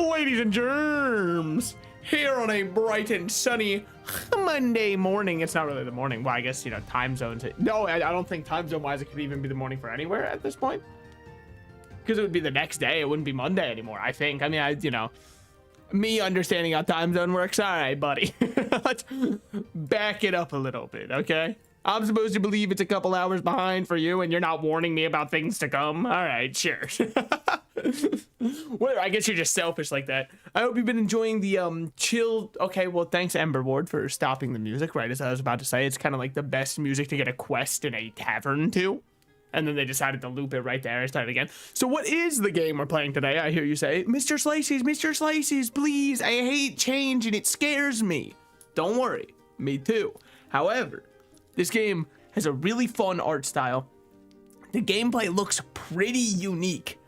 Ladies and germs, here on a bright and sunny Monday morning. It's not really the morning. Well, I guess, you know, time zones. No, I don't think time zone wise it could even be the morning for anywhere at this point. Because it would be the next day. It wouldn't be Monday anymore, I think. I mean, you know, me understanding how time zone works. All right, buddy. Let's back it up a little bit, okay? I'm supposed to believe it's a couple hours behind for you and you're not warning me about things to come. All right, sure. Well, I guess you're just selfish like that. I hope you've been enjoying the chill. Okay, well, thanks EmberWard for stopping the music right as I was about to say. It's kind of like the best music to get a quest in a tavern to. And then they decided to loop it right there and start again. So what is the game we're playing today? I hear you say, Mr. Slices, please. I hate change and it scares me. Don't worry, me too. However, this game has a really fun art style. The gameplay looks pretty unique.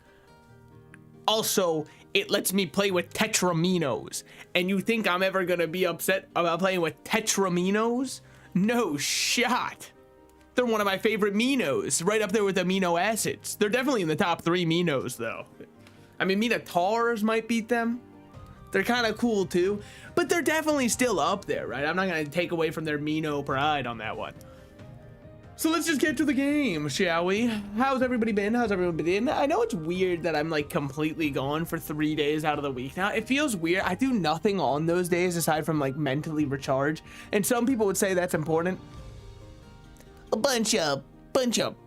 Also, it lets me play with Tetraminos. And you think I'm ever gonna be upset about playing with Tetraminos? No shot. They're one of my favorite Minos, right up there with amino acids. They're definitely in the top 3 Minos, though. I mean, Minotaurs might beat them. They're kind of cool, too. But they're definitely still up there, right? I'm not going to take away from their Mino pride on that one. So let's just get to the game, shall we? How's everybody been? How's everybody been? I know it's weird that I'm, like, completely gone for 3 days out of the week now. It feels weird. I do nothing on those days aside from, like, mentally recharge. And some people would say that's important. A bunch of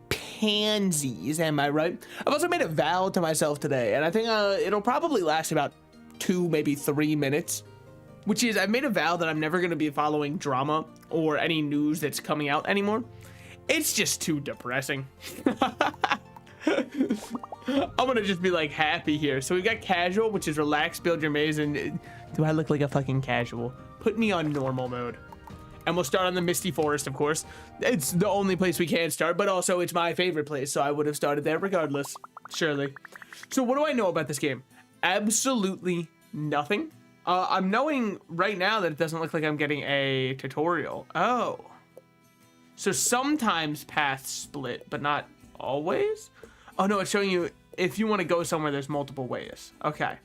pansies, am I right? I've also made a vow to myself today, and I think it'll probably last about 2, maybe 3 minutes, which is I've made a vow that I'm never going to be following drama or any news that's coming out anymore. It's just too depressing. I'm gonna just be like happy here. So we've got casual, which is relax, build your maze, and do I look like a fucking casual? Put me on normal mode. And we'll start on the Misty Forest, of course. It's the only place we can start, but also it's my favorite place, so I would have started there regardless, surely. So what do I know about this game? Absolutely nothing. I'm knowing right now that it doesn't look like I'm getting a tutorial. Oh. So sometimes paths split, but not always? Oh no, it's showing you if you want to go somewhere, there's multiple ways. Okay.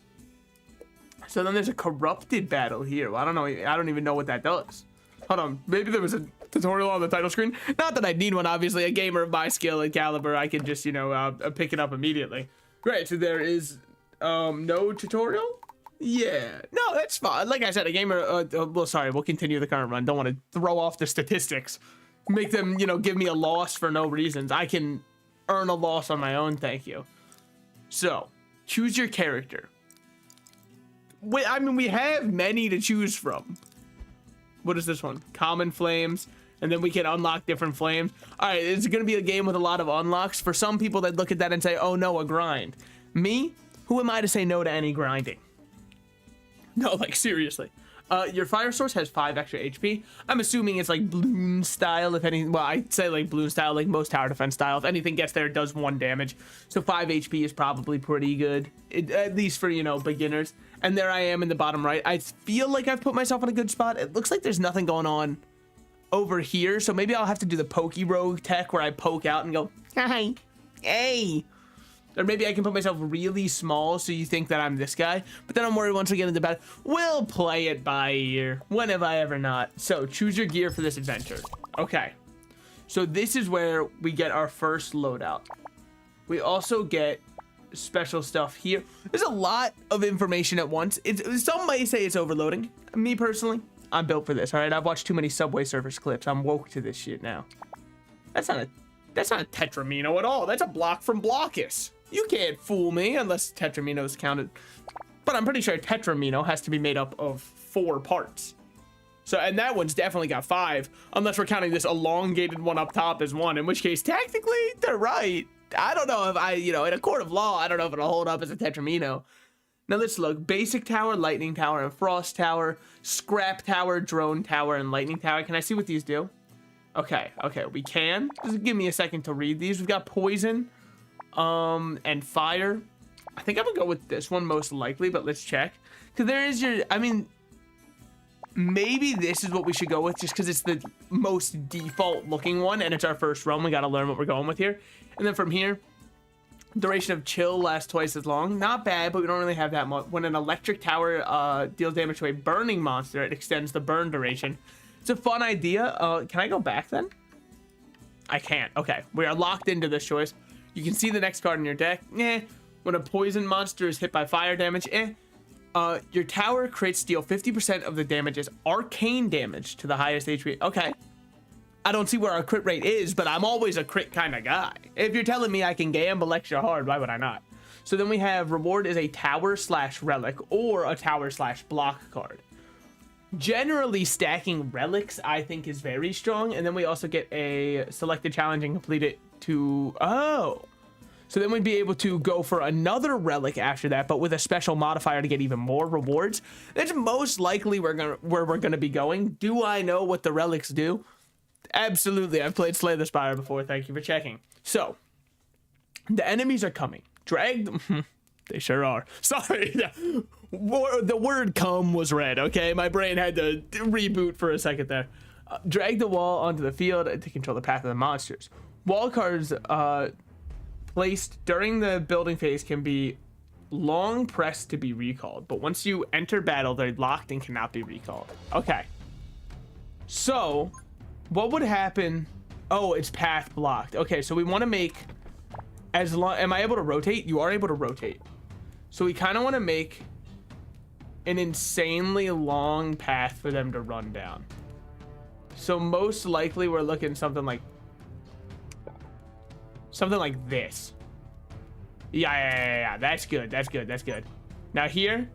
So then there's a corrupted battle here. Well, I don't even know what that does. Hold on, maybe there was a tutorial on the title screen. Not that I need one, obviously. A gamer of my skill and caliber, I can just, you know, pick it up immediately. Great, so there is no tutorial? Yeah, no, that's fine. Like I said, a gamer, well, sorry, we'll continue the current run. Don't want to throw off the statistics. Make them, you know, give me a loss for no reasons. I can earn a loss on my own, thank you. So, choose your character. I mean, we have many to choose from. What is this one? Common flames. And then we can unlock different flames. All right, it's going to be a game with a lot of unlocks. For some people that look at that and say, oh no, a grind. Me? Who am I to say no to any grinding? No, like seriously. Your fire source has 5 extra HP. I'm assuming it's like balloon style, if any. Well, I'd say like balloon style, like most tower defense style. If anything gets there, it does 1 damage. So 5 HP is probably pretty good, at least for, you know, beginners. And there I am in the bottom right. I feel like I've put myself in a good spot. It looks like there's nothing going on over here. So maybe I'll have to do the Pokey Rogue tech where I poke out and go, hi, hey. Or maybe I can put myself really small so you think that I'm this guy. But then I'm worried once we get into battle. We'll play it by ear. When have I ever not? So choose your gear for this adventure. Okay. So this is where we get our first loadout. We also get special stuff here. There's a lot of information at once. Some might say it's overloading. Me personally, I'm built for this. All right, I've watched too many Subway Surfers clips. I'm woke to this shit now. That's not a Tetramino at all. That's a block from Blockus. You can't fool me unless Tetramino's counted. But I'm pretty sure Tetramino has to be made up of 4 parts. So, and that one's definitely got 5, unless we're counting this elongated one up top as 1, in which case, technically, they're right. I don't know if you know, in a court of law, I don't know if it'll hold up as a Tetramino. Now let's look. Basic Tower, Lightning Tower, and Frost Tower, Scrap Tower, Drone Tower, and Lightning Tower. Can I see what these do? Okay, we can. Just give me a second to read these. We've got Poison, and Fire. I think I'm gonna go with this one most likely, but let's check. Because there is your, I mean, maybe this is what we should go with just because it's the most default looking one and it's our first run. We got to learn what we're going with here. And then from here, Duration of chill lasts twice as long. Not bad, but we don't really have that much. When an electric tower deals damage to a burning monster, it extends the burn duration. It's a fun idea. Can I go back then? I can't. Okay, we are locked into this choice. You can see the next card in your deck. When a poison monster is hit by fire damage, your tower crits deal 50% of the damage as arcane damage to the highest HP. Okay. I don't see where our crit rate is, but I'm always a crit kind of guy. If you're telling me I can gamble extra hard, why would I not? So then we have reward is a tower/relic or a tower/block card. Generally, stacking relics, I think, is very strong. And then we also get a selected challenge and complete it to... Oh. So then we'd be able to go for another relic after that, but with a special modifier to get even more rewards. That's most likely where we're gonna be going. Do I know what the relics do? Absolutely. I've played Slay the Spire before. Thank you for checking. So, the enemies are coming. Drag them. They sure are. Sorry. The word come was red, okay? My brain had to reboot for a second there. Drag the wall onto the field to control the path of the monsters. Wall cards placed during the building phase can be long pressed to be recalled, but once you enter battle, they're locked and cannot be recalled. Okay. So, what would happen? Oh, it's path blocked. Okay, so we want to make as long... Am I able to rotate? You are able to rotate. So we kind of want to make an insanely long path for them to run down. So most likely we're looking something like this. Yeah. That's good. Now here,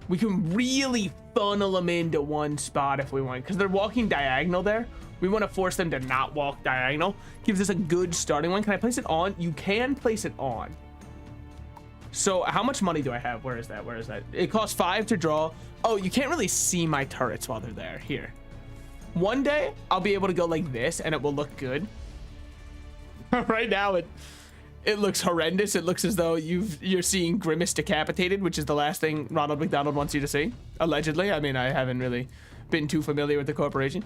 we can really funnel them into one spot if we want, because they're walking diagonal there. We want to force them to not walk diagonal. Gives us a good starting one. Can I place it on? You can place it on. So how much money do I have? Where is that? It costs 5 to draw. Oh, you can't really see my turrets while they're there. Here. One day, I'll be able to go like this, and it will look good. Right now, it looks horrendous. It looks as though you're seeing Grimace decapitated, which is the last thing Ronald McDonald wants you to see. Allegedly. I mean, I haven't really been too familiar with the corporation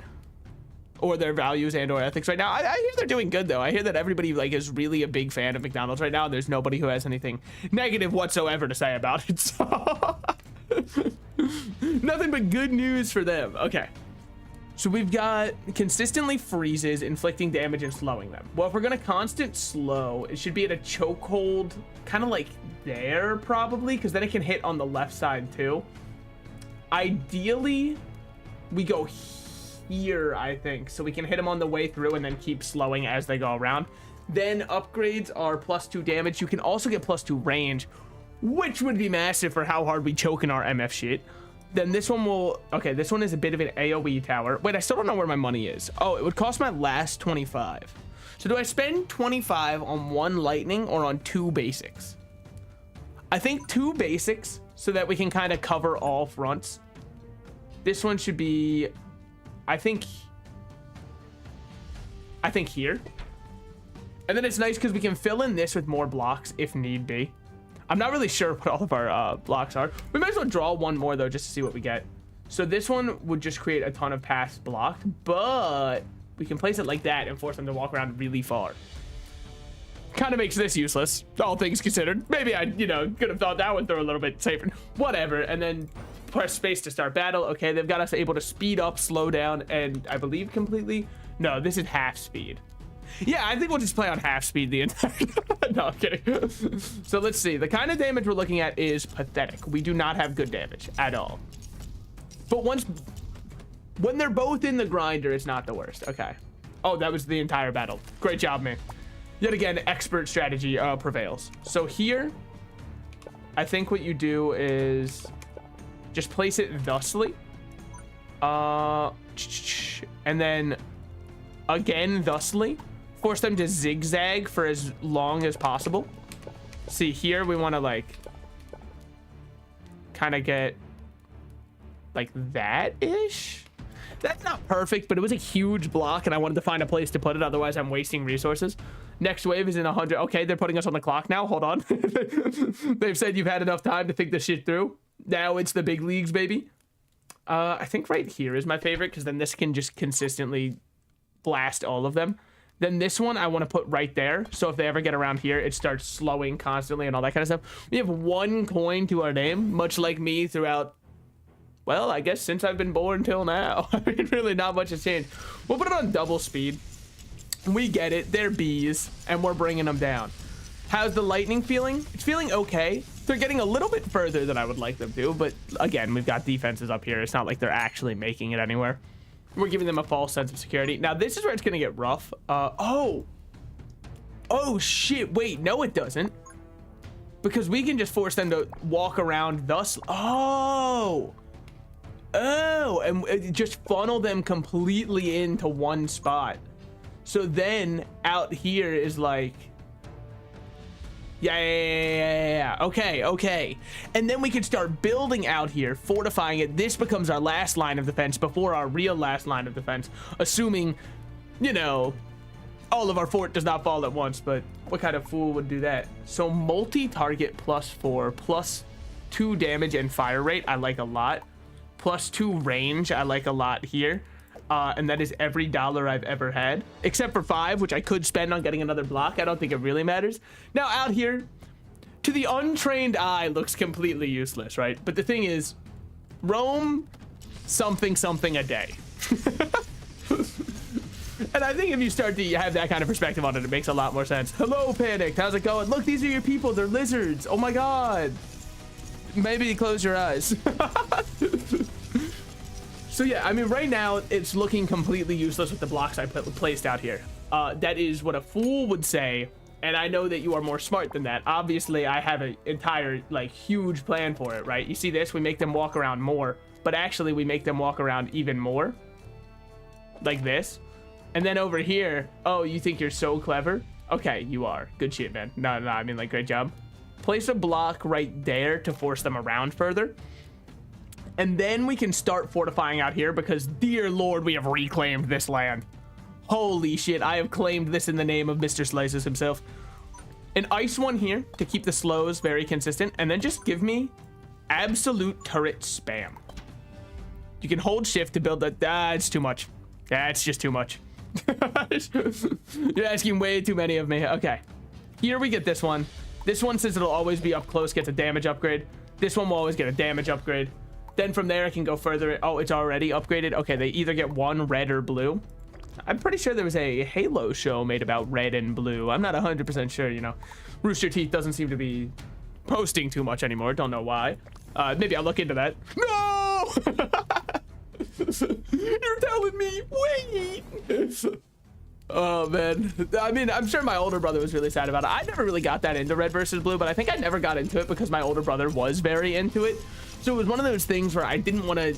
or their values and or ethics right now. I hear they're doing good, though. I hear that everybody is really a big fan of McDonald's right now. There's nobody who has anything negative whatsoever to say about it. So nothing but good news for them. Okay. So we've got consistently freezes, inflicting damage and slowing them. Well, if we're gonna constant slow, it should be at a chokehold, kind of like there probably, because then it can hit on the left side too. Ideally, we go here, I think, so we can hit them on the way through and then keep slowing as they go around. Then upgrades are +2 damage. You can also get +2 range, which would be massive for how hard we choke in our MF shit. Then this one will... Okay, this one is a bit of an AoE tower. Wait, I still don't know where my money is. Oh, it would cost my last 25. So do I spend 25 on 1 lightning or on 2 basics? I think 2 basics so that we can kind of cover all fronts. This one should be... I think here. And then it's nice because we can fill in this with more blocks if need be. I'm not really sure what all of our blocks are. We might as well draw one more, though, just to see what we get. So this one would just create a ton of paths blocked, but we can place it like that and force them to walk around really far. Kind of makes this useless, all things considered. Maybe I, could have thought that one through a little bit safer. Whatever. And then press space to start battle. Okay, they've got us able to speed up, slow down, and I believe completely... No, this is half speed. Yeah, I think we'll just play on half speed the entire... No, I'm kidding. So let's see. The kind of damage we're looking at is pathetic. We do not have good damage at all. But when they're both in the grinder, it's not the worst. Okay. Oh, that was the entire battle. Great job, man. Yet again, expert strategy prevails. So here, I think what you do is just place it thusly. And then again, thusly. Force them to zigzag for as long as possible. See, here we want to kind of get like that-ish. That's not perfect, but it was a huge block and I wanted to find a place to put it. Otherwise, I'm wasting resources. Next wave is in 100. Okay, they're putting us on the clock now. Hold on. They've said you've had enough time to think this shit through. Now it's the big leagues, baby. I think right here is my favorite because then this can just consistently blast all of them. Then this one I want to put right there. So if they ever get around here, it starts slowing constantly and all that kind of stuff. We have 1 coin to our name, much like me throughout, well, I guess since I've been born till now. I mean, really not much has changed. We'll put it on double speed. We get it. They're bees, and we're bringing them down. How's the lightning feeling? It's feeling okay. They're getting a little bit further than I would like them to, but again, we've got defenses up here. It's not like they're actually making it anywhere. We're giving them a false sense of security. Now, this is where it's going to get rough. Oh, shit. Wait, no, it doesn't. Because we can just force them to walk around thus. Oh, and just funnel them completely into one spot. So then out here is like, yeah. Okay. And then we can start building out here, fortifying it. This becomes our last line of defense before our real last line of defense, assuming, you know, all of our fort does not fall at once. But what kind of fool would do that? So multi-target +4, +2 damage and fire rate, I like a lot. +2 range, I like a lot here. And that is every dollar I've ever had, except for 5, which I could spend on getting another block. I don't think it really matters. Now out here, to the untrained eye, looks completely useless, right? But the thing is, roam something a day. And I think if you start to have that kind of perspective on it, it makes a lot more sense. Hello, Panicked. How's it going? Look, these are your people. They're lizards. Oh my God. Maybe close your eyes. So yeah, I mean, right now it's looking completely useless with the blocks I placed out here. That is what a fool would say, and I know that you are more smart than that. Obviously, I have an entire, like, huge plan for it, right? You see this? We make them walk around more, but actually we make them walk around even more. Like this. And then over here, oh, you think you're so clever? Okay, you are. Good shit, man. No, I mean, like, great job. Place a block right there to force them around further. And then we can start fortifying out here because, dear Lord, we have reclaimed this land. Holy shit, I have claimed this in the name of Mr. Slices himself. An ice one here to keep the slows very consistent. And then just give me absolute turret spam. You can hold shift to build that. That's too much. That's just too much. You're asking way too many of me. Okay. Here we get this one. This one says it'll always be up close, gets a damage upgrade. This one will always get a damage upgrade. Then from there, I can go further. Oh, it's already upgraded. Okay, they either get 1 red or blue. I'm pretty sure there was a Halo show made about red and blue. I'm not 100% sure, you know. Rooster Teeth doesn't seem to be posting too much anymore. Don't know why. Maybe I'll look into that. No! You're telling me, wait! Oh, man. I mean, I'm sure my older brother was really sad about it. I never really got that into red versus blue, but I think I never got into it because my older brother was very into it. So it was one of those things where I didn't want to,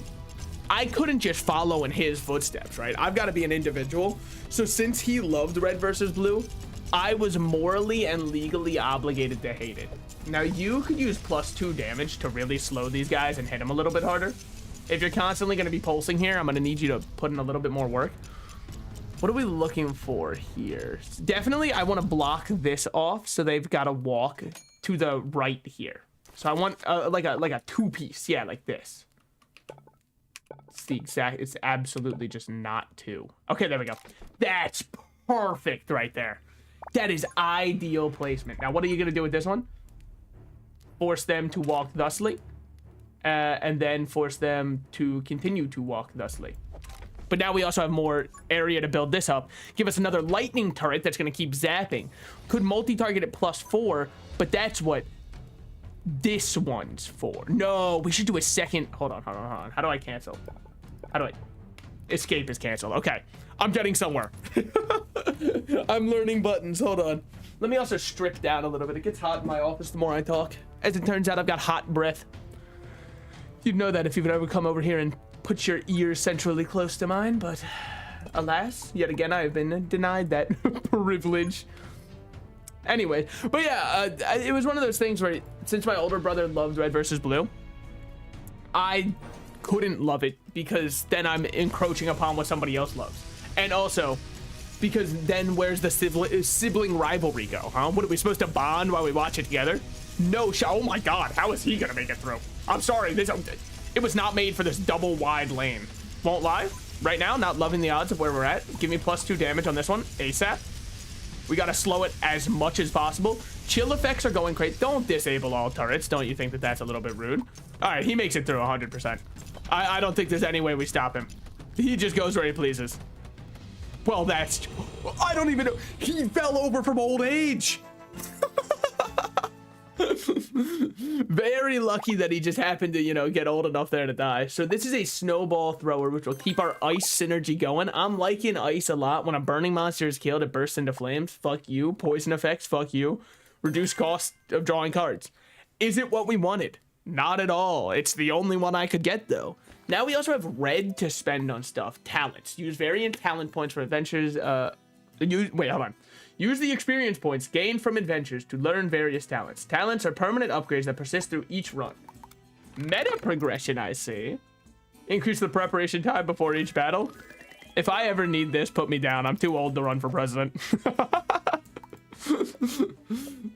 I couldn't just follow in his footsteps, right? I've got to be an individual. So since he loved red versus blue, I was morally and legally obligated to hate it. Now you could use +2 damage to really slow these guys and hit them a little bit harder. If you're constantly going to be pulsing here, I'm going to need you to put in a little bit more work. What are we looking for here? Definitely, I want to block this off so they've got to walk to the right here. So I want like a 2-piece, yeah, like this. It's the exact. It's absolutely just not 2. Okay, there we go. That's perfect right there. That is ideal placement. Now, what are you gonna do with this one? Force them to walk thusly, and then force them to continue to walk thusly. But now we also have more area to build this up. Give us another lightning turret that's going to keep zapping. Could multi-target at +4, but that's what this one's for. No, we should do a second. Hold on. How do I cancel? How do I? Escape is canceled. Okay, I'm getting somewhere. I'm learning buttons. Hold on. Let me also strip down a little bit. It gets hot in my office the more I talk. As it turns out, I've got hot breath. You'd know that if you've ever come over here and put your ears centrally close to mine, but alas, yet again, I have been denied that privilege. Anyway, but yeah, it was one of those things where since my older brother loved red versus blue, I couldn't love it because then I'm encroaching upon what somebody else loves. And also, because then where's the sibling rivalry go, huh? What, are we supposed to bond while we watch it together? No, oh my God, how is he gonna make it through? I'm sorry, it was not made for this double wide lane. Won't lie, Right now, not loving the odds of where we're at. Give me +2 damage on this one ASAP. We gotta slow it as much as possible. Chill effects are going great. Don't disable all turrets. Don't you think that that's a little bit rude? All right, he makes it through 100%. I don't think there's any way we stop him. He just goes where he pleases. Well, that's... I don't even know. He fell over from old age. Very lucky that he just happened to, you know, get old enough there to die. So this is a snowball thrower, which will keep our ice synergy going. I'm liking ice a lot. When a burning monster is killed, it bursts into flames. Fuck you. Poison effects. Fuck you. Reduce cost of drawing cards. Is it what we wanted? Not at all. It's the only one I could get, though. Now we also have red to spend on stuff. Talents. Use variant talent points for adventures. Wait, hold on. Use the experience points gained from adventures to learn various talents. Talents are permanent upgrades that persist through each run. Meta progression, I see. Increase the preparation time before each battle. If I ever need this, put me down. I'm too old to run for president.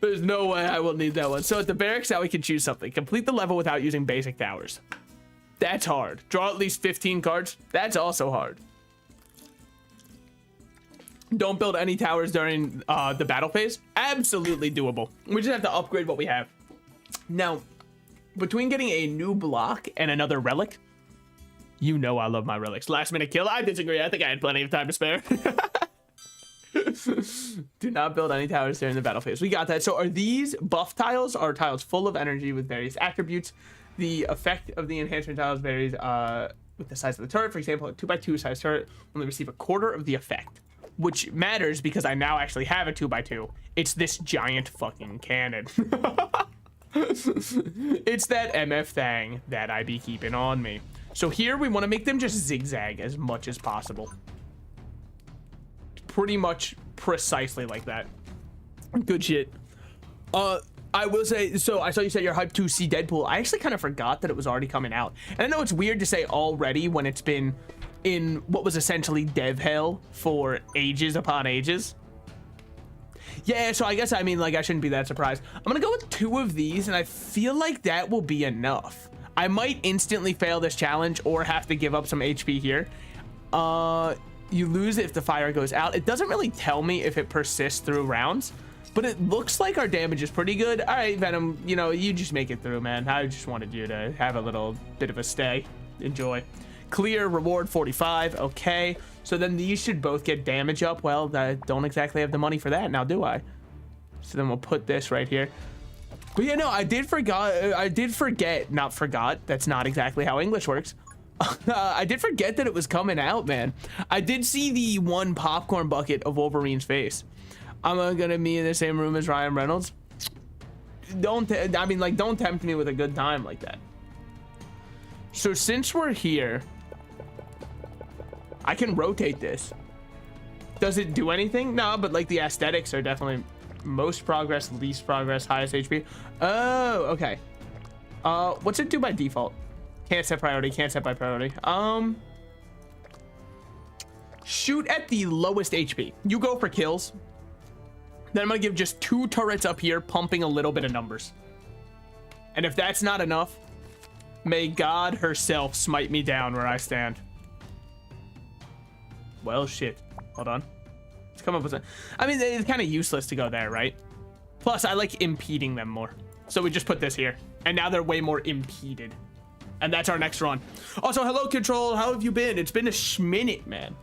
There's no way I will need that one. So at the barracks, now we can choose something. Complete the level without using basic towers. That's hard. Draw at least 15 cards. That's also hard. Don't build any towers during the battle phase. Absolutely doable. We just have to upgrade what we have. Now, between getting a new block and another relic, you know I love my relics. Last minute kill. I disagree. I think I had plenty of time to spare. Do not build any towers during the battle phase. We got that. So are these buff tiles? Are tiles full of energy with various attributes? The effect of the enhancement tiles varies with the size of the turret. For example, a 2x2 size turret only receive a quarter of the effect, which matters because I now actually have a 2x2. It's this giant fucking cannon. It's that MF thing that I be keeping on me. So here we want to make them just zigzag as much as possible. Pretty much precisely like that. Good shit. I will say, so I saw you said you're hyped to see Deadpool. I actually kind of forgot that it was already coming out. And I know it's weird to say already when it's been in what was essentially dev hell for ages upon ages. Yeah, so I guess, I mean, like, I shouldn't be that surprised. I'm gonna go with 2 of these, and I feel like that will be enough. I might instantly fail this challenge or have to give up some HP here. You lose it if the fire goes out. It doesn't really tell me if it persists through rounds, but it looks like our damage is pretty good. All right, Venom, you know, you just make it through, man. I just wanted you to have a little bit of a stay. Enjoy. Clear, reward 45. Okay, so then these should both get damage up. Well, I don't exactly have the money for that now, do I? So then we'll put this right here. But yeah, no, I did forget, not forgot. That's not exactly how English works. I did forget that it was coming out, man. I did see the one popcorn bucket of Wolverine's face. I'm gonna be in the same room as Ryan Reynolds. Don't tempt me with a good time like that. So since we're here, I can rotate this. Does it do anything? No, but like the aesthetics are definitely most progress, least progress, highest HP. Oh, okay. What's it do by default? Can't set priority, can't set by priority. Shoot at the lowest HP. You go for kills. Then I'm gonna give just 2 turrets up here, pumping a little bit of numbers. And if that's not enough, may God herself smite me down where I stand. Well, shit. Hold on. Let's come up with a... I mean, it's kind of useless to go there, right? Plus, I like impeding them more. So we just put this here. And now they're way more impeded. And that's our next run. Also, hello, Control. How have you been? It's been a schminute, man.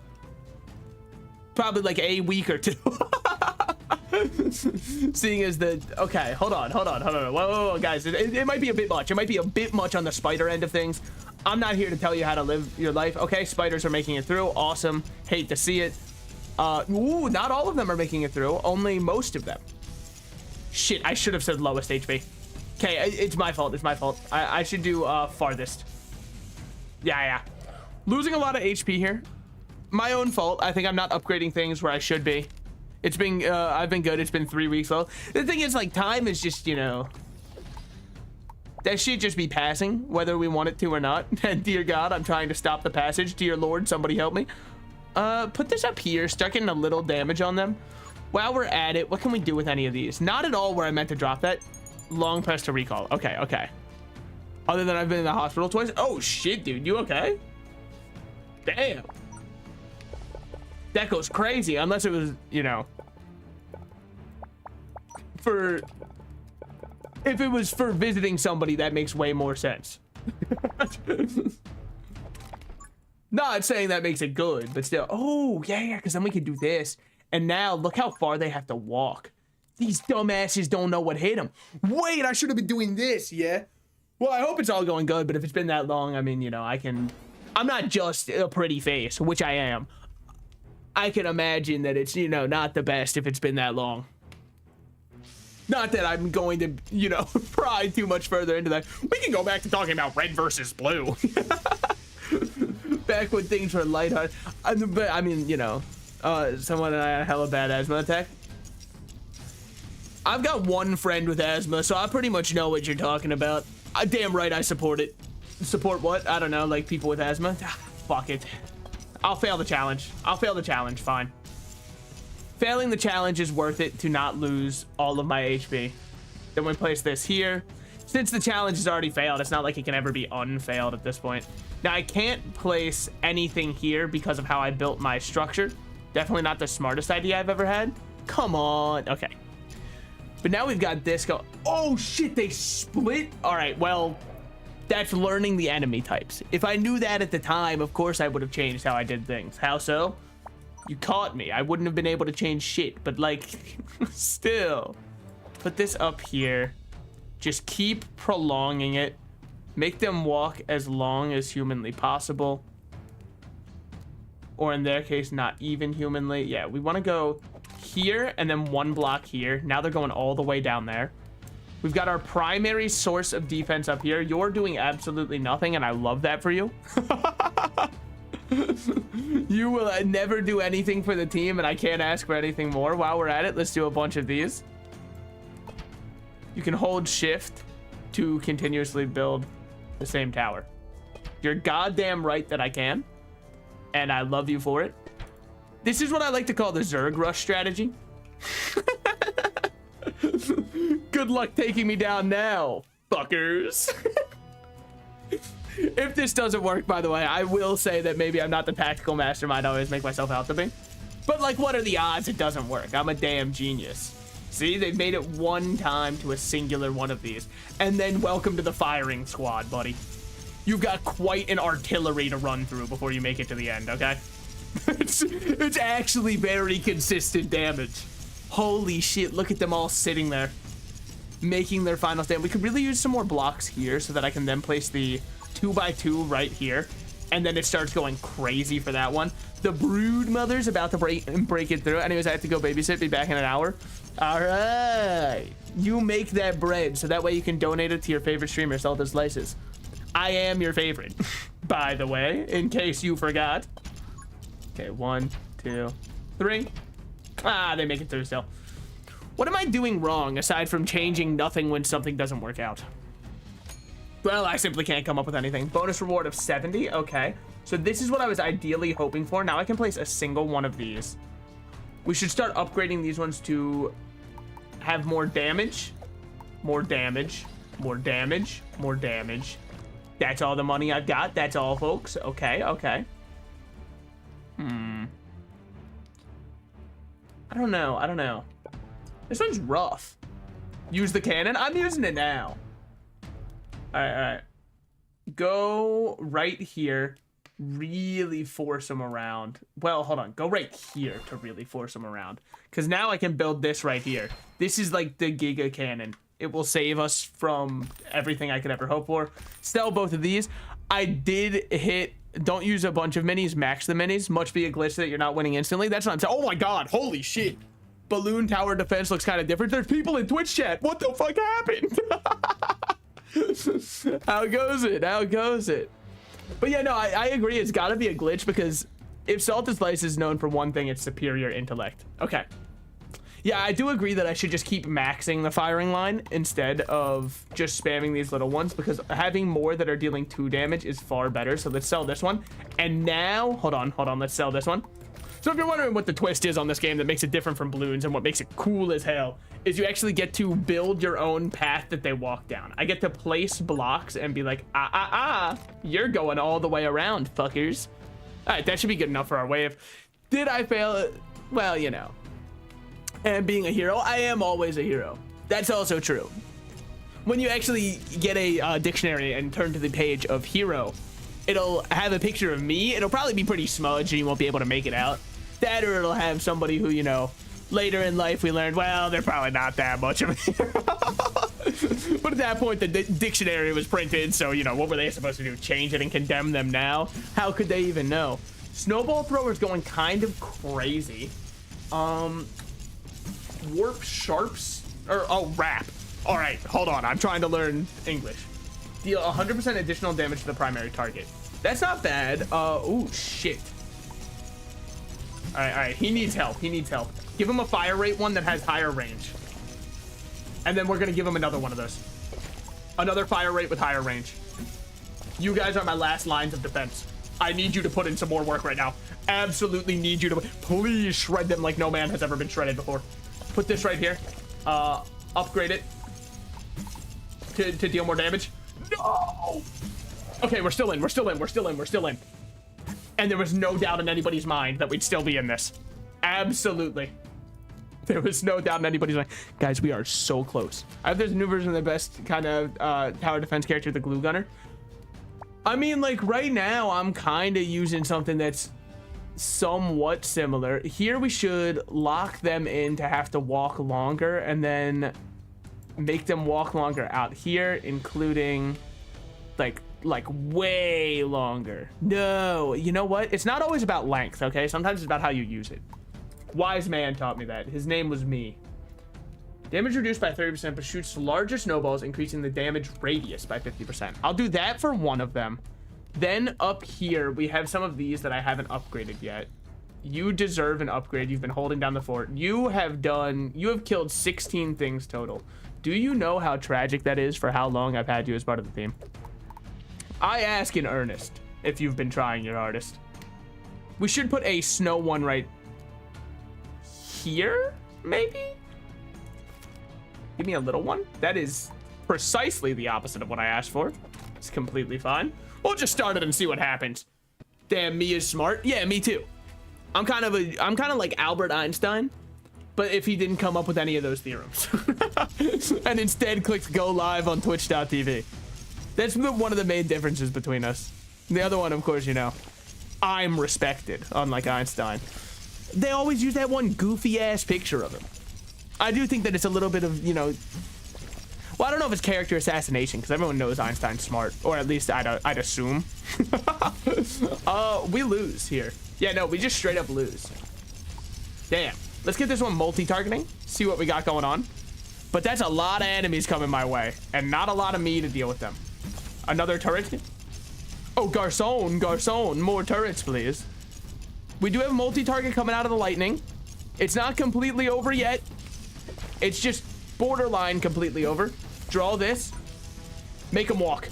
Probably like a week or 2. Seeing as the... Okay, hold on. Whoa, guys. It might be a bit much. It might be a bit much on the spider end of things. I'm not here to tell you how to live your life. Okay, spiders are making it through. Awesome. Hate to see it. Ooh, not all of them are making it through. Only most of them. Shit, I should have said lowest HP. Okay, it's my fault. It's my fault. I should do farthest. Yeah. Losing a lot of HP here. My own fault. I think I'm not upgrading things where I should be. It's been, I've been good. It's been 3 weeks though. The thing is, like, time is just, you know, that should just be passing, whether we want it to or not. And dear God, I'm trying to stop the passage. Dear Lord, somebody help me. Put this up here, start getting a little damage on them. While we're at it, what can we do with any of these? Not at all where I meant to drop that. Long press to recall. Okay. Other than I've been in the hospital twice. Oh shit, dude, you okay? Damn. that goes crazy. Unless it was, you know, if it was for visiting somebody, that makes way more sense. Not saying that makes it good, but still. Oh, yeah, because then we can do this. And now, look how far they have to walk. These dumbasses don't know what hit them. Wait, I should have been doing this, yeah? Well, I hope it's all going good, but if it's been that long, I mean, you know, I'm not just a pretty face, which I am. I can imagine that it's, you know, not the best if it's been that long. Not that I'm going to, you know, pry too much further into that. We can go back to talking about red versus blue. Back when things were lighthearted. But, I mean, you know, someone and I had a hella bad asthma attack. I've got one friend with asthma, so I pretty much know what you're talking about. Damn right I support it. Support what? I don't know, like people with asthma? Fuck it. I'll fail the challenge. I'll fail the challenge, fine. Failing the challenge is worth it to not lose all of my HP. Then we place this here. Since the challenge is already failed, it's not like it can ever be unfailed at this point. Now, I can't place anything here because of how I built my structure. Definitely not the smartest idea I've ever had. Come on. Okay. But now we've got this go. Oh, shit, they split? All right, well, that's learning the enemy types. If I knew that at the time, of course, I would have changed how I did things. How so? You caught me. I wouldn't have been able to change shit, but, like, still. Put this up here. Just keep prolonging it. Make them walk as long as humanly possible. Or in their case, not even humanly. Yeah, we want to go here and then one block here. Now they're going all the way down there. We've got our primary source of defense up here. You're doing absolutely nothing, and I love that for you. You will never do anything for the team, and I can't ask for anything more. While we're at it, let's do a bunch of these. You can hold shift to continuously build the same tower. You're goddamn right that I can, and I love you for it. This is what I like to call the Zerg rush strategy. Good luck taking me down now, fuckers. If this doesn't work, by the way, I will say that maybe I'm not the tactical mastermind I always make myself out to be. But, like, what are the odds it doesn't work? I'm a damn genius. See, they've made it one time to a singular one of these. And then welcome to the firing squad, buddy. You've got quite an artillery to run through before you make it to the end, okay? It's actually very consistent damage. Holy shit, look at them all sitting there, making their final stand. We could really use some more blocks here so that I can then place the 2x2 right here. And then it starts going crazy for that one. The brood mother's about to break it through. Anyways, I have to go babysit, be back in an hour. All right. You make that bread so that way you can donate it to your favorite streamer, sell the slices. I am your favorite, by the way, in case you forgot. Okay, 1, 2, 3. Ah, they make it through still. What am I doing wrong aside from changing nothing when something doesn't work out? Well, I simply can't come up with anything. Bonus reward of 70. Okay. So this is what I was ideally hoping for. Now I can place a single one of these. We should start upgrading these ones to have more damage. More damage. More damage. More damage. That's all the money I've got. That's all, folks. Okay, okay. I don't know. I don't know. This one's rough. Use the cannon. I'm using it now. All right, all right. Go right here. Really force them around. Well, hold on. Go right here to really force them around. Because now I can build this right here. This is like the Giga Cannon. It will save us from everything I could ever hope for. Sell both of these. I did hit... Don't use a bunch of minis. Max the minis. Much be a glitch that you're not winning instantly. That's what I'm saying. Oh my god. Holy shit. Balloon tower defense looks kind of different. There's people in Twitch chat. What the fuck happened? How goes it? How goes it? But yeah, no, I agree. It's got to be a glitch because if Salted Slice is known for one thing, it's superior intellect. Okay. Yeah, I do agree that I should just keep maxing the firing line instead of just spamming these little ones because having more that are dealing 2 damage is far better. So let's sell this one. And now, hold on. Let's sell this one. So if you're wondering what the twist is on this game that makes it different from balloons and what makes it cool as hell is you actually get to build your own path that they walk down. I get to place blocks and be like, you're going all the way around, fuckers. All right, that should be good enough for our wave. Did I fail? Well, you know. And being a hero, I am always a hero. That's also true. When you actually get a dictionary and turn to the page of hero, it'll have a picture of me. It'll probably be pretty smudged and you won't be able to make it out. That, or it'll have somebody who, you know, later in life we learned, well, they're probably not that much of a hero. But at that point, the dictionary was printed, so, you know, what were they supposed to do? Change it and condemn them now? How could they even know? Snowball thrower's going kind of crazy. Warp sharps, or, oh, rap. All right, hold on. I'm trying to learn English. Deal 100% additional damage to the primary target. That's not bad. Ooh, shit. All right. He needs help. He needs help. Give him a fire rate one that has higher range. And then we're going to give him another one of those. Another fire rate with higher range. You guys are my last lines of defense. I need you to put in some more work right now. Absolutely need you to please shred them like no man has ever been shredded before. Put this right here. Upgrade it to deal more damage. No! Okay, we're still in. And there was no doubt in anybody's mind that we'd still be in this. Absolutely. There was no doubt in anybody's mind. Guys, we are so close. I hope there's a new version of the best kind of tower defense character, the glue gunner. I mean, like, right now, I'm kind of using something that's somewhat similar. Here we should lock them in to have to walk longer and then make them walk longer out here, including like way longer. No, you know what? It's not always about length, okay? Sometimes it's about how you use it. Wise man taught me that. His name was me. Damage reduced by 30%, but shoots larger snowballs, increasing the damage radius by 50%. I'll do that for one of them. Then up here, we have some of these that I haven't upgraded yet. You deserve an upgrade. You've been holding down the fort. You have killed 16 things total. Do you know how tragic that is for how long I've had you as part of the team? I ask in earnest if you've been trying your hardest. We should put a snow one right here, maybe? Give me a little one. That is precisely the opposite of what I asked for. It's completely fine. We'll just start it and see what happens. Damn, me is smart. Yeah, me too. I'm kind of like Albert Einstein, but if he didn't come up with any of those theorems and instead clicked go live on twitch.tv. That's one of the main differences between us. The other one, of course, you know, I'm respected, unlike Einstein. They always use that one goofy ass picture of him. I do think that it's a little bit of, you know, well, I don't know if it's character assassination because everyone knows Einstein's smart, or at least I'd assume. We lose here. Yeah, no, we just straight up lose. Damn. Let's get this one multi-targeting, see what we got going on. But that's a lot of enemies coming my way, and not a lot of me to deal with them. Another turret? Oh, Garçon, more turrets, please. We do have multi-target coming out of the lightning. It's not completely over yet. It's just borderline completely over. Draw this. Make him walk.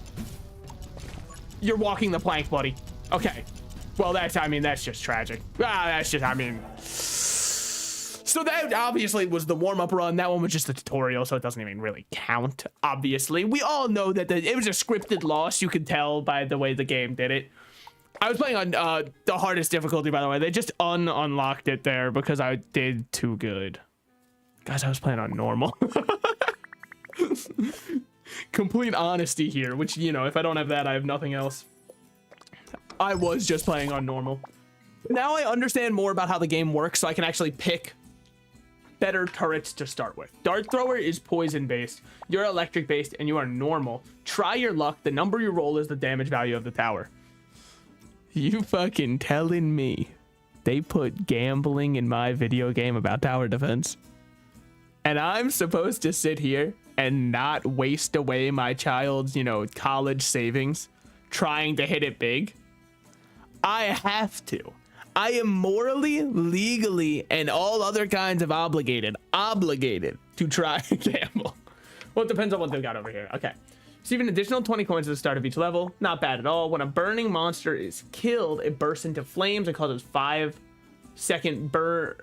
You're walking the plank, buddy. Okay. Well, that's just tragic. So that obviously was the warm-up run. That one was just a tutorial, so it doesn't even really count, obviously. We all know that it was a scripted loss. You could tell by the way the game did it. I was playing on the hardest difficulty, by the way. They just unlocked it there because I did too good. Guys, I was playing on normal. Complete honesty here, which, you know, if I don't have that, I have nothing else. I was just playing on normal. Now I understand more about how the game works, so I can actually pick better turrets to start with. Dart thrower is poison based, you're electric based, and you are normal. Try your luck. The number you roll is the damage value of the tower. You fucking telling me they put gambling in my video game about tower defense? And I'm supposed to sit here and not waste away my child's, you know, college savings trying to hit it big? I have to. I am morally, legally, and all other kinds of obligated to try and gamble. Well, it depends on what they've got over here. Okay. Receive an additional 20 coins at the start of each level. Not bad at all. When a burning monster is killed, it bursts into flames and causes 5-second burn.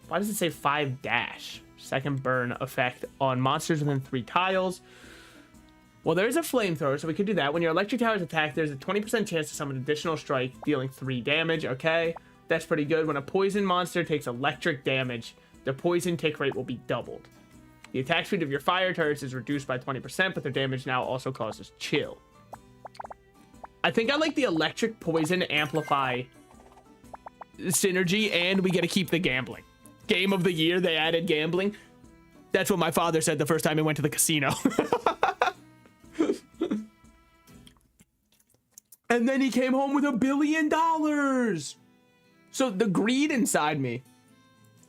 Why does it say 5-second burn effect on monsters within 3 tiles? Well, there is a flamethrower, so we could do that. When your electric tower is attacked, there's a 20% chance to summon an additional strike, dealing 3 damage. Okay. That's pretty good. When a poison monster takes electric damage, the poison tick rate will be doubled. The attack speed of your fire turrets is reduced by 20%, but their damage now also causes chill. I think I like the electric poison amplify synergy, and we get to keep the gambling. Game of the year, they added gambling. That's what my father said the first time he went to the casino. And then he came home with $1 billion. So the greed inside me,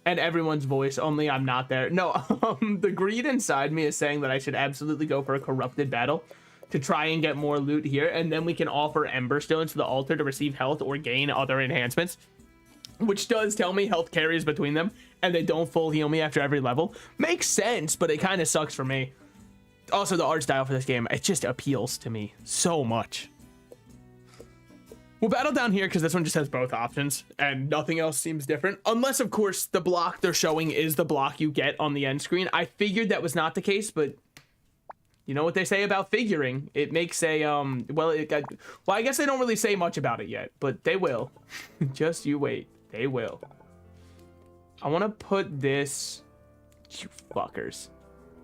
and everyone's voice, only I'm not there. No, the greed inside me is saying that I should absolutely go for a corrupted battle to try and get more loot here. And then we can offer Ember Stones to the altar to receive health or gain other enhancements, which does tell me health carries between them and they don't full heal me after every level. Makes sense, but it kind of sucks for me. Also, the art style for this game, it just appeals to me so much. We'll battle down here because this one just has both options and nothing else seems different. Unless, of course, the block they're showing is the block you get on the end screen. I figured that was not the case, but you know what they say about figuring. It makes a, well, I guess they don't really say much about it yet, but they will. Just you wait. They will. I want to put this, you fuckers.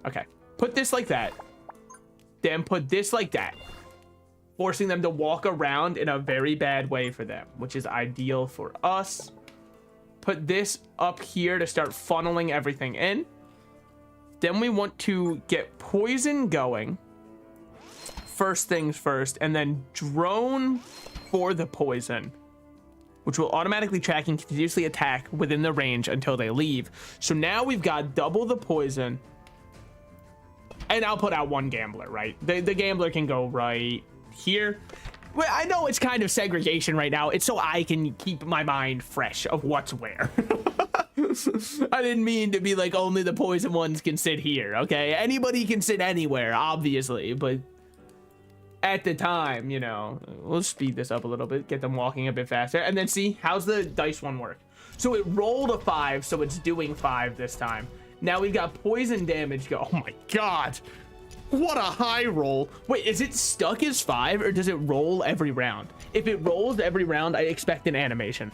Okay. Put this like that. Then put this like that. Forcing them to walk around in a very bad way for them, which is ideal for us. Put this up here to start funneling everything in. Then we want to get poison going. First things first, and then drone for the poison, which will automatically track and continuously attack within the range until they leave. So now we've got double the poison. And I'll put out one gambler, right? The gambler can go right here. Well, I know it's kind of segregation right now. It's so I can keep my mind fresh of what's where. I didn't mean to be like only the poison ones can sit here, okay? Anybody can sit anywhere, obviously, but at the time, you know, we'll speed this up a little bit, get them walking a bit faster, and then see, how's the dice one work? So it rolled a 5, so it's doing 5 this time. Now we've got poison damage go. Oh my god. What a high roll. Wait, is it stuck as 5 or does it roll every round? If it rolls every round, I expect an animation.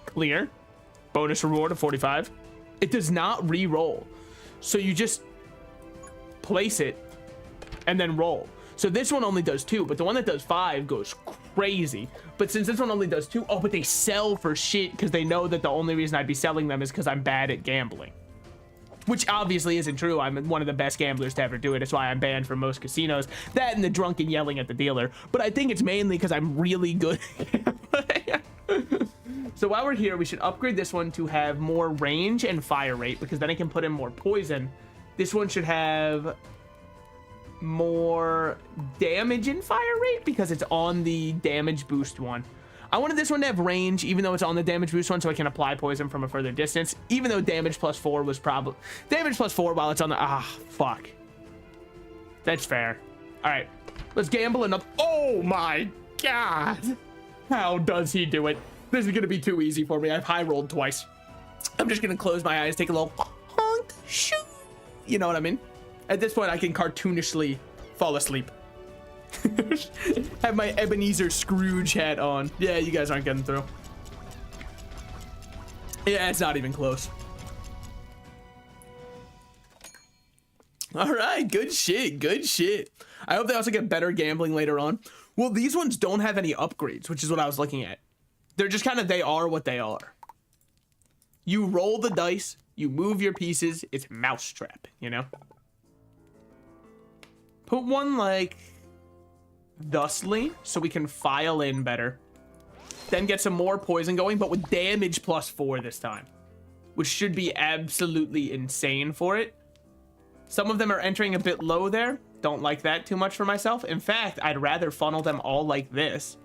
Clear. Bonus reward of 45. It does not re-roll. So you just place it and then roll. So this one only does 2, but the one that does 5 goes crazy. But since this one only does 2, oh, but they sell for shit because they know that the only reason I'd be selling them is because I'm bad at gambling. Which obviously isn't true. I'm one of the best gamblers to ever do it. It's why I'm banned from most casinos. That and the drunken yelling at the dealer. But I think it's mainly because I'm really good at gambling. So while we're here, we should upgrade this one to have more range and fire rate, because then I can put in more poison. This one should have more damage and fire rate because it's on the damage boost one. I wanted this one to have range, even though it's on the damage boost one, so I can apply poison from a further distance, even though damage plus 4 was probably... Damage plus 4 while it's on the... Ah, fuck. That's fair. All right. Let's gamble enough. Oh, my God. How does he do it? This is going to be too easy for me. I've high rolled twice. I'm just going to close my eyes, take a little... honk, shoo. You know what I mean? At this point, I can cartoonishly fall asleep. Have my Ebenezer Scrooge hat on. Yeah, you guys aren't getting through. Yeah, it's not even close. All right, good shit, good shit. I hope they also get better gambling later on. Well, these ones don't have any upgrades, which is what I was looking at. They're just kind of, they are what they are. You roll the dice, you move your pieces, it's mousetrap, you know? Put one like... thusly, so we can file in better. Then get some more poison going, but with damage plus 4 this time, which should be absolutely insane for it. Some of them are entering a bit low there. Don't like that too much for myself. In fact, I'd rather funnel them all like this.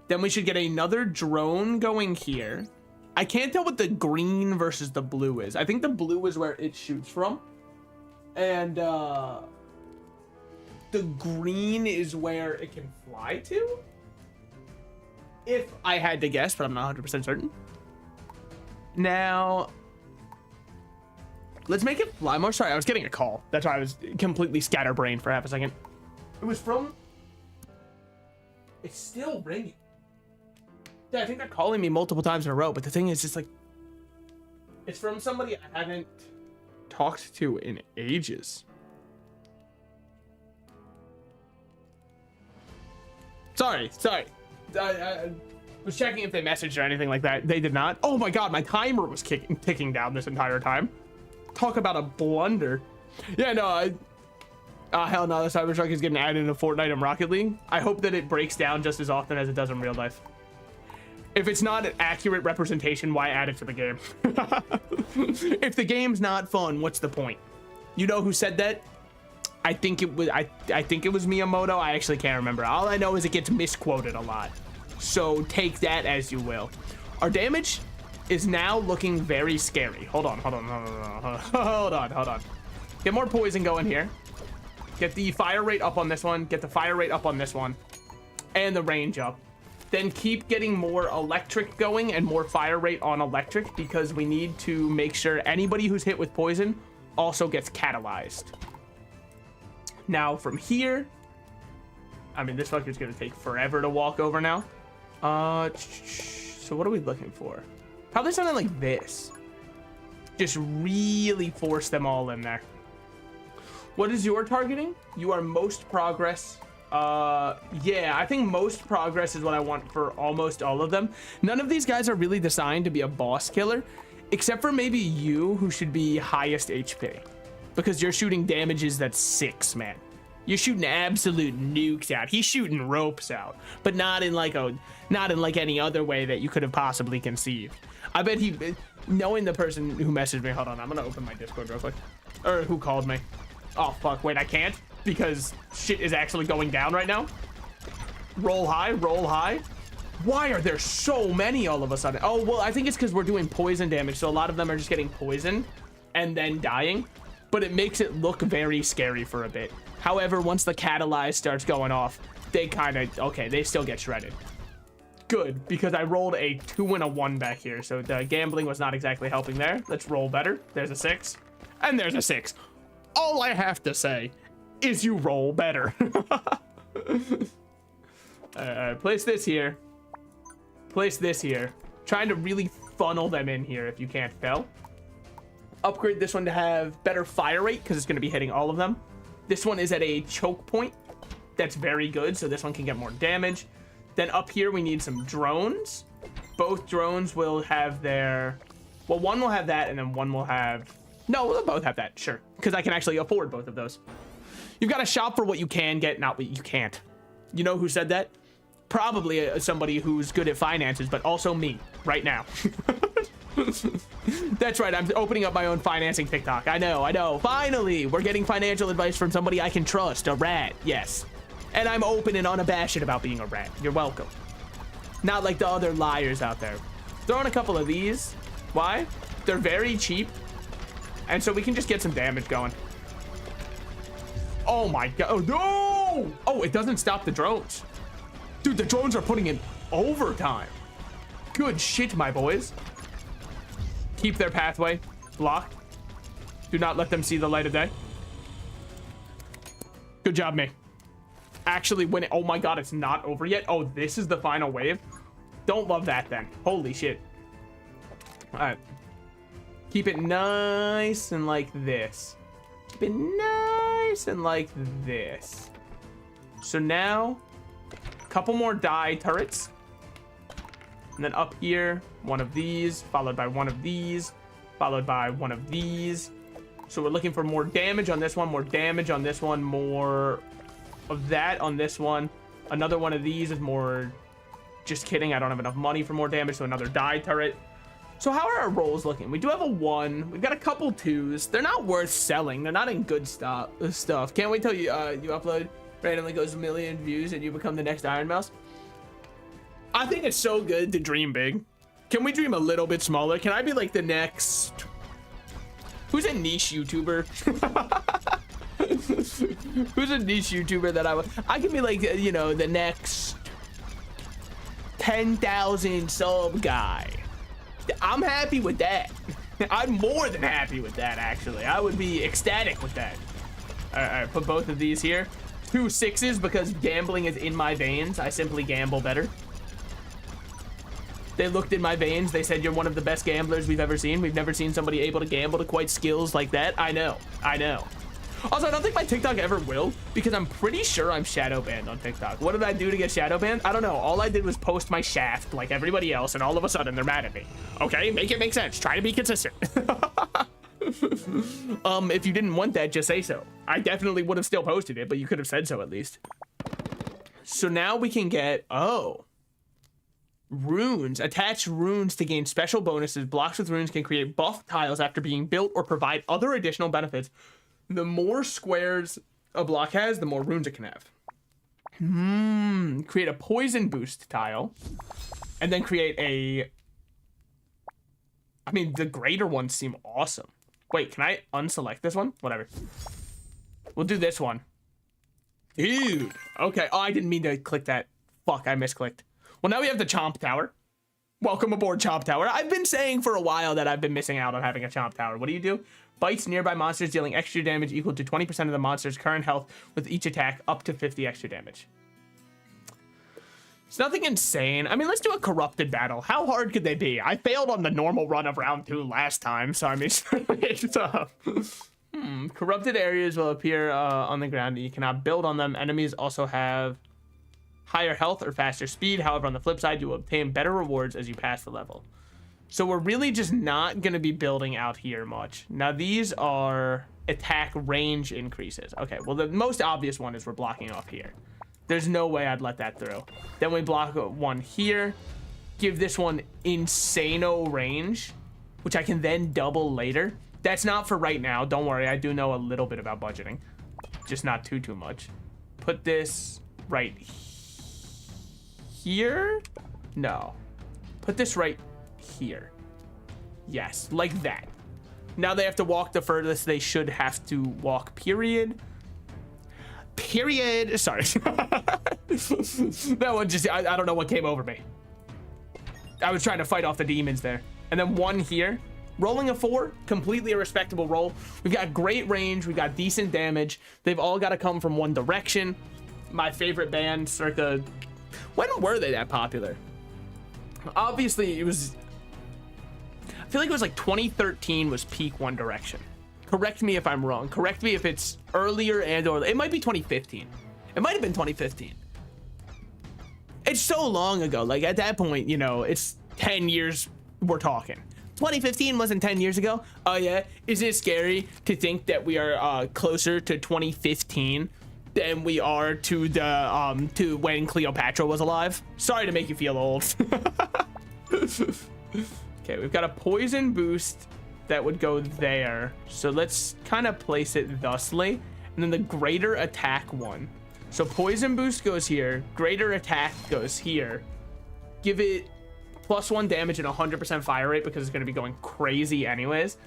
Then we should get another drone going here. I can't tell what the green versus the blue is. I think the blue is where it shoots from. And, the green is where it can fly to, if I had to guess, but I'm not 100% certain. Now, let's make it fly more. Sorry, I was getting a call. That's why I was completely scatterbrained for half a second. It was from... It's still ringing. Yeah, I think they're calling me multiple times in a row, but the thing is just like, it's from somebody I haven't talked to in ages. Sorry. I was checking if they messaged or anything like that. They did not. Oh my god, my timer was ticking down this entire time. Talk about a blunder. Yeah, no, hell no, the Cybertruck is getting added into Fortnite and Rocket League. I hope that it breaks down just as often as it does in real life. If it's not an accurate representation, why add it to the game? If the game's not fun, what's the point? You know who said that? I think it was I think it was Miyamoto. I actually can't remember. All I know is it gets misquoted a lot. So take that as you will. Our damage is now looking very scary. Hold on. Get more poison going here. Get the fire rate up on this one. Get the fire rate up on this one. And the range up. Then keep getting more electric going and more fire rate on electric, because we need to make sure anybody who's hit with poison also gets catalyzed. Now from here, I mean, this fucker's gonna take forever to walk over now. So what are we looking for? Probably something like this. Just really force them all in there. What is your targeting? You are most progress. Yeah, I think most progress is what I want for almost all of them. None of these guys are really designed to be a boss killer, except for maybe you, who should be highest HP, because you're shooting damages that's 6, man. You're shooting absolute nukes out. He's shooting ropes out, but not in like any other way that you could have possibly conceived. I bet he, knowing the person who messaged me, hold on, I'm gonna open my Discord real quick, or who called me. Oh fuck, wait, I can't, because shit is actually going down right now. Roll high, roll high. Why are there so many all of a sudden? Oh, well, I think it's because we're doing poison damage, so a lot of them are just getting poisoned and then dying, but it makes it look very scary for a bit. However, once the catalyze starts going off, they kind of, okay, they still get shredded. Good, because I rolled a 2 and a 1 back here, so the gambling was not exactly helping there. Let's roll better. There's a 6, and there's a 6. All I have to say is you roll better. Place this here. Place this here. Trying to really funnel them in here if you can't tell. Upgrade this one to have better fire rate, because it's going to be hitting all of them. This one is at a choke point. That's very good, so this one can get more damage. Then up here, we need some drones. Both drones will have their... Well, one will have that, and then one will have... No, they'll both have that, sure. Because I can actually afford both of those. You've got to shop for what you can get, not what you can't. You know who said that? Probably somebody who's good at finances, but also me, right now. That's right, I'm opening up my own financing TikTok. I know. Finally, we're getting financial advice from somebody I can trust, a rat, yes. And I'm open and unabashed about being a rat. You're welcome. Not like the other liars out there. Throw in a couple of these. Why? They're very cheap. And so we can just get some damage going. Oh my god. Oh, no! Oh, it doesn't stop the drones. Dude, the drones are putting in overtime. Good shit, my boys. Keep their pathway blocked. Do not let them see the light of day. Good job, me. Actually win it. Oh my god, it's not over yet. Oh, this is the final wave. Don't love that then. Holy shit. All right. Keep it nice and like this. Keep it nice and like this. So now, a couple more die turrets. And then up here, one of these, followed by one of these, followed by one of these. So we're looking for more damage on this one, more damage on this one, more of that on this one. Another one of these is more... Just kidding, I don't have enough money for more damage, so another die turret. So how are our rolls looking? We do have a 1. We've got a couple 2s. They're not worth selling. They're not in good stuff. Can't wait till you upload, randomly goes 1 million views, and you become the next Iron Mouse. I think it's so good to dream big. Can we dream a little bit smaller? Can I be like the next... Who's a niche YouTuber? Who's a niche YouTuber that I can be like, you know, the next 10,000 sub guy. I'm happy with that. I'm more than happy with that, actually. I would be ecstatic with that. All right, put both of these here. 2 6s because gambling is in my veins. I simply gamble better. They looked in my veins. They said, you're one of the best gamblers we've ever seen. We've never seen somebody able to gamble to quite skills like that. I know. Also, I don't think my TikTok ever will, because I'm pretty sure I'm shadow banned on TikTok. What did I do to get shadow banned? I don't know. All I did was post my shaft like everybody else, and all of a sudden they're mad at me. Okay, make it make sense. Try to be consistent. If you didn't want that, just say so. I definitely would have still posted it, but you could have said so at least. So now we can get, runes. Attach runes to gain special bonuses. Blocks with runes can create buff tiles after being built or provide other additional benefits. The more squares a block has, the more runes it can have. Create a poison boost tile. And then create a... I mean, the greater ones seem awesome. Wait, can I unselect this one? Whatever. We'll do this one. Dude. Okay. Oh, I didn't mean to click that. Fuck, I misclicked. Well, now we have the Chomp Tower. Welcome aboard, Chomp Tower. I've been saying for a while that I've been missing out on having a Chomp Tower. What do? Bites nearby monsters, dealing extra damage equal to 20% of the monster's current health with each attack, up to 50 extra damage. It's nothing insane. I mean, let's do a corrupted battle. How hard could they be? I failed on the normal run of round 2 last time, so I mean, it's tough. Corrupted areas will appear on the ground. You cannot build on them. Enemies also have higher health or faster speed. However, on the flip side, you will obtain better rewards as you pass the level. So we're really just not going to be building out here much. Now, these are attack range increases. Okay, well, the most obvious one is we're blocking off here. There's no way I'd let that through. Then we block one here. Give this one insano range, which I can then double later. That's not for right now. Don't worry. I do know a little bit about budgeting. Just not too much. Put this right here. No. Put this right here. Yes, like that. Now they have to walk the furthest they should have to walk, period. Sorry. That one just, I don't know what came over me. I was trying to fight off the demons there. And then one here. Rolling a 4, completely a respectable roll. We've got great range. We've got decent damage. They've all got to come from one direction. My favorite band, circa... When were they that popular? Obviously, it was... I feel like it was like 2013 was peak One Direction. Correct me if I'm wrong. Correct me if it's earlier and or... It might be 2015. It might have been 2015. It's so long ago. Like, at that point, you know, it's 10 years we're talking. 2015 wasn't 10 years ago. Oh yeah, is it scary to think that we are closer to 2015 than we are to the to when Cleopatra was alive? Sorry to make you feel old. Okay, we've got a poison boost that would go there, so let's kind of place it thusly, and then the greater attack one. So poison boost goes here, greater attack goes here. Give it +1 damage and 100% fire rate because it's going to be going crazy anyways.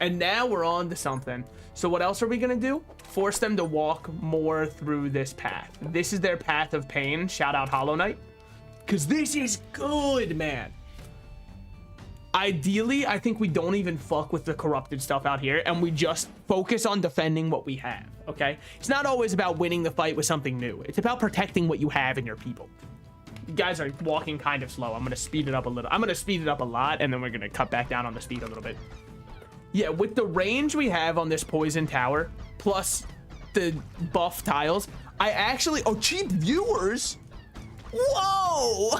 And now we're on to something. So what else are we going to do? Force them to walk more through this path. This is their path of pain. Shout out Hollow Knight. Because this is good, man. Ideally, I think we don't even fuck with the corrupted stuff out here, and we just focus on defending what we have, okay? It's not always about winning the fight with something new. It's about protecting what you have and your people. You guys are walking kind of slow. I'm going to speed it up a little. I'm going to speed it up a lot, and then we're going to cut back down on the speed a little bit. Yeah, with the range we have on this poison tower, plus the buff tiles, I actually... Oh, cheap viewers! Whoa!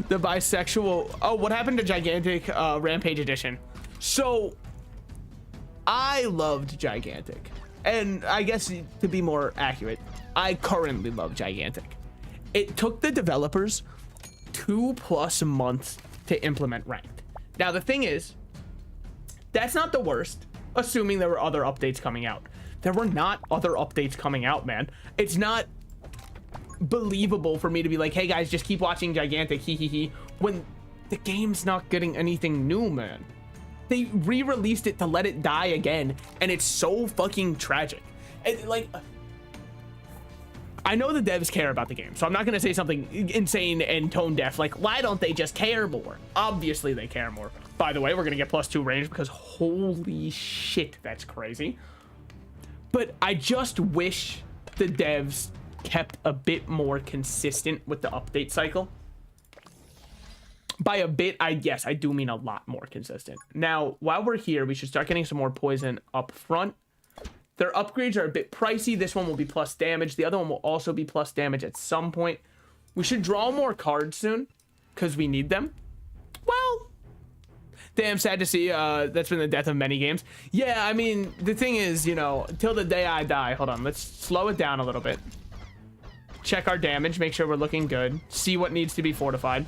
The bisexual... Oh, what happened to Gigantic Rampage Edition? So, I loved Gigantic. And I guess to be more accurate, I currently love Gigantic. It took the developers 2+ months to implement Ranked. Now, the thing is, that's not the worst, assuming there were other updates coming out. There were not other updates coming out, man. It's not believable for me to be like, hey guys, just keep watching Gigantic, hee, when the game's not getting anything new, man. They re-released it to let it die again, and it's so fucking tragic. And, like, I know the devs care about the game, so I'm not gonna say something insane and tone deaf like, why don't they just care more? Obviously they care more. By the way, we're gonna get +2 range because holy shit, that's crazy. But I just wish the devs kept a bit more consistent with the update cycle. By a bit, yes, I do mean a lot more consistent. Now, while we're here, we should start getting some more poison up front. Their upgrades are a bit pricey. This one will be plus damage. The other one will also be plus damage at some point. We should draw more cards soon because we need them. Well, damn, sad to see. That's been the death of many games. Yeah, I mean, the thing is, you know, till the day I die. Hold on, let's slow it down a little bit. Check our damage, make sure we're looking good. See what needs to be fortified.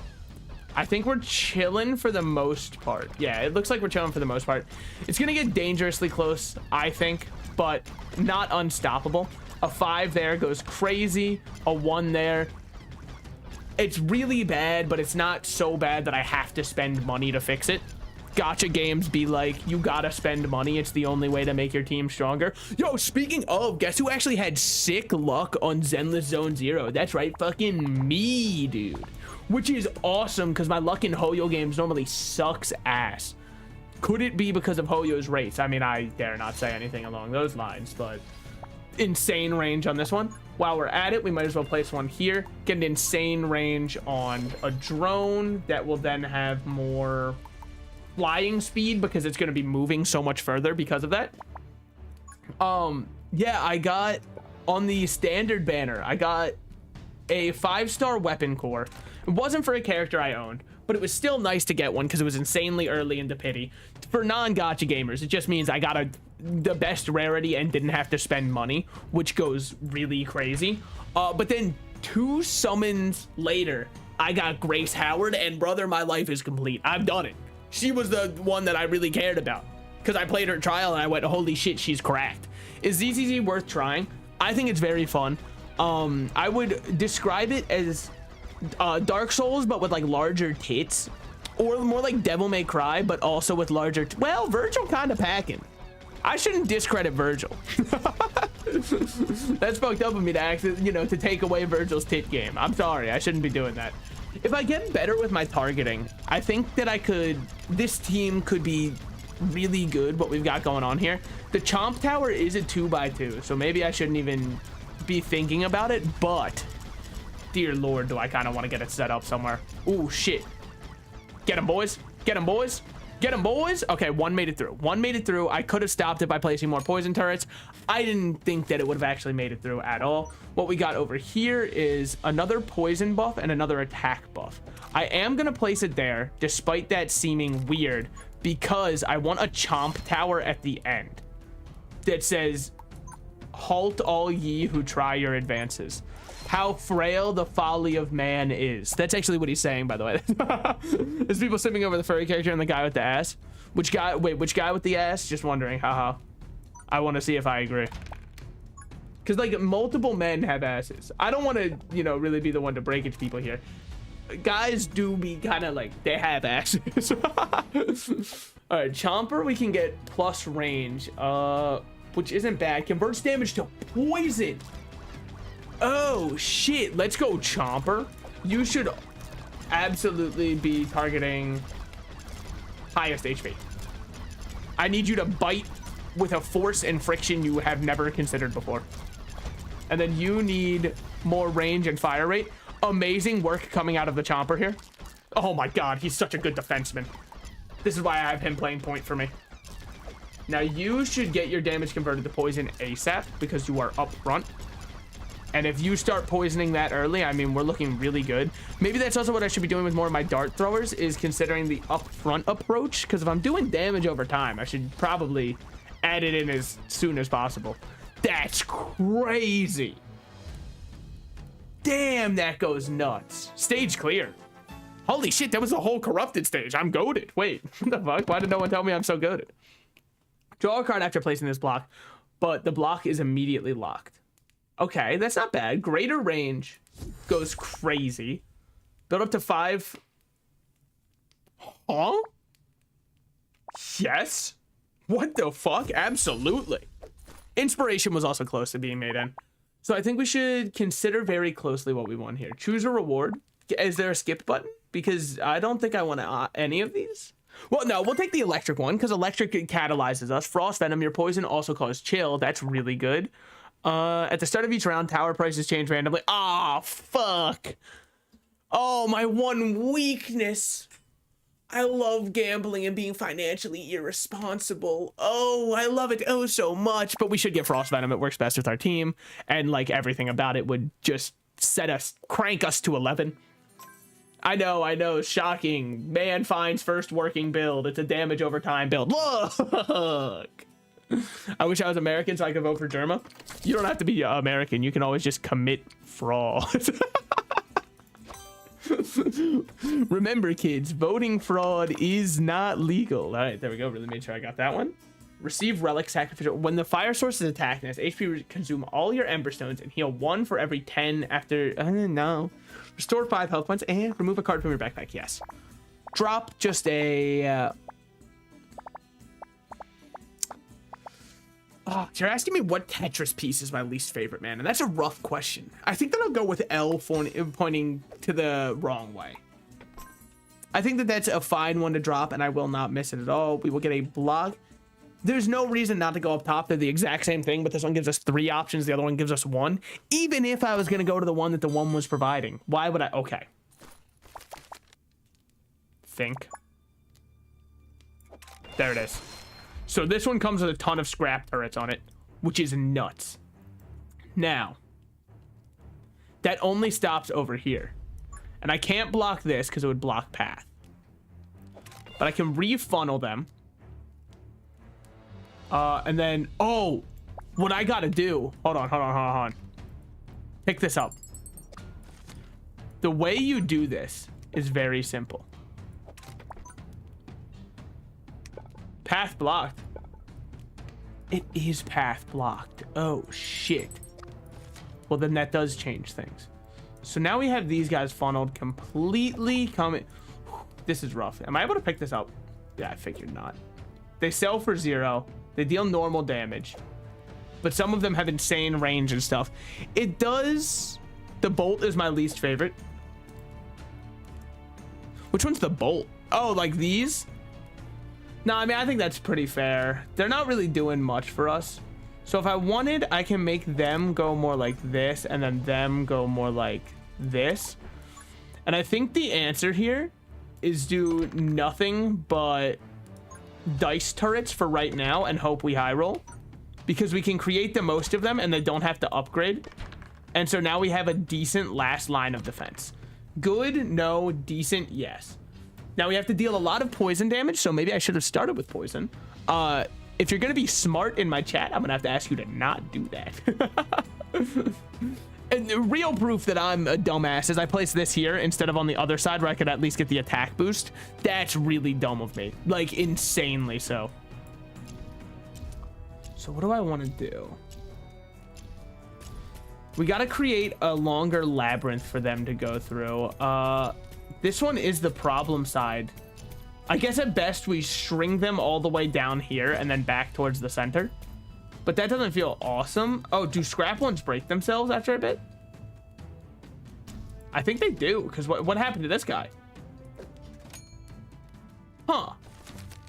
I think we're chilling for the most part. Yeah, it looks like we're chilling for the most part. It's gonna get dangerously close, I think, but not unstoppable. A 5 there goes crazy. A 1 there. It's really bad, but it's not so bad that I have to spend money to fix it. Gacha games be like, you gotta spend money. It's the only way to make your team stronger. Yo, speaking of, guess who actually had sick luck on Zenless Zone Zero? That's right, fucking me, dude. Which is awesome, because my luck in Hoyo games normally sucks ass. Could it be because of Hoyo's race? I mean, I dare not say anything along those lines, but insane range on this one. While we're at it, we might as well place one here. Get an insane range on a drone that will then have more flying speed because it's going to be moving so much further because of that. Yeah, I got on the standard banner, I got a 5-star weapon core. It wasn't for a character I owned, but it was still nice to get one because it was insanely early into pity. For non-gacha gamers, it just means I got the best rarity and didn't have to spend money, which goes really crazy. But then 2 summons later, I got Grace Howard, and brother, my life is complete. I've done it. She was the one that I really cared about because I played her trial and I went, holy shit, she's cracked. Is ZZZ worth trying? I think it's very fun. I would describe it as Dark Souls, but with like larger tits, or more like Devil May Cry, but also with larger. Well, Virgil kind of packing. I shouldn't discredit Virgil. That's fucked up of me to actually, you know, to take away Virgil's tit game. I'm sorry, I shouldn't be doing that. If I get better with my targeting, I think that I could. This team could be really good. What we've got going on here. The Chomp Tower is a 2x2, so maybe I shouldn't even be thinking about it, but dear lord, do I kind of want to get it set up somewhere. Ooh, shit. Get him, boys. Get him, boys. Get him, boys. Okay, one made it through. One made it through. I could have stopped it by placing more poison turrets. I didn't think that it would have actually made it through at all. What we got over here is another poison buff and another attack buff. I am going to place it there, despite that seeming weird, because I want a Chomp Tower at the end that says, halt all ye who try your advances. How frail the folly of man is. That's actually what he's saying, by the way. There's people sipping over the furry character and the guy with the ass. Which guy? Wait, which guy with the ass? Just wondering. Haha. I want to see if I agree. Because, like, multiple men have asses. I don't want to, you know, really be the one to break it to people here. Guys do be kind of like, they have asses. All right, Chomper, we can get plus range, which isn't bad. Converts damage to poison. Oh, shit. Let's go, Chomper. You should absolutely be targeting highest HP. I need you to bite with a force and friction you have never considered before. And then you need more range and fire rate. Amazing work coming out of the Chomper here. Oh my god, he's such a good defenseman. This is why I have him playing point for me. Now you should get your damage converted to poison ASAP because you are up front. And if you start poisoning that early, I mean, we're looking really good. Maybe that's also what I should be doing with more of my dart throwers, is considering the up front approach. Because if I'm doing damage over time, I should probably add it in as soon as possible. That's crazy. Damn, that goes nuts. Stage clear. Holy shit, that was the whole corrupted stage. I'm goated. Wait, what the fuck? Why did no one tell me I'm so goated? Draw a card after placing this block, but the block is immediately locked. Okay, that's not bad. Greater range goes crazy. Build up to 5. Huh? Yes? What the fuck? Absolutely. Inspiration was also close to being made in. So I think we should consider very closely what we want here. Choose a reward. Is there a skip button? Because I don't think I want any of these. Well, no, we'll take the electric one because electric catalyzes us. Frost Venom, your poison also causes chill. That's really good. At the start of each round, tower prices change randomly. Ah, fuck. Oh, my one weakness. I love gambling and being financially irresponsible. Oh, I love it oh so much. But we should get Frost Venom. It works best with our team. And like everything about it would just crank us to 11. I know, shocking. Man finds first working build. It's a damage over time build. Look. I wish I was American so I could vote for Germa. You don't have to be American. You can always just commit fraud. Remember, kids, voting fraud is not legal. All right, there we go. Really made sure I got that one. Receive relic sacrificial. When the fire source is attacked, and its HP consume all your emberstones and heal 1 for every 10 after. No. Restore 5 health points and remove a card from your backpack. Yes. Drop just a. Oh, you're asking me what Tetris piece is my least favorite, man, and that's a rough question. I think that I'll go with L pointing to the wrong way. I think that that's a fine one to drop, and I will not miss it at all. We will get a block. There's no reason not to go up top. They're the exact same thing, but this one gives us 3 options. The other one gives us 1. Even if I was going to go to the one that the one was providing, why would I? Okay. Think. There it is. So this one comes with a ton of scrap turrets on it, which is nuts. Now, that only stops over here. And I can't block this because it would block path. But I can refunnel them. And then, oh, what I gotta do. Hold on. Pick this up. The way you do this is very simple. Path blocked. It is path blocked. Oh, shit. Well, then that does change things. So now we have these guys funneled completely coming. This is rough. Am I able to pick this up? Yeah, I figured not. They sell for 0. They deal normal damage. But some of them have insane range and stuff. It does... The bolt is my least favorite. Which one's the bolt? Oh, like these? No, I mean, I think that's pretty fair. They're not really doing much for us. So if I wanted, I can make them go more like this and then them go more like this. And I think the answer here is do nothing but dice turrets for right now and hope we high roll. Because we can create the most of them and they don't have to upgrade. And so now we have a decent last line of defense. Good, no, decent, yes. Now we have to deal a lot of poison damage, so maybe I should have started with poison. If you're gonna be smart in my chat, I'm gonna have to ask you to not do that. And the real proof that I'm a dumbass is I place this here instead of on the other side where I could at least get the attack boost. That's really dumb of me, like insanely so. So what do I want to do? We gotta create a longer labyrinth for them to go through. This one is the problem side. I guess at best we string them all the way down here and then back towards the center. But that doesn't feel awesome. Oh, do scrap ones break themselves after a bit? I think they do, because what happened to this guy? Huh.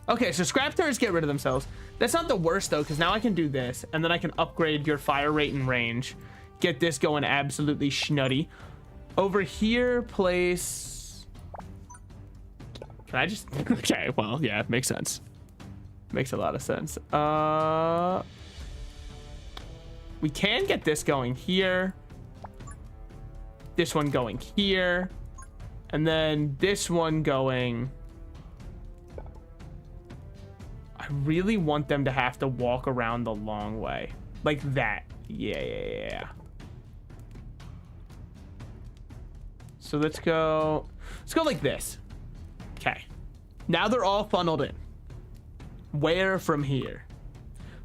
Okay, so scrap turrets get rid of themselves. That's not the worst, though, because now I can do this, and then I can upgrade your fire rate and range. Get this going absolutely schnutty. Over here, place... Can I just... Okay, well, yeah, it makes sense. Makes a lot of sense. We can get this going here. This one going here. And then this one going... I really want them to have to walk around the long way. Like that. Yeah. So let's go like this. Okay. Now they're all funneled in. Where from here?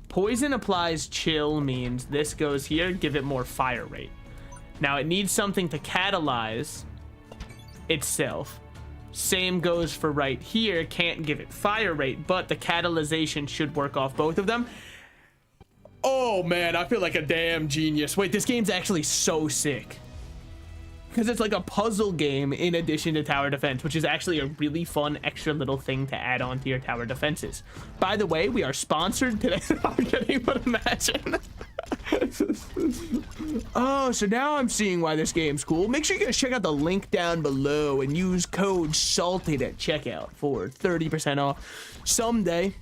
Poison applies chill means this goes here, give it more fire rate. Now it needs something to catalyze itself. Same goes for right here, can't give it fire rate, but the catalyzation should work off both of them. Oh man, I feel like a damn genius. Wait, this game's actually so sick. Because it's like a puzzle game in addition to tower defense, which is actually a really fun extra little thing to add on to your tower defenses. By the way, we are sponsored today. I'm kidding, but imagine. Oh, so now I'm seeing why this game's cool. Make sure you guys check out the link down below and use code SALTED at checkout for 30% off. Someday,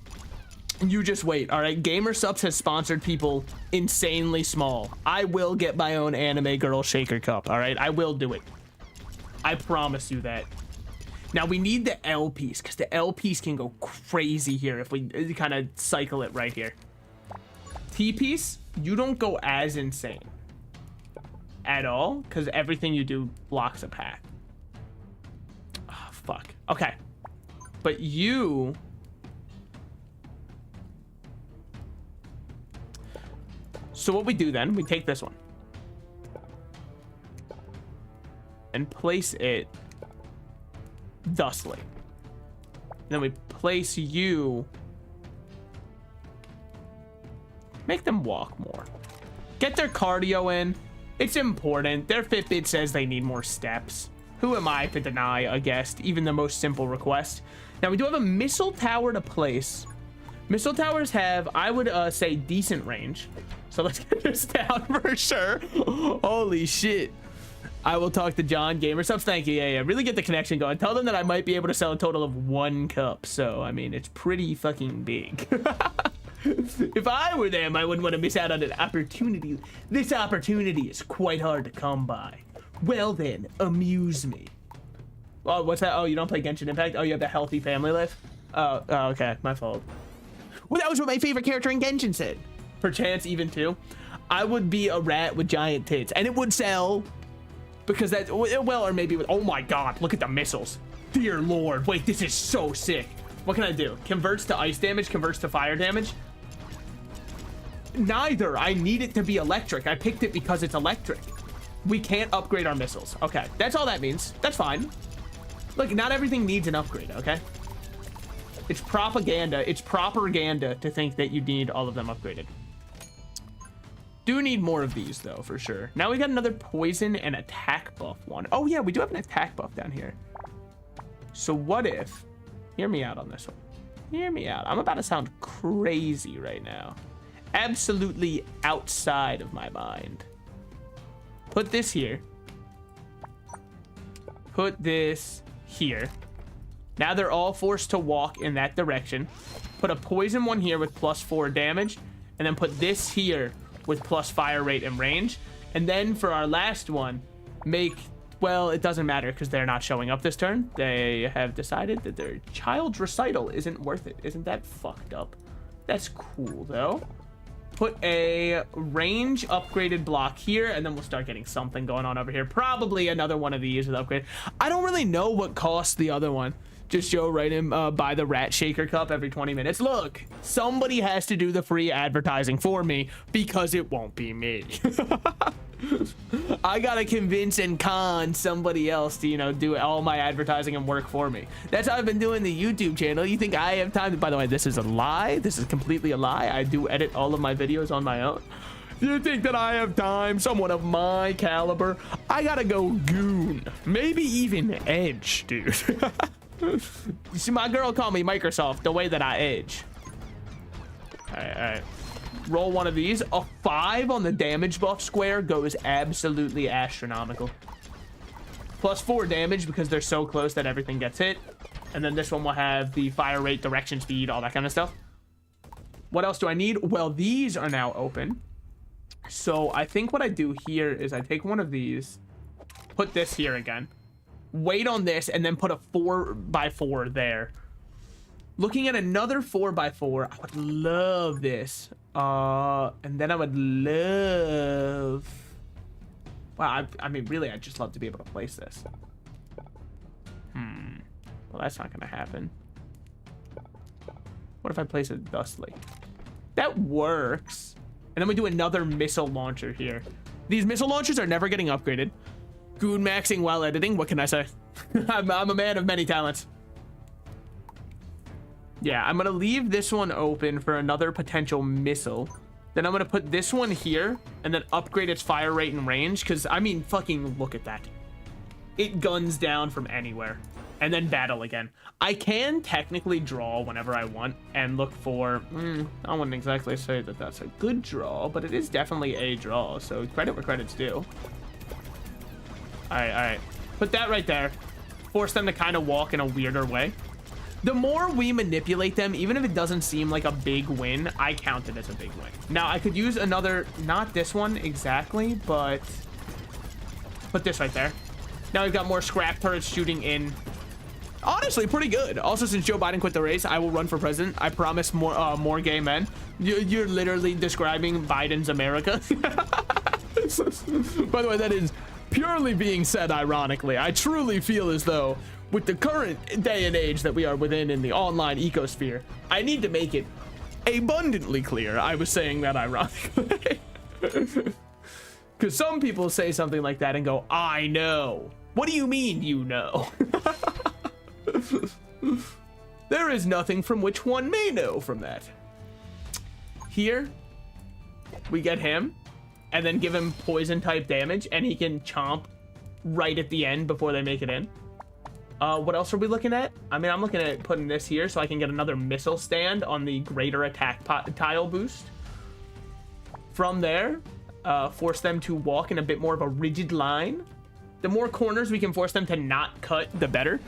you just wait, all right? GamerSupps has sponsored people insanely small. I will get my own anime girl shaker cup, all right? I will do it. I promise you that. Now, we need the L piece, because the L piece can go crazy here if we kind of cycle it right here. T piece, you don't go as insane at all, because everything you do blocks a path. Oh, fuck. Okay. But you... So what we do then, we take this one. And place it thusly. And then we place you. Make them walk more. Get their cardio in. It's important. Their Fitbit says they need more steps. Who am I to deny a guest even the most simple request? Now we do have a missile tower to place. Missile towers have, I would say, decent range. So let's get this down for sure. Holy shit. I will talk to John GamerSupps. Thank you. Yeah, really get the connection going. Tell them that I might be able to sell a total of 1 cup. So, I mean, it's pretty fucking big. If I were them, I wouldn't want to miss out on an opportunity. This opportunity is quite hard to come by. Well then, amuse me. Oh, what's that? Oh, you don't play Genshin Impact? Oh, you have the healthy family life? Oh, okay. My fault. Well, that was what my favorite character in Genshin said. Perchance even too. I would be a rat with giant tits. And it would sell. Because that, well, or maybe with, oh my god, look at the missiles. Dear lord, wait, this is so sick. What can I do? Converts to ice damage, converts to fire damage? Neither. I need it to be electric. I picked it because it's electric. We can't upgrade our missiles. Okay, that's all that means. That's fine. Look, not everything needs an upgrade, okay? It's propaganda. It's propaganda to think that you need all of them upgraded. Do need more of these though, for sure. Now we got another poison and attack buff one. Oh yeah, we do have an attack buff down here. So what if, hear me out on this one. Hear me out. I'm about to sound crazy right now. Absolutely outside of my mind. Put this here. Put this here. Now they're all forced to walk in that direction. Put a poison one here with +4 damage. And then put this here with plus fire rate and range. And then for our last one, make, well, it doesn't matter because they're not showing up this turn. They have decided that their child's recital isn't worth it. Isn't that fucked up? That's cool though. Put a range upgraded block here, and then we'll start getting something going on over here. Probably another one of these with upgrade. I don't really know what costs the other one. Just Joe write him buy the rat shaker cup every 20 minutes. Look, somebody has to do the free advertising for me because it won't be me. I gotta convince and con somebody else to, you know, do all my advertising and work for me. That's how I've been doing the YouTube channel. You think I have time? By the way, this is a lie. This is completely a lie. I do edit all of my videos on my own. You think that I have time? Someone of my caliber? I gotta go goon. Maybe even edge, dude. You see, my girl called me Microsoft the way that I edge. All right. Roll one of these. A 5 on the damage buff square goes absolutely astronomical. +4 damage because they're so close that everything gets hit. And then this one will have the fire rate, direction, speed, all that kind of stuff. What else do I need? Well, these are now open. So I think what I do here is I take one of these, put this here again. Wait on this and then put a 4x4 there. Looking at another 4x4, I would love this. And then I would love, wow, I mean, really, I'd just love to be able to place this. Well, that's not gonna happen. What if I place it thusly? That works. And then we do another missile launcher here. These missile launchers are never getting upgraded. Goon maxing while editing, what can I say? I'm a man of many talents. Yeah, I'm gonna leave this one open for another potential missile. Then I'm gonna put this one here and then upgrade its fire rate and range, because I mean, fucking look at that. it guns down from anywhere. And then battle again. I can technically draw whenever I want and look for... I wouldn't exactly say that that's a good draw, but it is definitely a draw. So credit where credit's due. All right. Put that right there. Force them to kind of walk in a weirder way. The more we manipulate them, even if it doesn't seem like a big win, I count it as a big win. Now, I could use another, not this one exactly, but put this right there. Now we've got more scrap turrets shooting in. Honestly, pretty good. Also, since Joe Biden quit the race, I will run for president. I promise more gay men. You're literally describing Biden's America. By the way, that is purely being said ironically. I truly feel as though with the current day and age that we are within in the online ecosphere, I need to make it abundantly clear I was saying that ironically. Because some people say something like that and go, I know. What do you mean you know? There is nothing from which one may know from that. Here, we get him, and then give him poison type damage, and he can chomp right at the end before they make it in. What else are we looking at? I mean, I'm looking at putting this here so I can get another missile stand on the greater attack tile boost. From there, force them to walk in a bit more of a rigid line. The more corners we can force them to not cut, the better.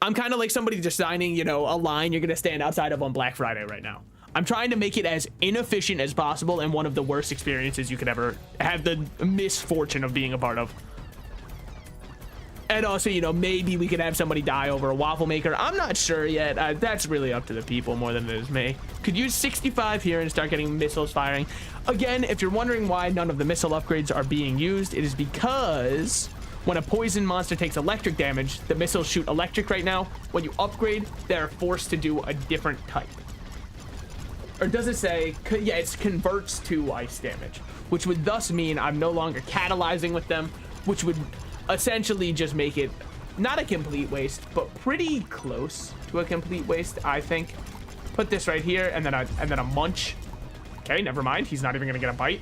I'm kind of like somebody designing, you know, a line you're going to stand outside of on Black Friday right now. I'm trying to make it as inefficient as possible and one of the worst experiences you could ever have the misfortune of being a part of. And also, you know, maybe we could have somebody die over a waffle maker. I'm not sure yet. That's really up to the people more than it is me. Could use 65 here and start getting missiles firing. Again, if you're wondering why none of the missile upgrades are being used, it is because when a poison monster takes electric damage, the missiles shoot electric right now. When you upgrade, they're forced to do a different type. Or does it say, yeah, it converts to ice damage, which would thus mean I'm no longer catalyzing with them, which would essentially just make it not a complete waste, but pretty close to a complete waste, I think. Put this right here, and then a munch. Okay, never mind. He's not even gonna get a bite.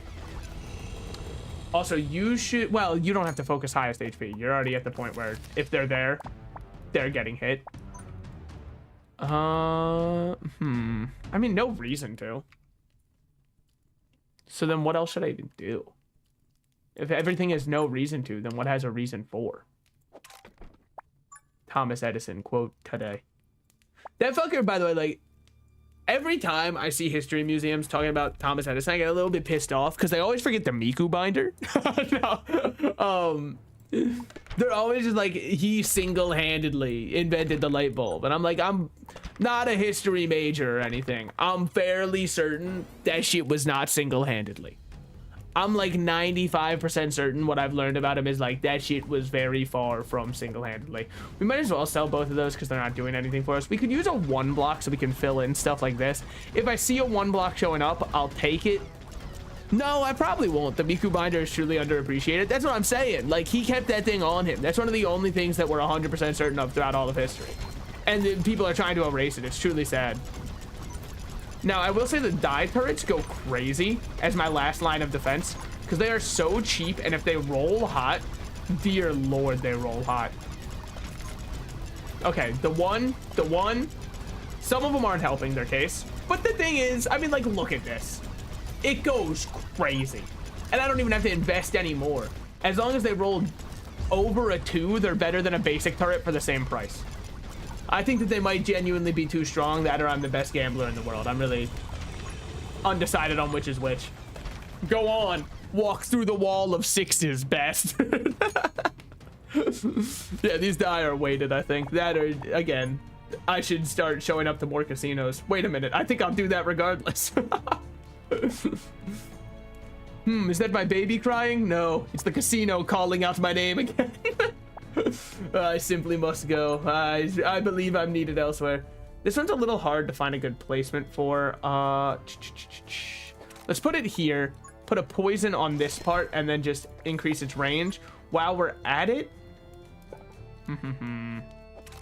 Also, you should, well, you don't have to focus highest HP. You're already at the point where if they're there, they're getting hit. I mean, no reason to. So then what else should I even do? If everything has no reason to, then what has a reason for? Thomas Edison quote today. That fucker, by the way, like, every time I see history museums talking about Thomas Edison, I get a little bit pissed off because they always forget the Miku binder. No. They're always just like, he single-handedly invented the light bulb. And I'm like, I'm not a history major or anything. I'm fairly certain that shit was not single-handedly. I'm like 95% certain what I've learned about him is like that shit was very far from single-handedly. We might as well sell both of those because they're not doing anything for us. We could use a 1 block so we can fill in stuff like this. If I see a 1 block showing up, I'll take it. No, I probably won't. The Miku binder is truly underappreciated. That's what I'm saying. Like, he kept that thing on him. That's one of the only things that we're 100% certain of throughout all of history. And the people are trying to erase it. It's truly sad. Now, I will say the die turrets go crazy as my last line of defense because they are so cheap, and if they roll hot, dear Lord, they roll hot. Okay, the one, some of them aren't helping their case. But the thing is, I mean, like, look at this. It goes crazy. And I don't even have to invest anymore. As long as they roll over a 2, they're better than a basic turret for the same price. I think that they might genuinely be too strong, that or I'm the best gambler in the world. I'm really undecided on which is which. Go on. Walk through the wall of 6s, best. Yeah, these die are weighted, I think. That or, again, I should start showing up to more casinos. Wait a minute. I think I'll do that regardless. Is that my baby crying? No, it's the casino calling out my name again. I simply must go. I believe I'm needed elsewhere. This one's a little hard to find a good placement for. Let's put it here. Put a poison on this part and then just increase its range. While we're at it,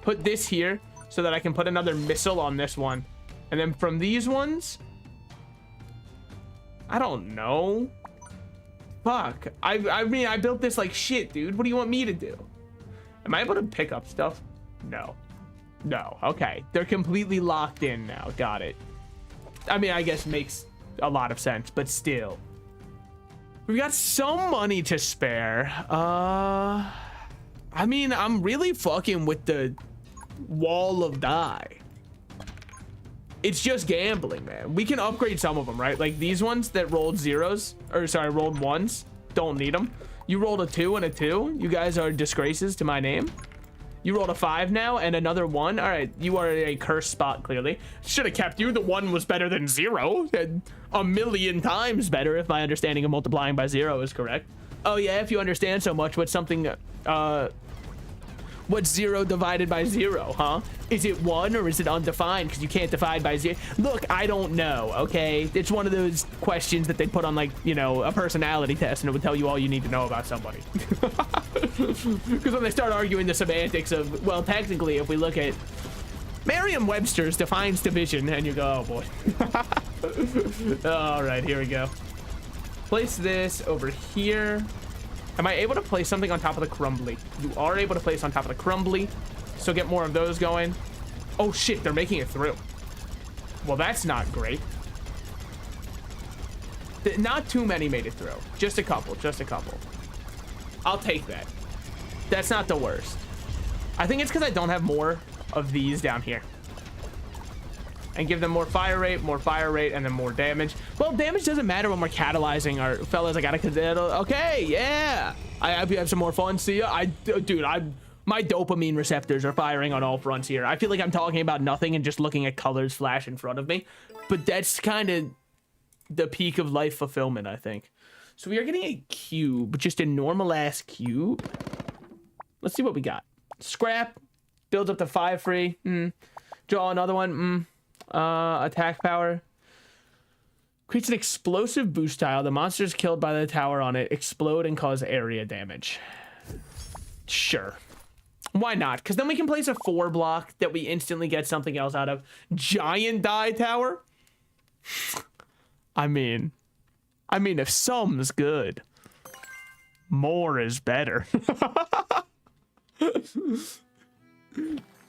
put this here so that I can put another missile on this one. And then from these ones, I don't know. Fuck. I mean, I built this like shit, dude. What do you want me to do? Am I able to pick up stuff? No. No. Okay. They're completely locked in now. Got it. I mean, I guess makes a lot of sense, but still. We've got some money to spare. I mean, I'm really fucking with the wall of die. It's just gambling, man. We can upgrade some of them, right? Like these ones that rolled zeros, or sorry, rolled ones. Don't need them. You rolled a 2 and a 2. You guys are disgraces to my name. You rolled a 5 now and another 1. All right, you are a cursed spot, clearly. Should have kept you. The 1 was better than 0. A million times better if my understanding of multiplying by 0 is correct. Oh yeah, if you understand so much, what's something, what's 0 divided by 0, huh? Is it 1 or is it undefined? Because you can't divide by 0. Look, I don't know, okay? It's one of those questions that they put on, like, you know, a personality test, and it would tell you all you need to know about somebody. Because when they start arguing the semantics of, well, technically, if we look at Merriam-Webster's defines division, and you go, oh boy. All right, here we go. Place this over here. Am I able to place something on top of the crumbly? You are able to place on top of the crumbly. So get more of those going. Oh shit, they're making it through. Well, that's not great. Not too many made it through. Just a couple, just a couple. I'll take that. That's not the worst. I think it's because I don't have more of these down here. And give them more fire rate, and then more damage. Well, damage doesn't matter when we're catalyzing our fellas. I gotta, okay, yeah. I hope you have some more fun. See ya. Dude, my dopamine receptors are firing on all fronts here. I feel like I'm talking about nothing and just looking at colors flash in front of me. But that's kind of the peak of life fulfillment, I think. So we are getting a cube, just a normal ass cube. Let's see what we got. Scrap, builds up to 5 free. Draw another one. Attack power. Creates an explosive boost tile. The monsters killed by the tower on it explode and cause area damage. Sure. Why not? Because then we can place a 4 block that we instantly get something else out of. Giant die tower? I mean, if some's good, more is better.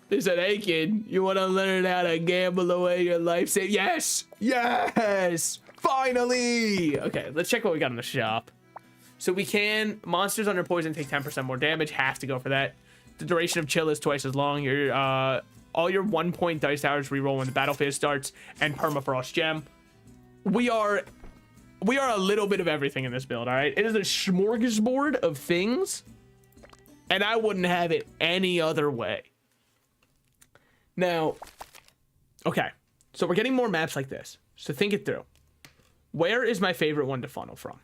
They said, hey kid, you want to learn how to gamble away your life savings? Yes! Yes! Finally! Okay, let's check what we got in the shop. So we can, monsters under poison take 10% more damage, have to go for that. The duration of chill is twice as long. Your all your 1-point dice towers reroll when the battle phase starts, and permafrost gem. We are a little bit of everything in this build, all right? It is a smorgasbord of things, and I wouldn't have it any other way. Now, okay, so we're getting more maps like this. So think it through. Where is my favorite one to funnel from?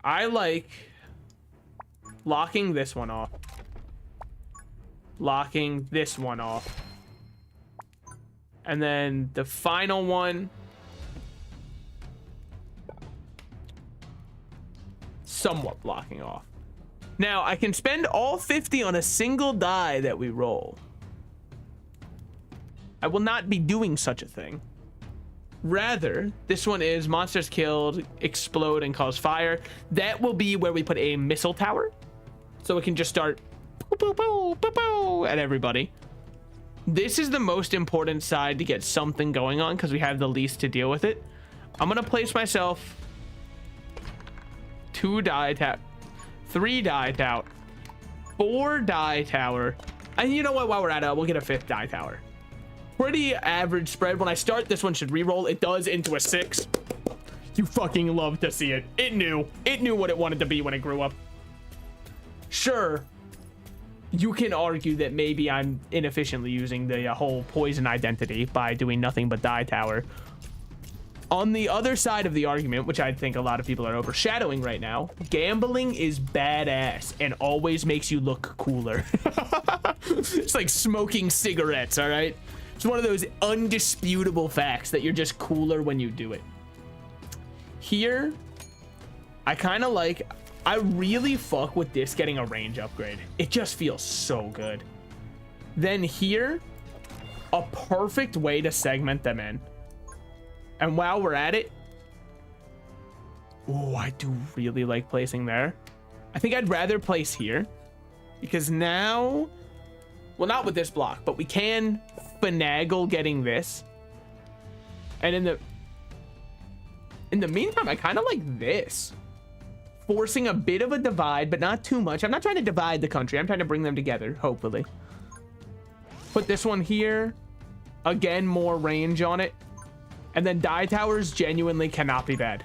I like locking this one off. Locking this one off. And then the final one, somewhat blocking off. Now, I can spend all 50 on a single die that we roll. I will not be doing such a thing. Rather, this one is monsters killed, explode, and cause fire. That will be where we put a missile tower. So it can just start at everybody. This is the most important side to get something going on because we have the least to deal with it. I'm going to place myself 2 die tower, 3 die tower, 4 die tower. And you know what? While we're at it, we'll get a 5th die tower. Pretty average spread. When I start, this one should reroll. It does into a 6. You fucking love to see it. It knew what it wanted to be when it grew up. Sure, you can argue that maybe I'm inefficiently using the whole poison identity by doing nothing but die tower. On the other side of the argument, which I think a lot of people are overshadowing right now, gambling is badass and always makes you look cooler. It's like smoking cigarettes, all right? It's one of those undisputable facts that you're just cooler when you do it. Here, I kind of like, I really fuck with this getting a range upgrade. It just feels so good. Then here, a perfect way to segment them in. And while we're at it, Oh, I do really like placing there. I think I'd rather place here because now, well, not with this block, but we can finagle getting this. And in the meantime, I kind of like this. Forcing a bit of a divide, but not too much. I'm not trying to divide the country. I'm trying to bring them together, hopefully. Put this one here. Again, more range on it. And then die towers genuinely cannot be bad.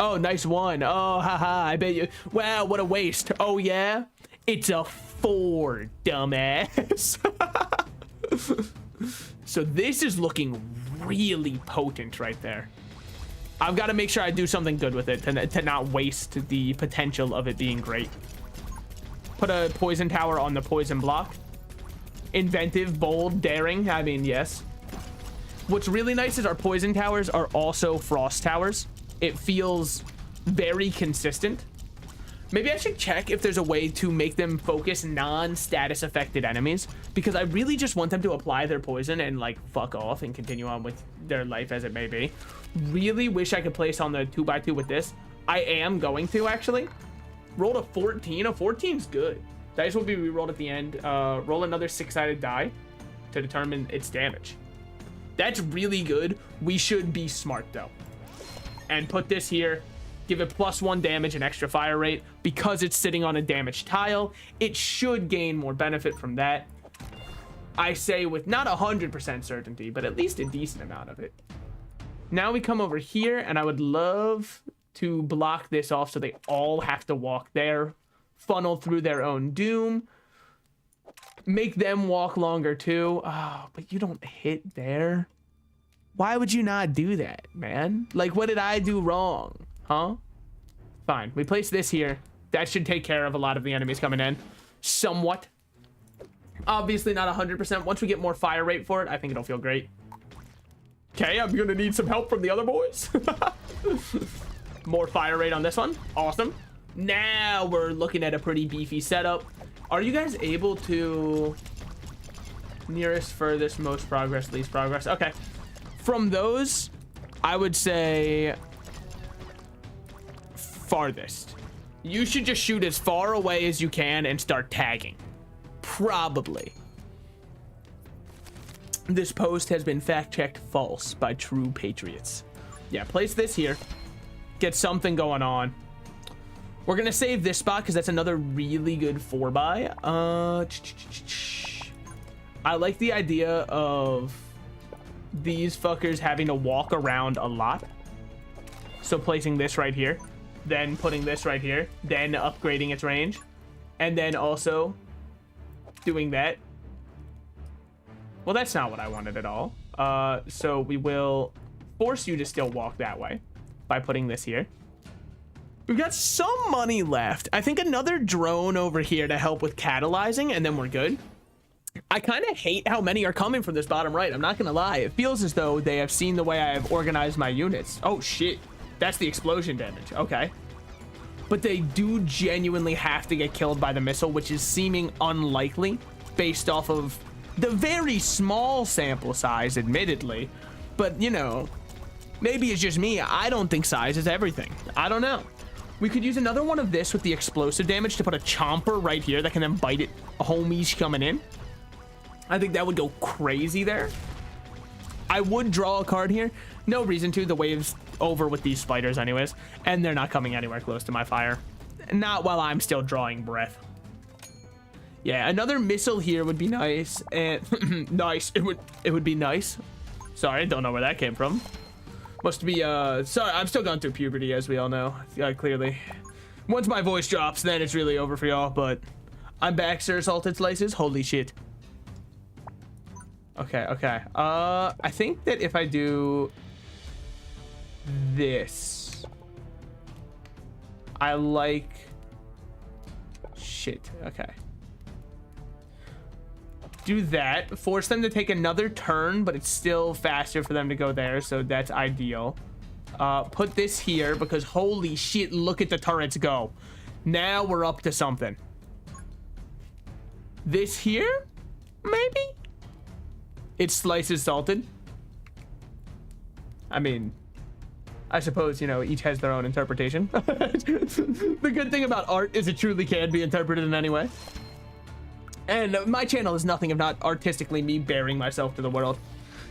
Oh, nice one. Oh, haha, I bet you. Wow, what a waste. Oh, yeah? It's a 4, dumbass. So this is looking really potent right there. I've got to make sure I do something good with it to not waste the potential of it being great. Put a poison tower on the poison block. Inventive, bold, daring. I mean, yes. What's really nice is our poison towers are also frost towers. It feels very consistent. Maybe I should check if there's a way to make them focus non-status affected enemies, because I really just want them to apply their poison and like fuck off and continue on with their life as it may be. Really wish I could place on the 2x2 with this. I am going to actually. Rolled a 14. A 14's good. Dice will be re-rolled at the end. Roll another 6-sided die to determine its damage. That's really good. We should be smart though. And put this here. Give it +1 damage and extra fire rate. Because it's sitting on a damaged tile, it should gain more benefit from that. I say with not 100% certainty, but at least a decent amount of it. Now we come over here, and I would love to block this off so they all have to walk there. Funnel through their own doom. Make them walk longer too. Oh, but you don't hit there. Why would you not do that, man? Like, what did I do wrong? Huh? Fine. We place this here. That should take care of a lot of the enemies coming in. Somewhat. Obviously not 100%. Once we get more fire rate for it, I think it'll feel great. Okay, I'm gonna need some help from the other boys. More fire rate on this one. Awesome. Now we're looking at a pretty beefy setup. Are you guys able to... Nearest, furthest, most progress, least progress? Okay. From those, I would say... farthest. You should just shoot as far away as you can and start tagging. Probably. This post has been fact-checked false by true patriots. Yeah, place this here. Get something going on. We're gonna save this spot because that's another really good 4x. I like the idea of these fuckers having to walk around a lot. So placing this right here, then putting this right here, then upgrading its range, and then also doing that. Well, that's not what I wanted at all. So we will force you to still walk that way by putting this here. We've got some money left. I think another drone over here to help with catalyzing, and then we're good. I kind of hate how many are coming from this bottom right. I'm not gonna lie. It feels as though they have seen the way I have organized my units. Oh shit, that's the explosion damage. Okay. But they do genuinely have to get killed by the missile, which is seeming unlikely based off of the very small sample size, admittedly. But, you know, maybe it's just me. I don't think size is everything. I don't know. We could use another one of this with the explosive damage to put a chomper right here that can then bite it homies coming in. I think that would go crazy there. I would draw a card here. No reason to. The wave's over with these spiders anyways, and they're not coming anywhere close to my fire. Not while I'm still drawing breath. Yeah, another missile here would be nice. And nice. It would be nice. Sorry, don't know where that came from. Must be sorry, I'm still going through puberty, as we all know. Clearly. Once my voice drops, then it's really over for y'all, but I'm back, sir. Salted slices. Holy shit. Okay, okay. I think that if I do this, I like shit. Okay. Do that. Force them to take another turn, but it's still faster for them to go there, so that's ideal. Put this here because holy shit, look at the turrets go. Now we're up to something. This here, maybe? It slices salted. I mean, I suppose, you know, each has their own interpretation. The good thing about art is it truly can be interpreted in any way. And my channel is nothing if not artistically me bearing myself to the world.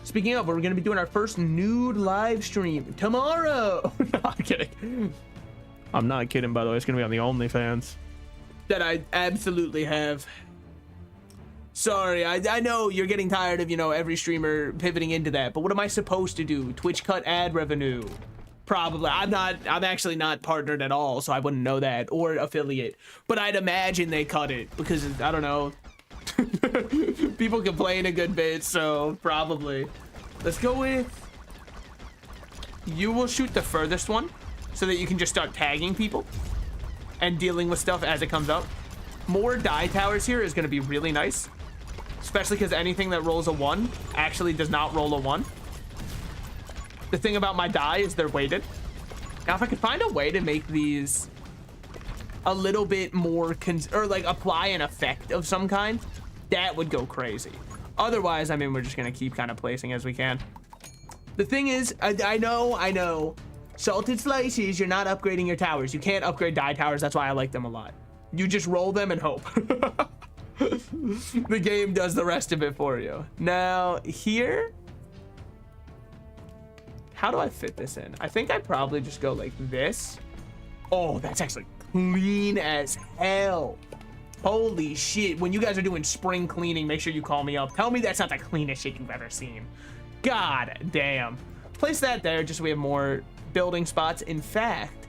Speaking of, we're going to be doing our first nude live stream tomorrow. No, I'm kidding. I'm not kidding, by the way. It's going to be on the OnlyFans that I absolutely have. Sorry, I know you're getting tired of, you know, every streamer pivoting into that, but what am I supposed to do? Twitch cut ad revenue? Probably. I'm actually not partnered at all, so I wouldn't know that, or affiliate, but I'd imagine they cut it because, I don't know. People complain a good bit, so probably. Let's go with, you will shoot the furthest one so that you can just start tagging people and dealing with stuff as it comes up. More die towers here is going to be really nice, especially because anything that rolls a 1 actually does not roll a 1. The thing about my die is they're weighted. Now, if I could find a way to make these a little bit more, or like apply an effect of some kind, that would go crazy. Otherwise, I mean, we're just going to keep kind of placing as we can. The thing is, I know, salted slices, you're not upgrading your towers. You can't upgrade die towers. That's why I like them a lot. You just roll them and hope. The game does the rest of it for you. Now, here, how do I fit this in? I think I'd probably just go like this. Oh, that's actually clean as hell. Holy shit. When you guys are doing spring cleaning, make sure you call me up. Tell me that's not the cleanest shit you've ever seen. God damn. Place that there just so we have more building spots. In fact,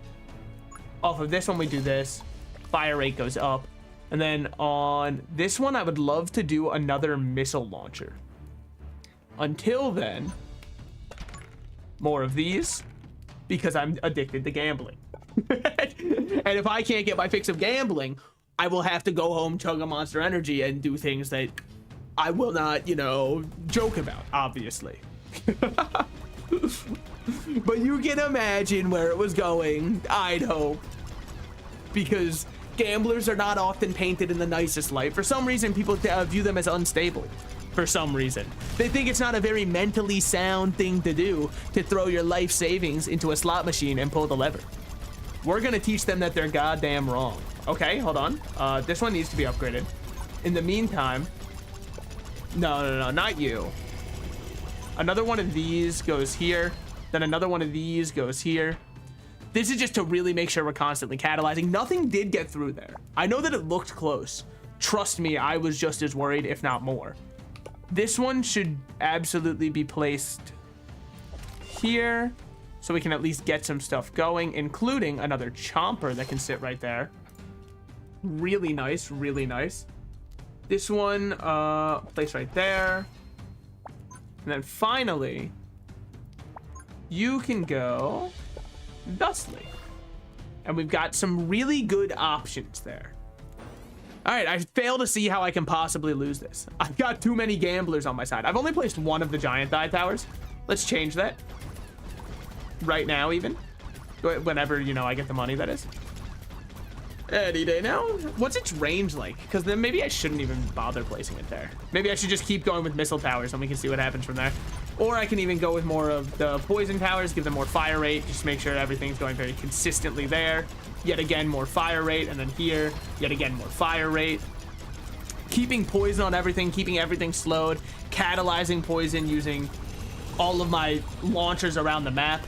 off of this one, we do this. Fire rate goes up. And then on this one, I would love to do another missile launcher. Until then, more of these, because I'm addicted to gambling. And if I can't get my fix of gambling, I will have to go home, chug a Monster Energy, and do things that I will not, you know, joke about, obviously. But you can imagine where it was going, I'd hope. Because gamblers are not often painted in the nicest light. For some reason, people view them as unstable. For some reason. They think it's not a very mentally sound thing to do to throw your life savings into a slot machine and pull the lever. We're gonna teach them that they're goddamn wrong. Okay, hold on. This one needs to be upgraded. In the meantime, no, not you. Another one of these goes here. Then another one of these goes here. This is just to really make sure we're constantly catalyzing. Nothing did get through there. I know that it looked close. Trust me, I was just as worried, if not more. This one should absolutely be placed here so we can at least get some stuff going, including another chomper that can sit right there. Really nice, really nice. This one, place right there. And then finally, you can go thusly. And we've got some really good options there. All right, I fail to see how I can possibly lose this. I've got too many gamblers on my side. I've only placed one of the giant die towers. Let's change that. Right now, even. Whenever, you know, I get the money, that is. Any day now. What's its range like? Because then maybe I shouldn't even bother placing it there. Maybe I should just keep going with missile towers and we can see what happens from there. Or I can even go with more of the poison towers, give them more fire rate, just make sure everything's going very consistently there. Yet again, more fire rate, and then here, yet again, more fire rate. Keeping poison on everything, keeping everything slowed, catalyzing poison using all of my launchers around the map.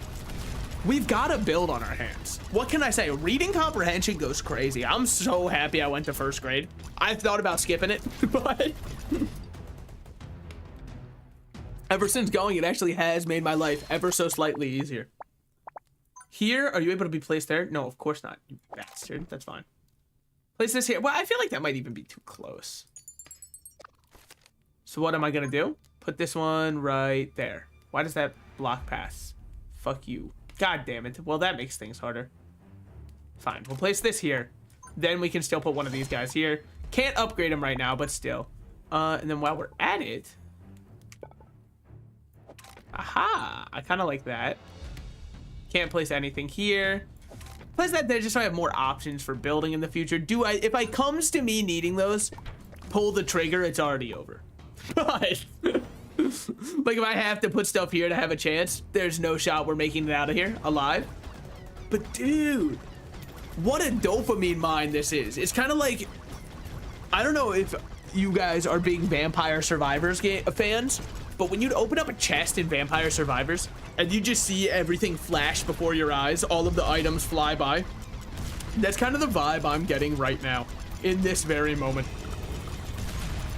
We've got to build on our hands. What can I say? Reading comprehension goes crazy. I'm so happy I went to first grade. I thought about skipping it, but ever since going, it actually has made my life ever so slightly easier. Here, are you able to be placed there? No, of course not, you bastard. That's fine. Place this here. Well, I feel like that might even be too close. So what am I gonna do? Put this one right there. Why does that block pass? Fuck you. God damn it. Well, that makes things harder. Fine, we'll place this here. Then we can still put one of these guys here. Can't upgrade them right now, but still. And then while we're at it, aha, I kind of like that. Can't place anything here. Place that there just so I have more options for building in the future. If it comes to me needing those, pull the trigger, it's already over. But Like, if I have to put stuff here to have a chance, there's no shot we're making it out of here alive. But dude, what a dopamine mine this is. It's kind of like, I don't know if you guys are big Vampire Survivors fans, but when you'd open up a chest in Vampire Survivors and you just see everything flash before your eyes, all of the items fly by, that's kind of the vibe I'm getting right now in this very moment.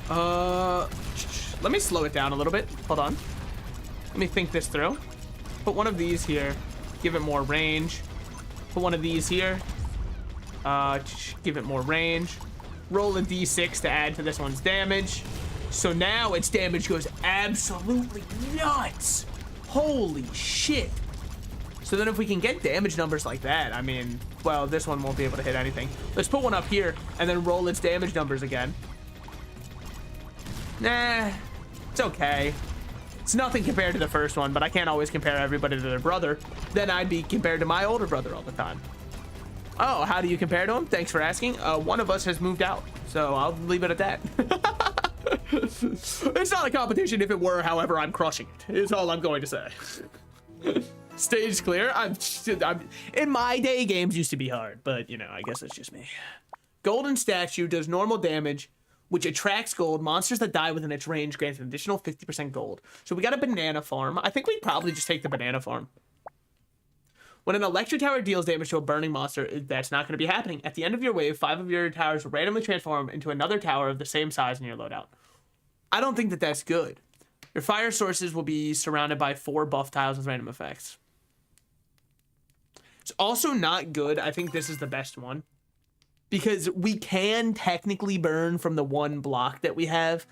Let me slow it down a little bit. Hold on. Let me think this through. Put one of these here, give it more range. Put one of these here, give it more range. Roll a d6 to add to this one's damage. So now its damage goes absolutely nuts. Holy shit. So then if we can get damage numbers like that, I mean, well, this one won't be able to hit anything. Let's put one up here and then roll its damage numbers again. Nah, it's okay. It's nothing compared to the first one, but I can't always compare everybody to their brother. Then I'd be compared to my older brother all the time. Oh, how do you compare to him? Thanks for asking. One of us has moved out, so I'll leave it at that. It's not a competition. If it were, however, I'm crushing it. Is all I'm going to say. Stage clear. I'm in my day, games used to be hard, but you know, I guess that's just me. Golden statue does normal damage, which attracts gold. Monsters that die within its range grants an additional 50% gold. So we got a banana farm. I think we'd probably just take the banana farm. When an electric tower deals damage to a burning monster, that's not going to be happening. At the end of your wave, 5 of your towers will randomly transform into another tower of the same size in your loadout. I don't think that that's good. Your fire sources will be surrounded by 4 buff tiles with random effects. It's also not good. I think this is the best one, because we can technically burn from the 1 block that we have.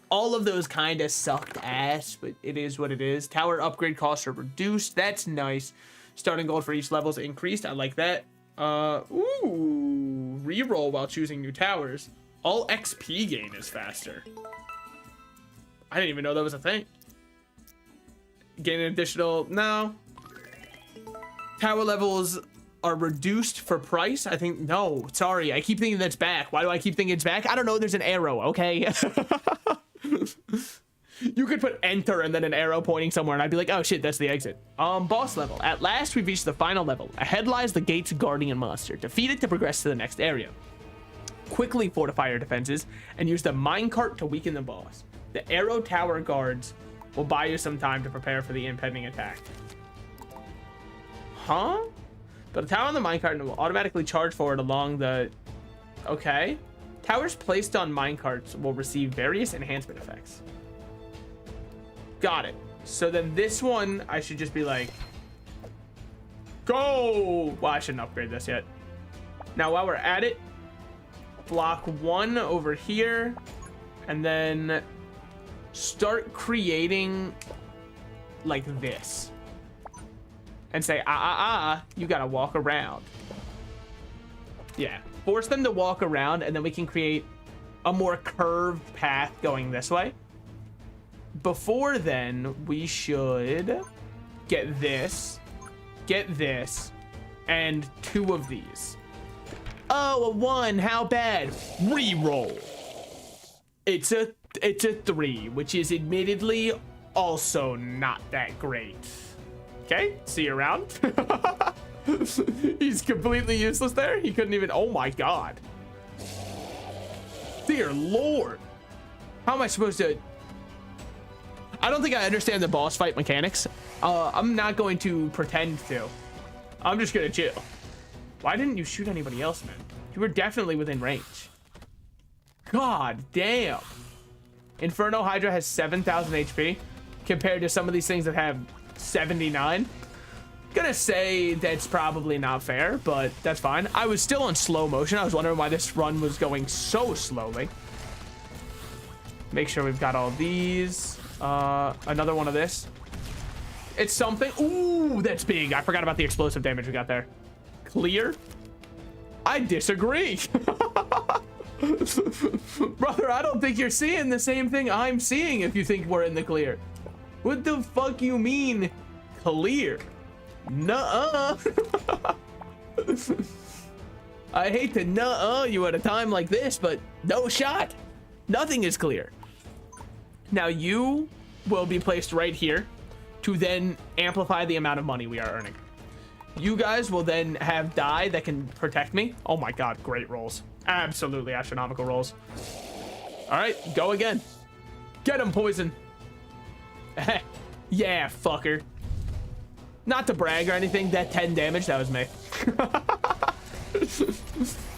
All of those kind of sucked ass, but it is what it is. Tower upgrade costs are reduced. That's nice. Starting gold for each level is increased. I like that. Ooh, reroll while choosing new towers. All XP gain is faster. I didn't even know that was a thing. Gain an additional, no. Tower levels are reduced for price. I think, no, sorry. I keep thinking that's back. Why do I keep thinking it's back? I don't know. There's an arrow, okay? You could put enter and then an arrow pointing somewhere and I'd be like, oh shit, that's the exit. Boss level. At last, we've reached the final level. Ahead lies the gate's guardian monster. Defeat it to progress to the next area. Quickly fortify your defenses and use the minecart to weaken the boss. The arrow tower guards will buy you some time to prepare for the impending attack. Huh? But a tower on the minecart will automatically charge forward along the... Okay. Towers placed on minecarts will receive various enhancement effects. Got it. So then this one, I should just be like, go! Well, I shouldn't upgrade this yet. Now, while we're at it, block 1 over here, and then start creating like this. And say, you gotta walk around. Yeah, force them to walk around, and then we can create a more curved path going this way. Before then, we should get this, and 2 of these. Oh, a 1, how bad? Reroll. It's a 3, which is admittedly also not that great. Okay, see you around. He's completely useless there. He couldn't even, oh my God. Dear Lord. How am I supposed to? I don't think I understand the boss fight mechanics. I'm not going to pretend to. I'm just gonna chill. Why didn't you shoot anybody else, man? You were definitely within range. God damn. Inferno Hydra has 7,000 HP compared to some of these things that have 79. Gonna say that's probably not fair, but that's fine. I was still in slow motion. I was wondering why this run was going so slowly. Make sure we've got all these. Another one of this. It's something. Ooh, that's big. I forgot about the explosive damage we got there. Clear? I disagree. Brother, I don't think you're seeing the same thing I'm seeing if you think we're in the clear. What the fuck you mean clear? Nuh-uh. I hate to nuh-uh you at a time like this, but no shot. Nothing is clear. Now you will be placed right here to then amplify the amount of money we are earning. You guys will then have die that can protect me. Oh my god, great rolls. Absolutely astronomical rolls. All right, go again. Get him, poison. Yeah, fucker. Not to brag or anything, that 10 damage, that was me.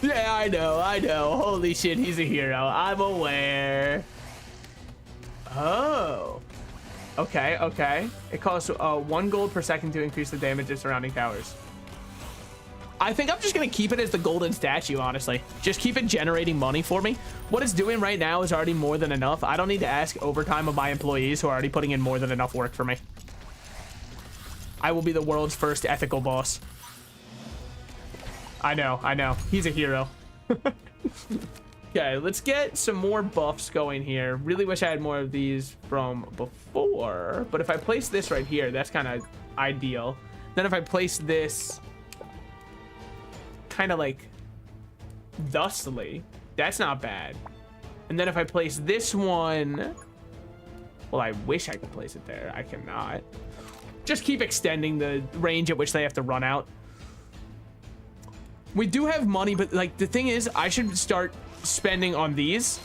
Yeah, I know. Holy shit, he's a hero. I'm aware. Oh. Okay. It costs 1 gold per second to increase the damage of surrounding towers. I think I'm just gonna keep it as the golden statue, honestly. Just keep it generating money for me. What it's doing right now is already more than enough. I don't need to ask overtime of my employees who are already putting in more than enough work for me. I will be the world's first ethical boss. I know. He's a hero. Okay, let's get some more buffs going here. Really wish I had more of these from before, but if I place this right here, that's kind of ideal. Then if I place this kind of like thusly, that's not bad. And then if I place this one, well, I wish I could place it there. I cannot. Just keep extending the range at which they have to run out. We do have money, but like the thing is, I should start spending on these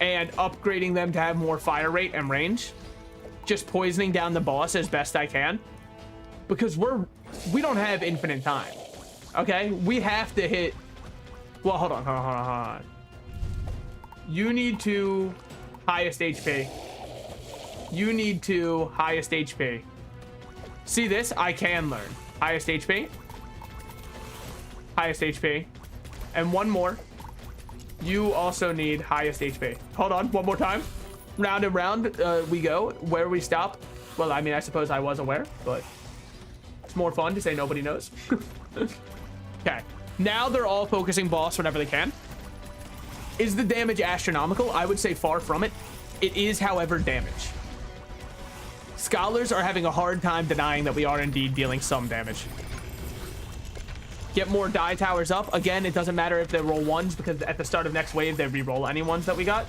and upgrading them to have more fire rate and range. Just poisoning down the boss as best I can, because we don't have infinite time. Okay, we have to hit. Well, hold on. You need to highest HP. You need to highest HP. See this? I can learn highest HP. Highest HP. And one more. You also need highest HP. Hold on, one more time. Round and round we go. Where we stop? Well, I mean, I suppose I was aware, but it's more fun to say nobody knows. Okay, now they're all focusing boss whenever they can. Is the damage astronomical? I would say far from it. It is, however, damage. Scholars are having a hard time denying that we are indeed dealing some damage. Get more die towers up. Again, it doesn't matter if they roll ones, because at the start of next wave, they re-roll any ones that we got.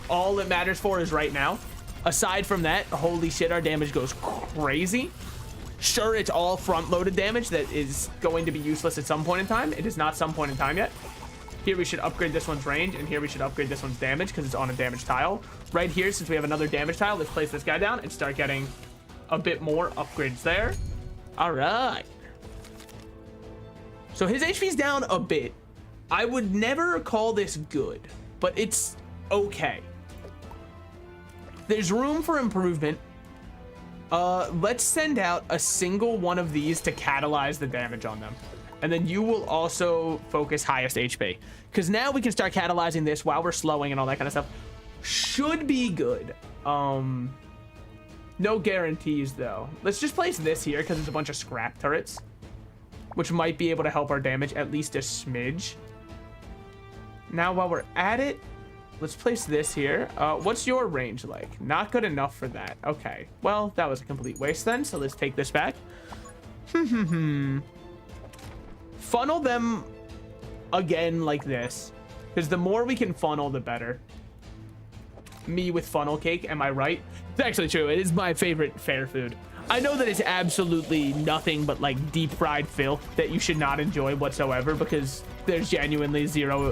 All it matters for is right now. Aside from that, holy shit, our damage goes crazy. Sure, it's all front-loaded damage that is going to be useless at some point in time. It is not some point in time yet. Here we should upgrade this one's range, and here we should upgrade this one's damage because it's on a damage tile. Right here, since we have another damage tile, let's place this guy down and start getting a bit more upgrades there. All right. So his HP's down a bit. I would never call this good, but it's okay. There's room for improvement. Let's send out a single one of these to catalyze the damage on them. And then you will also focus highest HP. Because now we can start catalyzing this while we're slowing and all that kind of stuff. Should be good. No guarantees, though. Let's just place this here because it's a bunch of scrap turrets, which might be able to help our damage at least a smidge. Now, while we're at it, let's place this here. What's your range like? Not good enough for that. Okay. Well, that was a complete waste then, so let's take this back. Funnel them again like this, because the more we can funnel, the better. Me with funnel cake, am I right? It's actually true. It is my favorite fair food. I know that it's absolutely nothing but like deep fried filth that you should not enjoy whatsoever, because there's genuinely zero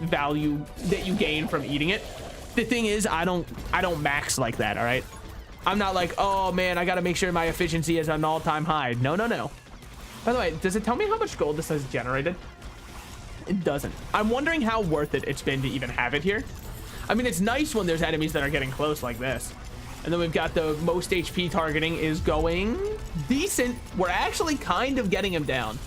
value that you gain from eating it. The thing is, I don't max like that. All right, I'm not like, oh man, I gotta make sure my efficiency is an all-time high. No. By the way, does it tell me how much gold this has generated? It doesn't. I'm wondering how worth it's been to even have it here. I mean, it's nice when there's enemies that are getting close like this. And then we've got the most HP targeting is going decent. We're actually kind of getting him down.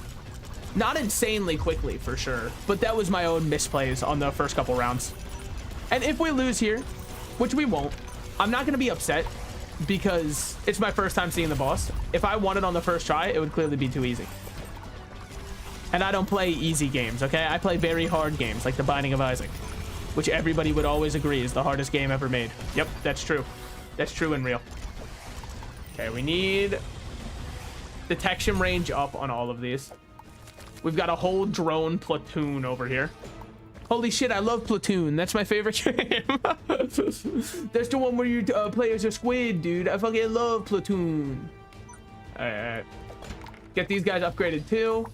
Not insanely quickly, for sure. But that was my own misplays on the first couple rounds. And if we lose here, which we won't, I'm not going to be upset, because it's my first time seeing the boss. If I won it on the first try, it would clearly be too easy. And I don't play easy games, okay? I play very hard games, like The Binding of Isaac, which everybody would always agree is the hardest game ever made. Yep, that's true. That's true and real. Okay, we need detection range up on all of these. We've got a whole drone platoon over here. Holy shit, I love Platoon. That's my favorite game. That's the one where you play as a squid, dude. I fucking love Platoon. All right. Get these guys upgraded too.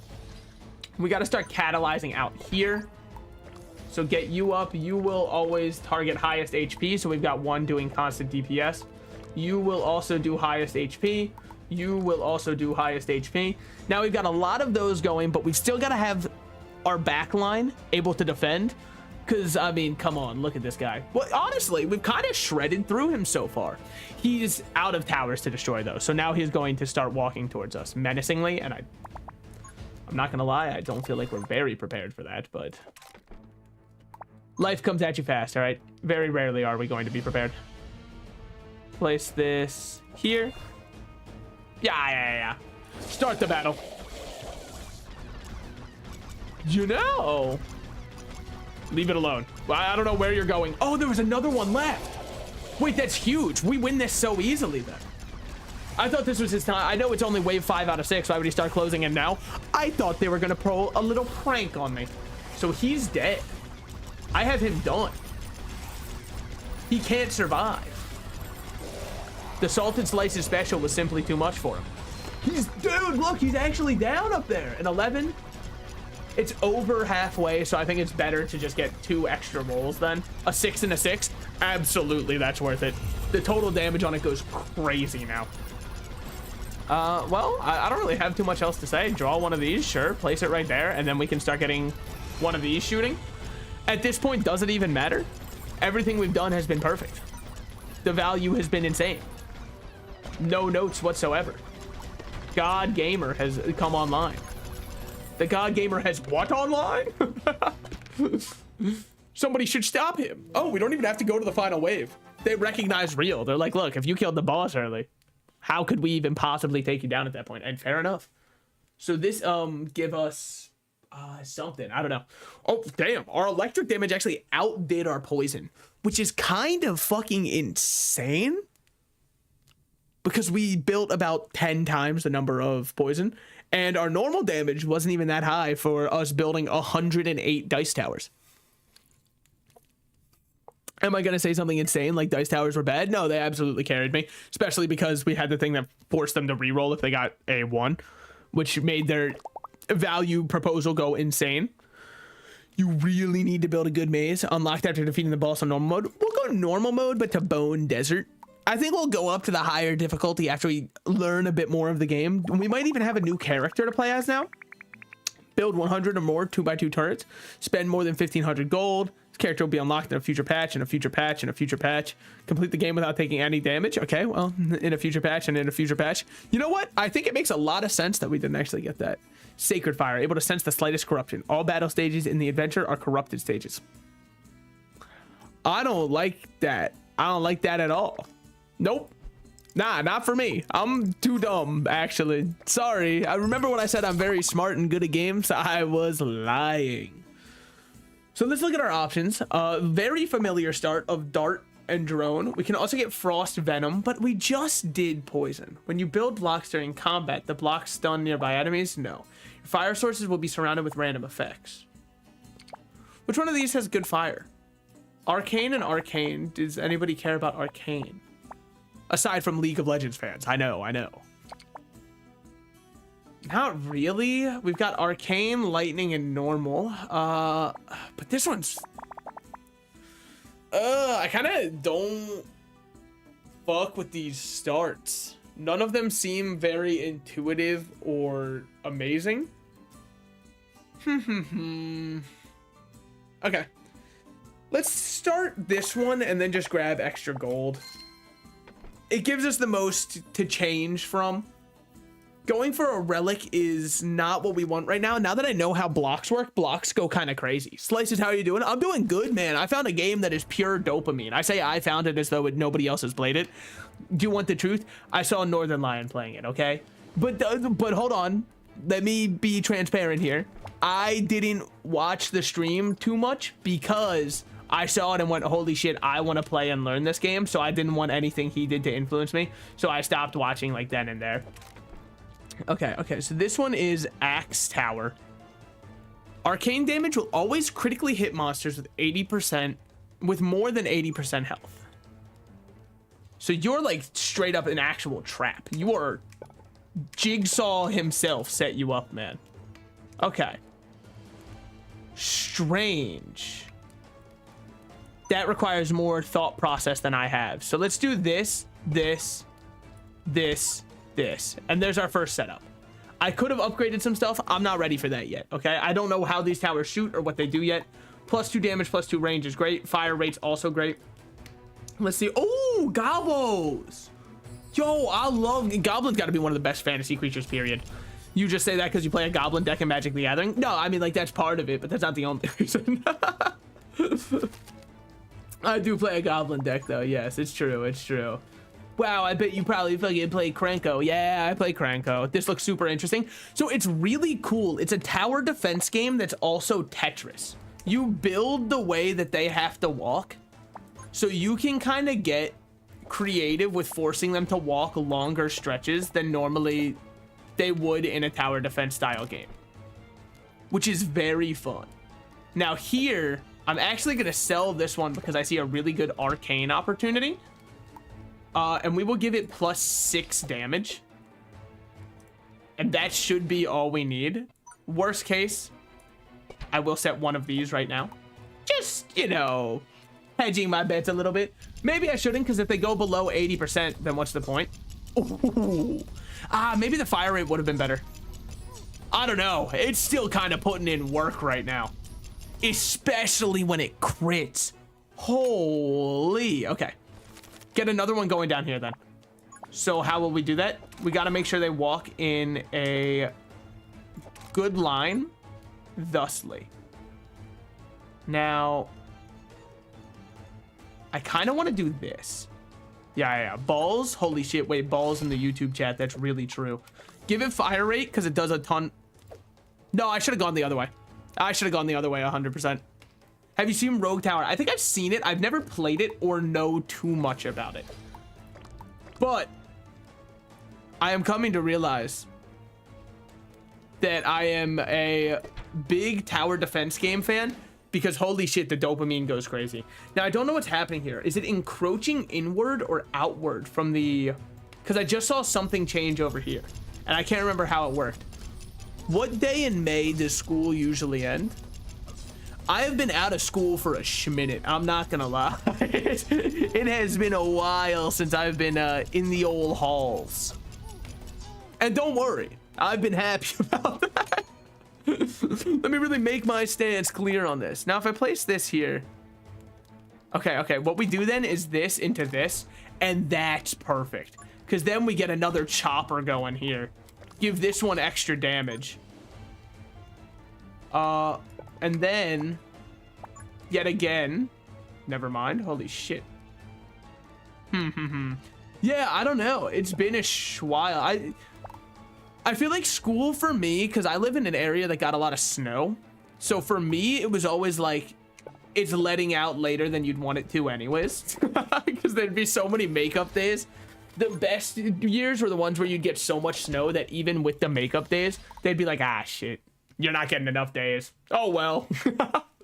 We got to start catalyzing out here. So get you up. You will always target highest HP. So we've got one doing constant DPS. You will also do highest HP. You will also do highest HP. Now we've got a lot of those going, but we've still got to have our back line able to defend. Because, I mean, come on, look at this guy. Well, honestly, we've kind of shredded through him so far. He's out of towers to destroy, though. So now he's going to start walking towards us menacingly. And I'm not going to lie, I don't feel like we're very prepared for that, but life comes at you fast, all right? Very rarely are we going to be prepared. Place this here. Yeah. Start the battle. You know. Leave it alone. Well, I don't know where you're going. Oh, there was another one left. Wait, that's huge. We win this so easily then. I thought this was his time. I know it's only wave 5 out of 6. Why would he start closing him now? I thought they were going to pull a little prank on me. So he's dead. I have him done. He can't survive. The Salted Slices special was simply too much for him. Dude, look, he's actually down up there. An 11. It's over halfway, so I think it's better to just get 2 extra rolls then. A 6 and a 6. Absolutely, that's worth it. The total damage on it goes crazy now. Well, I don't really have too much else to say. Draw one of these, sure. Place it right there, and then we can start getting one of these shooting. At this point, does it even matter? Everything we've done has been perfect. The value has been insane. No notes whatsoever. God Gamer has come online. The God Gamer has what online? Somebody should stop him. Oh, we don't even have to go to the final wave. They recognize real. They're like, look, if you killed the boss early, how could we even possibly take you down at that point? And fair enough. So this give us something. I don't know. Oh, damn. Our electric damage actually outdid our poison, which is kind of fucking insane. Because we built about 10 times the number of poison. And our normal damage wasn't even that high for us building 108 dice towers. Am I going to say something insane like dice towers were bad? No, they absolutely carried me. Especially because we had the thing that forced them to reroll if they got a 1. Which made their value proposal go insane. You really need to build a good maze. Unlocked after defeating the boss on normal mode. We'll go normal mode, but to Bone Desert. I think we'll go up to the higher difficulty after we learn a bit more of the game. We might even have a new character to play as now. Build 100 or more 2x2 turrets. Spend more than 1,500 gold. This character will be unlocked in a future patch, and a future patch, and a future patch. Complete the game without taking any damage. Okay, well, in a future patch and in a future patch. You know what? I think it makes a lot of sense that we didn't actually get that. Sacred Fire, able to sense the slightest corruption. All battle stages in the adventure are corrupted stages. I don't like that. I don't like that at all. Nope. Nah, not for me. I'm too dumb, actually. Sorry. I remember when I said I'm very smart and good at games. I was lying. So let's look at our options. Very familiar start of Dart and Drone. We can also get Frost Venom, but we just did Poison. When you build blocks during combat, the blocks stun nearby enemies? No. Your fire sources will be surrounded with random effects. Which one of these has good fire? Arcane and Arcane. Does anybody care about Arcane? Aside from League of Legends fans. I know. Not really. We've got Arcane, Lightning, and Normal. But this one's... I kind of don't fuck with these starts. None of them seem very intuitive or amazing. Okay. Let's start this one and then just grab extra gold. It gives us the most to change from. Going for a relic is not what we want right now. Now that I know how blocks work, blocks go kind of crazy. Slices, how are you doing? I'm doing good, man. I found a game that is pure dopamine. I say I found it as though nobody else has played it. Do you want the truth? I saw Northern Lion playing it, okay? But hold on. Let me be transparent here. I didn't watch the stream too much because I saw it and went, holy shit, I want to play and learn this game. So I didn't want anything he did to influence me. So I stopped watching like then and there. Okay, so this one is Axe Tower. Arcane damage will always critically hit monsters with 80%, with more than 80% health. So you're like straight up an actual trap. You are Jigsaw himself set you up, man. Okay. Strange. That requires more thought process than I have. So let's do this, this, this, this. And there's our first setup. I could have upgraded some stuff. I'm not ready for that yet, okay? I don't know how these towers shoot or what they do yet. +2 damage, +2 range is great. Fire rate's also great. Let's see. Oh, gobos. Yo, I love... Goblin's got to be one of the best fantasy creatures, period. You just say that because you play a goblin deck in Magic the Gathering? No, I mean, like, that's part of it, but that's not the only reason. I do play a goblin deck, though. Yes, it's true. It's true. Wow, I bet you probably fucking play Krenko. Yeah, I play Krenko. This looks super interesting. So it's really cool. It's a tower defense game that's also Tetris. You build the way that they have to walk. So you can kind of get creative with forcing them to walk longer stretches than normally they would in a tower defense style game, which is very fun. Now here, I'm actually going to sell this one because I see a really good arcane opportunity. And we will give it +6 damage. And that should be all we need. Worst case, I will set one of these right now. Just, you know, hedging my bets a little bit. Maybe I shouldn't, because if they go below 80%, then what's the point? Ooh. Maybe the fire rate would have been better. I don't know. It's still kind of putting in work right now. Especially when it crits. Holy. Okay. Get another one going down here then. So how will we do that? We got to make sure they walk in a good line. Thusly. Now, I kind of want to do this. Yeah. Balls. Holy shit. Wait, balls in the YouTube chat. That's really true. Give it fire rate because it does a ton. No, I should have gone the other way. I should have gone the other way 100%. Have you seen Rogue Tower? I think I've seen it. I've never played it or know too much about it. But I am coming to realize that I am a big tower defense game fan because holy shit, the dopamine goes crazy. Now, I don't know what's happening here. Is it encroaching inward or outward from the... Because I just saw something change over here and I can't remember how it worked. What day in May does school usually end? I have been out of school for a schminute. I'm not gonna lie. It has been a while since I've been in the old halls. And don't worry, I've been happy about that. Let me really make my stance clear on this. Now, if I place this here. Okay. What we do then is this into this, and that's perfect. Because then we get another chopper going here. Give this one extra damage. And then, yet again, never mind. Holy shit. Yeah, I don't know. It's been a while. I feel like school for me, because I live in an area that got a lot of snow. So for me, it was always like, it's letting out later than you'd want it to anyways. Because there'd be so many makeup days. The best years were the ones where you'd get so much snow that even with the makeup days, they'd be like, ah, shit. You're not getting enough days. Oh, well.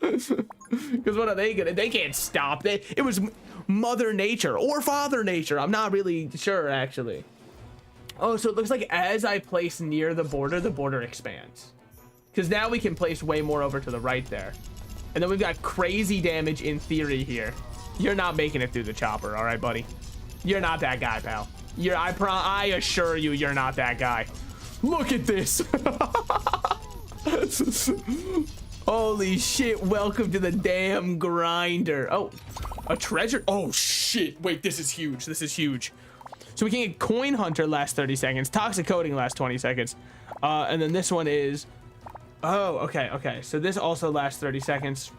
Because what are they gonna... They can't stop. It was Mother Nature or Father Nature. I'm not really sure, actually. Oh, so it looks like as I place near the border expands. Because now we can place way more over to the right there. And then we've got crazy damage in theory here. You're not making it through the chopper, all right, buddy? You're not that guy, pal. I assure you, you're not that guy. Look at this. Holy shit, welcome to the damn grinder. Oh, a treasure. Oh shit, wait, this is huge. This is huge. So we can get Coin Hunter last 30 seconds, Toxic Coating last 20 seconds. And then this one is, oh, okay. So this also lasts 30 seconds.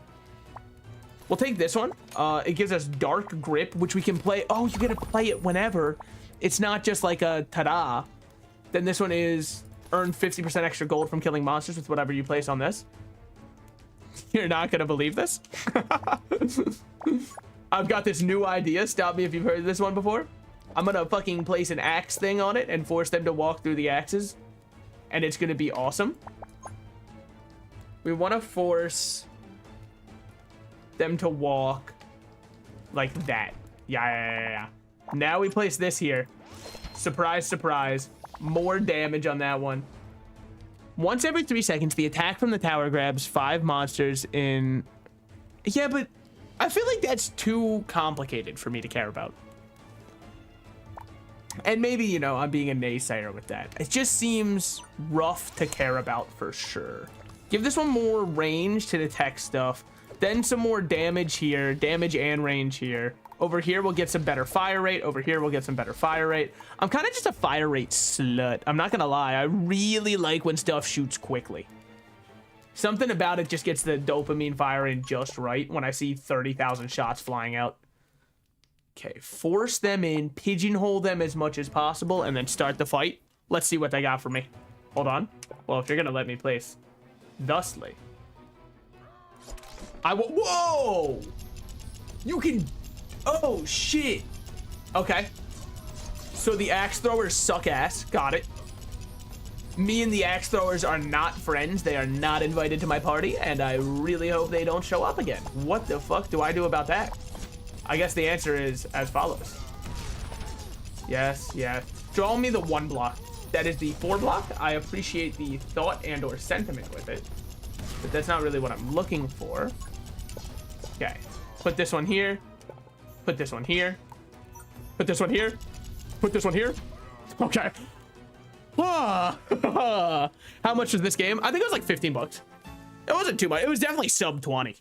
We'll take this one. It gives us Dark Grip, which we can play. Oh, you get to play it whenever. It's not just like a ta-da. Then this one is earn 50% extra gold from killing monsters with whatever you place on this. You're not gonna believe this. I've got this new idea. Stop me if you've heard this one before. I'm gonna fucking place an axe thing on it and force them to walk through the axes. And it's gonna be awesome. We want to force them to walk like that. Yeah. Now we place this here. Surprise, surprise. More damage on that one. Once every 3 seconds, the attack from the tower grabs 5 monsters in... Yeah, but I feel like that's too complicated for me to care about. And maybe, you know, I'm being a naysayer with that. It just seems rough to care about for sure. Give this one more range to detect stuff. Then some more damage here. Damage and range here. Over here, we'll get some better fire rate. Over here, we'll get some better fire rate. I'm kind of just a fire rate slut. I'm not going to lie. I really like when stuff shoots quickly. Something about it just gets the dopamine firing just right when I see 30,000 shots flying out. Okay, force them in, pigeonhole them as much as possible, and then start the fight. Let's see what they got for me. Hold on. Well, if you're going to let me place thusly. I will... Whoa! You can... Oh, shit. Okay. So the axe throwers suck ass. Got it. Me and the axe throwers are not friends. They are not invited to my party, and I really hope they don't show up again. What the fuck do I do about that? I guess the answer is as follows. Yes. Draw me the 1 block. That is the 4 block. I appreciate the thought and or sentiment with it, but that's not really what I'm looking for. Okay. Put this one here. Put this one here. Put this one here. Put this one here. Okay. How much was this game? I think it was like 15 bucks. It wasn't too much. It was definitely sub 20.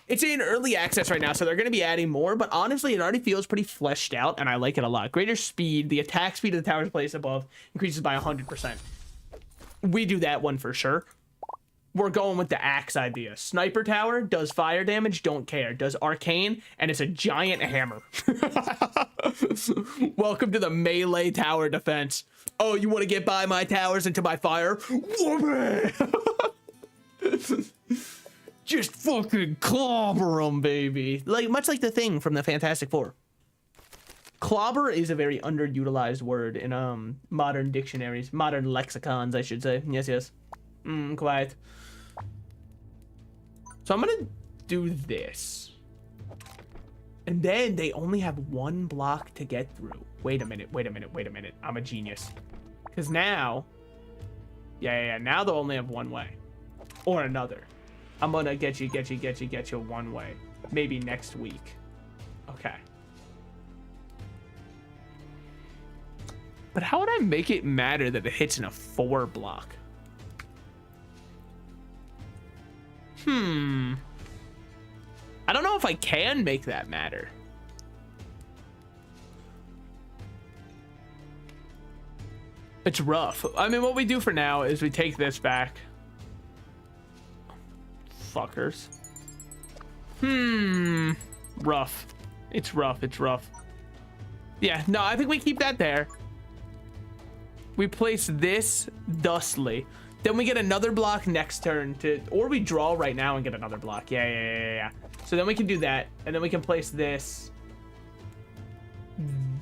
It's in early access right now, so they're going to be adding more, but honestly, it already feels pretty fleshed out, and I like it a lot. Greater speed. The attack speed of the towers placed above increases by 100%. We do that one for sure. We're going with the axe idea. Sniper tower does fire damage, don't care. Does arcane, and it's a giant hammer. Welcome to the melee tower defense. Oh, you want to get by my towers into my fire? Woman! Just fucking clobber them, baby. Like, much like the Thing from the Fantastic Four. Clobber is a very underutilized word in modern dictionaries, modern lexicons, I should say. Yes. Quiet. So I'm gonna do this. And then they only have 1 block to get through. Wait a minute. I'm a genius. Because now... Yeah, now they'll only have 1 way. Or another. I'm gonna get you 1 way. Maybe next week. Okay. But how would I make it matter that it hits in a 4 block? I don't know if I can make that matter. It's rough. I mean, what we do for now is we take this back. Fuckers. Rough. It's rough. Yeah, no, I think we keep that there. We place this thusly. Then we get another block next turn to, or we draw right now and get another block. Yeah. So then we can do that, and then we can place this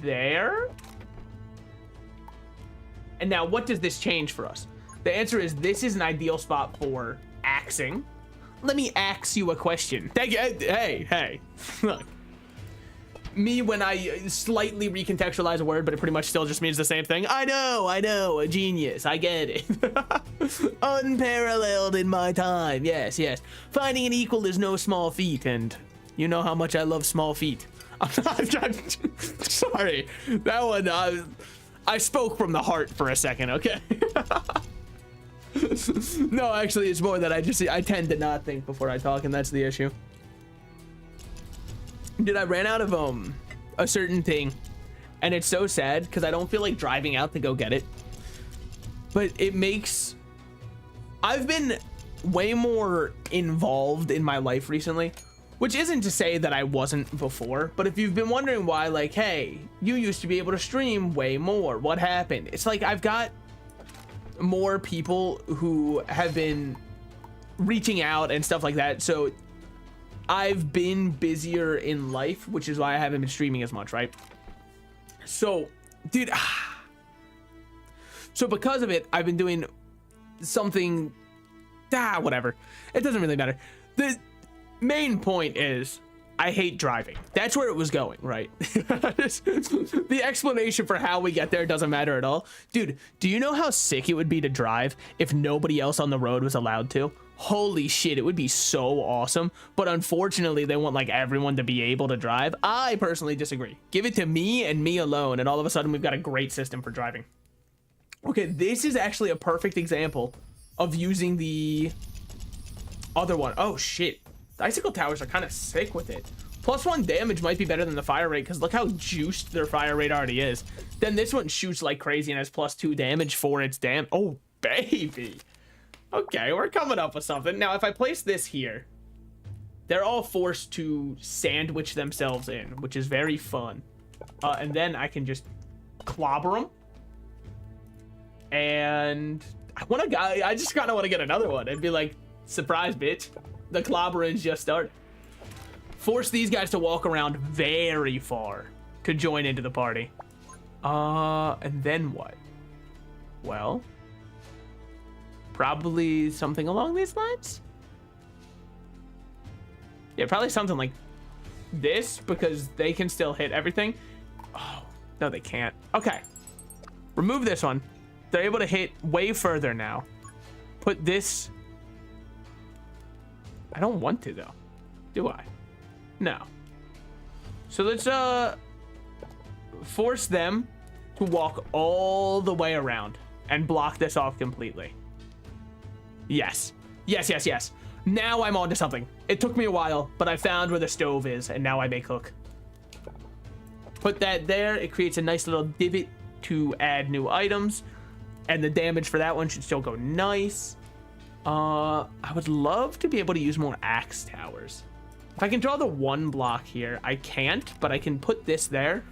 there. And now what does this change for us? The answer is this is an ideal spot for axing. Let me ax you a question. Thank you. Hey. Look. Me when I slightly recontextualize a word, but it pretty much still just means the same thing. I know, a genius. I get it. Unparalleled in my time. Yes. Finding an equal is no small feat, and you know how much I love small feet. I'm sorry. That one, I spoke from the heart for a second, okay? No, actually, it's more that I tend to not think before I talk, and that's the issue. Dude, I ran out of a certain thing, and it's so sad because I don't feel like driving out to go get it. But it makes... I've been way more involved in my life recently, which isn't to say that I wasn't before, but if you've been wondering why, like, hey, you used to be able to stream way more, what happened? It's like I've got more people who have been reaching out and stuff like that, so I've been busier in life, which is why I haven't been streaming as much, right? So, dude, so because of it, I've been doing something whatever. It doesn't really matter. The main point is I hate driving. That's where it was going, right? The explanation for how we get there doesn't matter at all. Dude, do you know how sick it would be to drive if nobody else on the road was allowed to? Holy shit, it would be so awesome. But unfortunately, they want like everyone to be able to drive. I personally disagree. Give it to me and me alone, and all of a sudden we've got a great system for driving. Okay, this is actually a perfect example of using the other one. Oh shit. The icicle towers are kind of sick with it. +1 damage might be better than the fire rate because look how juiced their fire rate already is. Then this one shoots like crazy and has +2 damage for its damage. Oh, baby. Okay, we're coming up with something. Now, if I place this here, they're all forced to sandwich themselves in, which is very fun. And then I can just clobber them. And I just kind of want to get another one. It'd be like, surprise, bitch. The clobbering's just started. Force these guys to walk around very far to join into the party. And then what? Well, probably something along these lines. Yeah, probably something like this because they can still hit everything. Oh, no, they can't. Okay. Remove this one. They're able to hit way further now. Put this... I don't want to though, do I? No. So let's force them to walk all the way around and block this off completely. Yes. Yes, yes, yes. Now I'm onto something. It took me a while, but I found where the stove is and now I may cook. Put that there. It creates a nice little divot to add new items, and the damage for that one should still go nice. I would love to be able to use more axe towers. If I can draw the one block here, I can't, but I can put this there.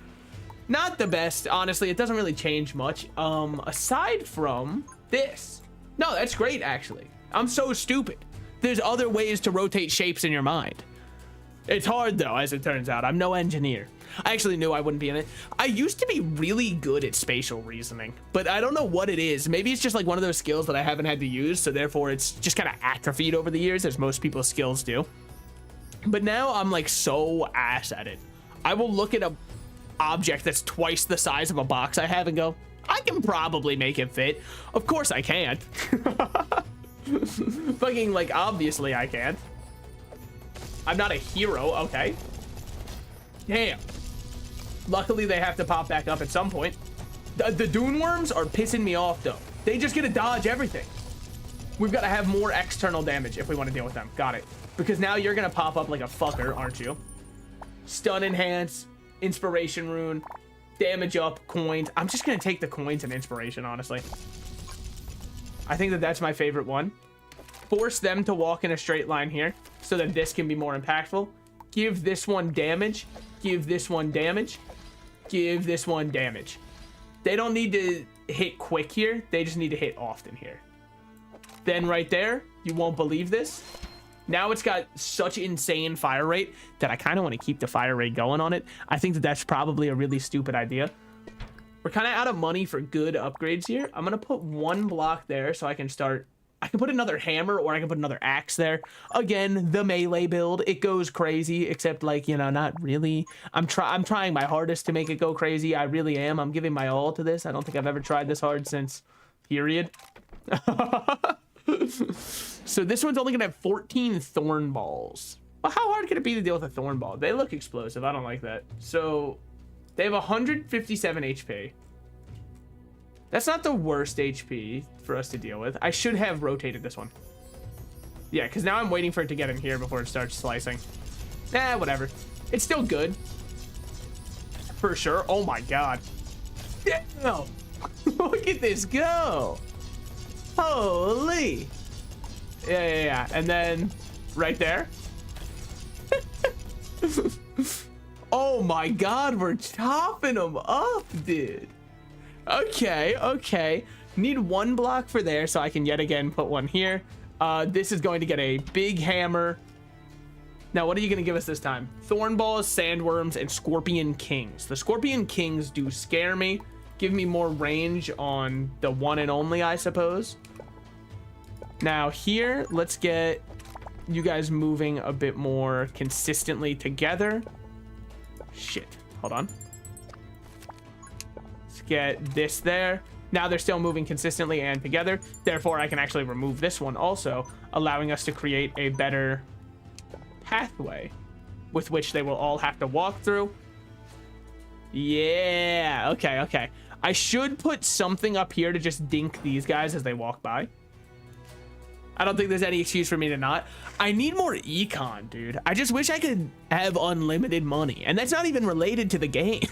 Not the best, honestly. It doesn't really change much. Aside from this. No, that's great, actually. I'm so stupid. There's other ways to rotate shapes in your mind. It's hard, though, as it turns out. I'm no engineer. I actually knew I wouldn't be in it. I used to be really good at spatial reasoning, but I don't know what it is. Maybe it's just like one of those skills that I haven't had to use, so therefore it's just kind of atrophied over the years, as most people's skills do. But now I'm like so ass at it. I will look at a object that's twice the size of a box I have and go, I can probably make it fit. Of course I can't. Fucking like, obviously I can't. I'm not a hero, okay. Damn. Luckily, they have to pop back up at some point. The dune worms are pissing me off, though. They just get to dodge everything. We've got to have more external damage if we want to deal with them. Got it. Because now you're going to pop up like a fucker, aren't you? Stun enhance, inspiration rune, damage up, coins. I'm just going to take the coins and inspiration, honestly. I think that that's my favorite one. Force them to walk in a straight line here so that this can be more impactful. Give this one damage. Give this one damage. Give this one damage. They don't need to hit quick here. They just need to hit often here. Then right there, you won't believe this. Now it's got such insane fire rate that I kind of want to keep the fire rate going on it. I think that that's probably a really stupid idea. We're kind of out of money for good upgrades here. I'm going to put one block there so I can start... I can put another hammer or I can put another axe there. Again, the melee build, it goes crazy, except like, you know, not really. I'm trying my hardest to make it go crazy. I really am. I'm giving my all to this. I don't think I've ever tried this hard since period. So this one's only gonna have 14 thorn balls. Well, how hard could it be to deal with a thorn ball? They look explosive. I don't like that. So they have 157 HP. That's not the worst HP for us to deal with. I should have rotated this one. Yeah, because now I'm waiting for it to get in here before it starts slicing. Whatever. It's still good. For sure. Oh my god. Damn. Look at this go. Holy. Yeah. And then right there. Oh my god, we're chopping them up, dude. Okay. Need one block for there so I can yet again put one here. This is going to get a big hammer. Now, what are you going to give us this time? Thorn balls, sandworms, and scorpion kings. The scorpion kings do scare me. Give me more range on the one and only, I suppose. Now here, let's get you guys moving a bit more consistently together. Shit, hold on. Let's get this there. Now they're still moving consistently and together. Therefore, I can actually remove this one also, allowing us to create a better pathway with which they will all have to walk through. Yeah, okay, okay. I should put something up here to just dink these guys as they walk by. I don't think there's any excuse for me to not. I need more econ, dude. I just wish I could have unlimited money. And that's not even related to the game.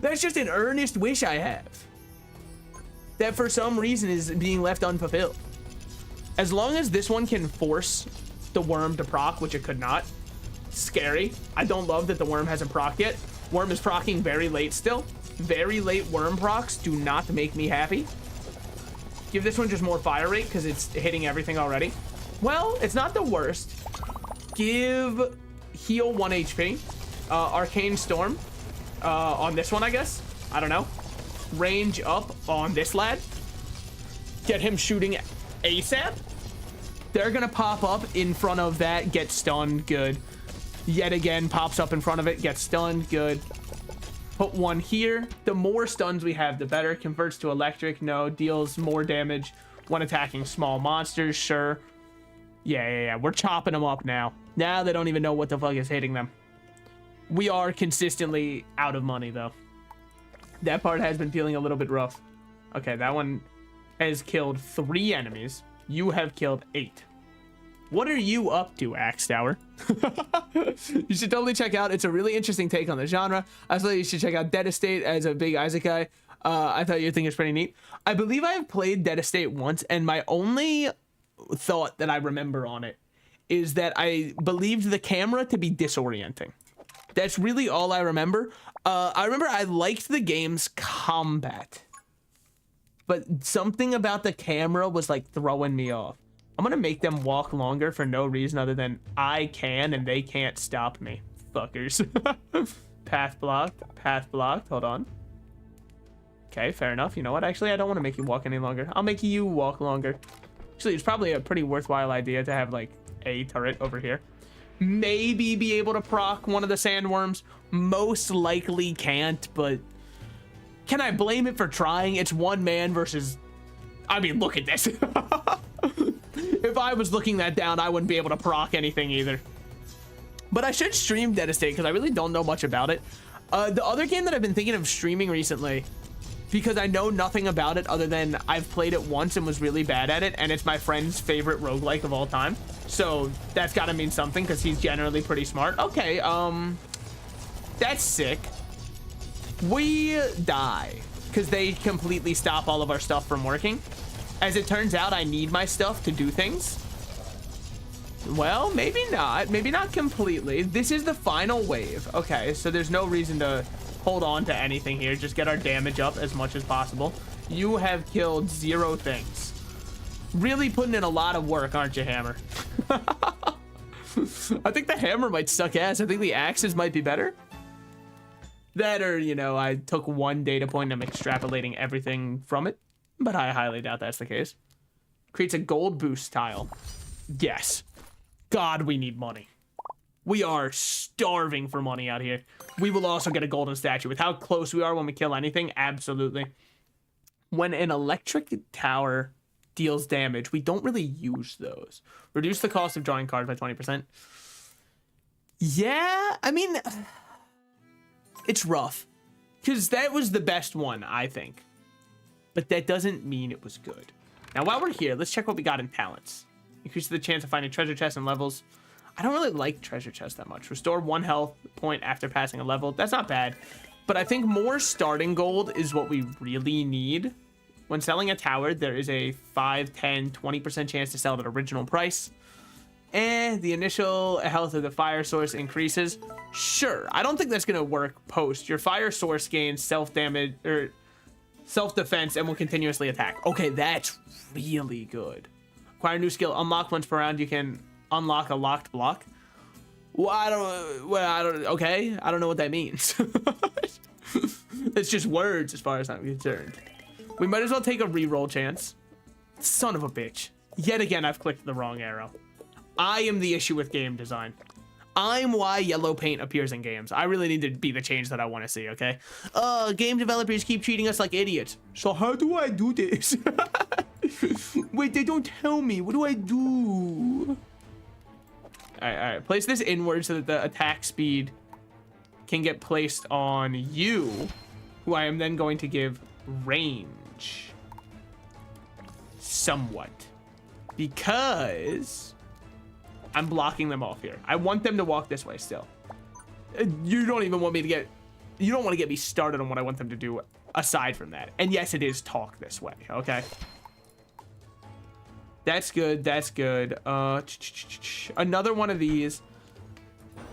That's just an earnest wish I have. That for some reason is being left unfulfilled. As long as this one can force the worm to proc, which it could not. Scary. I don't love that the worm hasn't proc yet. Worm is procking very late still. Very late worm procs do not make me happy. Give this one just more fire rate because it's hitting everything already. Well, it's not the worst. Give heal 1 HP. Arcane Storm on this one, I guess. I don't know. Range up on this lad. Get him shooting ASAP. They're gonna pop up in front of that, get stunned, good. Yet again, pops up in front of it, gets stunned, good. Put one here. The more stuns we have, the better. Converts to electric, no. Deals more damage when attacking small monsters, sure. Yeah. We're chopping them up now. Now they don't even know what the fuck is hitting them. We are consistently out of money, though. That part has been feeling a little bit rough. Okay, that one has killed 3 enemies. You have killed 8. What are you up to, Axe Tower? You should totally check out. It's a really interesting take on the genre. I thought you should check out Dead Estate as a big Isaac guy. I thought your thing is pretty neat. I believe I have played Dead Estate once, and my only thought that I remember on it is that I believed the camera to be disorienting. That's really all I remember. I remember I liked the game's combat, but something about the camera was like throwing me off. I'm gonna make them walk longer for no reason other than I can and they can't stop me. Fuckers. Path blocked, hold on. Okay, fair enough. You know what? Actually, I don't want to make you walk any longer. I'll make you walk longer. Actually, it's probably a pretty worthwhile idea to have like a turret over here. Maybe be able to proc one of the sandworms. Most likely can't, but can I blame it for trying? It's one man versus, I mean, look at this. If I was looking that down, I wouldn't be able to proc anything either. But I should stream Dead Estate because I really don't know much about it. The other game that I've been thinking of streaming recently, because I know nothing about it other than I've played it once and was really bad at it, and it's my friend's favorite roguelike of all time. So that's gotta mean something because he's generally pretty smart. Okay, that's sick. We die because they completely stop all of our stuff from working. As it turns out, I need my stuff to do things. Well, maybe not completely. This is the final wave. Okay, so there's no reason to hold on to anything here. Just get our damage up as much as possible. You have killed 0 things. Really putting in a lot of work, aren't you, Hammer? I think the hammer might suck ass. I think the axes might be better. That or, you know, I took one data point and I'm extrapolating everything from it. But I highly doubt that's the case. Creates a gold boost tile. Yes. God, we need money. We are starving for money out here. We will also get a golden statue. With how close we are when we kill anything, absolutely. When an electric tower deals damage, we don't really use those. Reduce the cost of drawing cards by 20%. Yeah, I mean, it's rough. Because that was the best one, I think. But that doesn't mean it was good. Now, while we're here, let's check what we got in talents. Increase the chance of finding treasure chests and levels. I don't really like treasure chests that much. Restore 1 health point after passing a level. That's not bad. But I think more starting gold is what we really need. When selling a tower, there is a 5, 10, 20% chance to sell at original price. And the initial health of the fire source increases. Sure, I don't think that's going to work post. Your fire source gains self-damage or self-defense and will continuously attack. Okay, that's really good. Acquire a new skill. Unlock once per round. You can unlock a locked block. Okay, I don't know what that means. It's just words as far as I'm concerned. We might as well take a reroll chance. Son of a bitch. Yet again, I've clicked the wrong arrow. I am the issue with game design. I'm why yellow paint appears in games. I really need to be the change that I want to see, okay? Game developers keep treating us like idiots. So how do I do this? Wait, they don't tell me. What do I do? All right. Place this inward so that the attack speed can get placed on you, who I am then going to give range. Somewhat. Because I'm blocking them off here. I want them to walk this way still. You don't even want me to get... You don't want to get me started on what I want them to do aside from that. And yes, it is talk this way, okay? That's good. That's good. Another one of these.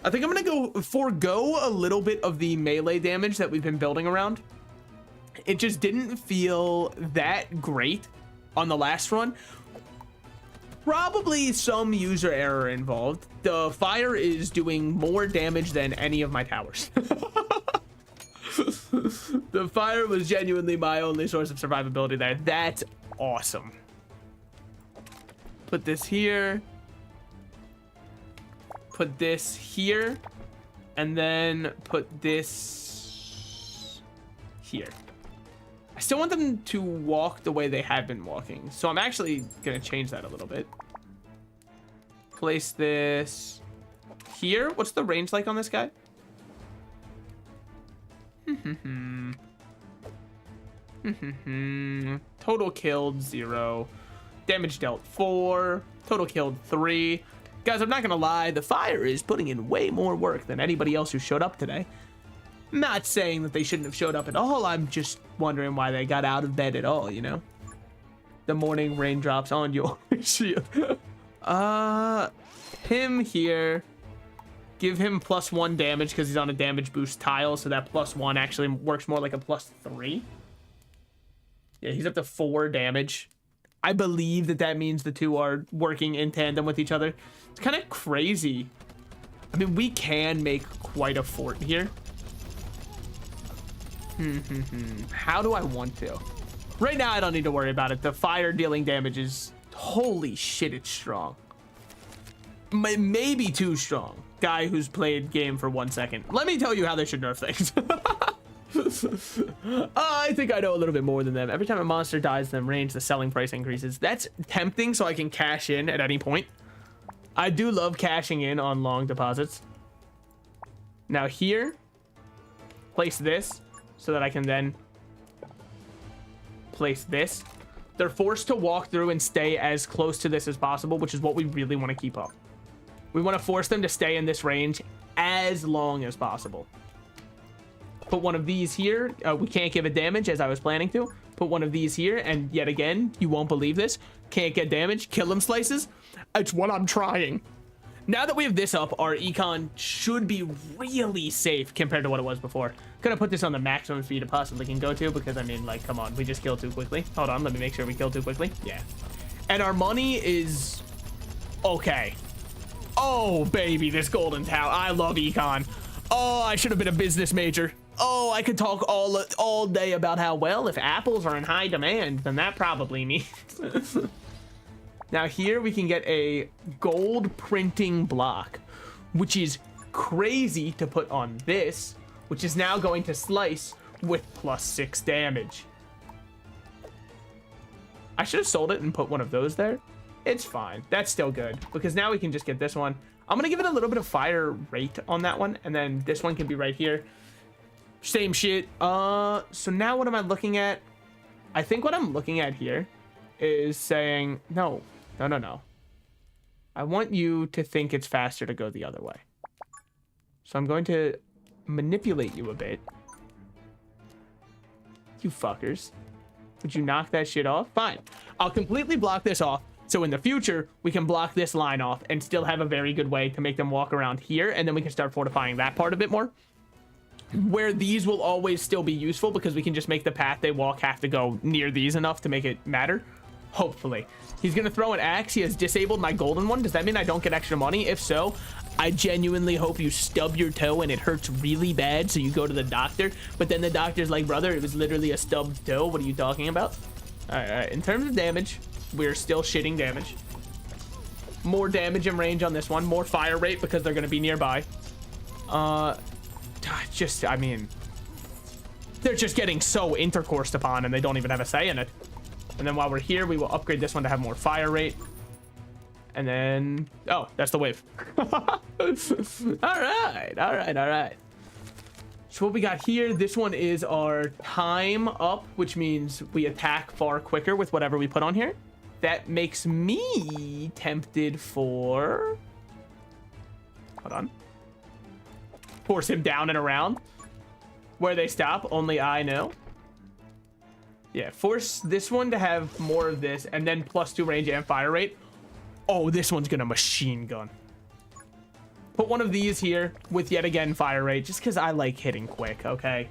I think I'm going to forego a little bit of the melee damage that we've been building around. It just didn't feel that great on the last run. Probably some user error involved. The fire is doing more damage than any of my towers. The fire was genuinely my only source of survivability there. That's awesome. Put this here. Put this here. And then put this here. I still want them to walk the way they have been walking. So I'm actually going to change that a little bit. Place this here. What's the range like on this guy? Total killed 0. Damage dealt 4. Total killed 3. Guys, I'm not going to lie. The fire is putting in way more work than anybody else who showed up today. Not saying that they shouldn't have showed up at all. I'm just wondering why they got out of bed at all, you know? The morning raindrops on your shield. Him here. Give him +1 damage because he's on a damage boost tile. So that +1 actually works more like a +3. Yeah, he's up to 4 damage. I believe that means the two are working in tandem with each other. It's kind of crazy. I mean, we can make quite a fort here. How do I want to? Right now, I don't need to worry about it. The fire dealing damage is... Holy shit, it's strong. Maybe too strong. Guy who's played game for 1 second. Let me tell you how they should nerf things. I think I know a little bit more than them. Every time a monster dies in range, the selling price increases. That's tempting, so I can cash in at any point. I do love cashing in on long deposits. Now here, place this so that I can then place this. They're forced to walk through and stay as close to this as possible, which is what we really want to keep up. We want to force them to stay in this range as long as possible. Put one of these here. We can't give it damage as I was planning to. Put one of these here, and yet again, you won't believe this. Can't get damage. Kill him slices. It's what I'm trying. Now that we have this up, our econ should be really safe compared to what it was before. Gonna put this on the maximum speed it possibly can go to because, I mean, like, come on. We just killed too quickly. Hold on. Let me make sure we kill too quickly. Yeah. And our money is okay. Oh, baby, this golden tower. I love econ. Oh, I should have been a business major. Oh, I could talk all day about how, well, if apples are in high demand, then that probably means... Now here we can get a gold printing block, which is crazy to put on this, which is now going to slice with +6 damage. I should have sold it and put one of those there. It's fine. That's still good because now we can just get this one. I'm going to give it a little bit of fire rate on that one. And then this one can be right here. Same shit. So now what am I looking at? I think what I'm looking at here is saying, no. I want you to think it's faster to go the other way. So I'm going to manipulate you a bit. You fuckers. Would you knock that shit off? Fine. I'll completely block this off. So in the future, we can block this line off and still have a very good way to make them walk around here. And then we can start fortifying that part a bit more. Where these will always still be useful because we can just make the path they walk have to go near these enough to make it matter. Hopefully. He's going to throw an axe. He has disabled my golden one. Does that mean I don't get extra money? If so, I genuinely hope you stub your toe and it hurts really bad. So you go to the doctor. But then the doctor's like, brother, it was literally a stubbed toe. What are you talking about? All right. In terms of damage, we're still shitting damage. More damage and range on this one. More fire rate because they're going to be nearby. I mean, they're just getting so intercoursed upon and they don't even have a say in it. And then while we're here, we will upgrade this one to have more fire rate. And then, oh, that's the wave. All right. So what we got here, this one is our time up, which means we attack far quicker with whatever we put on here. That makes me tempted for, hold on. Force him down and around. Where they stop, only I know. Yeah, force this one to have more of this and then +2 range and fire rate. Oh, this one's gonna machine gun. Put one of these here with yet again fire rate just because I like hitting quick, okay?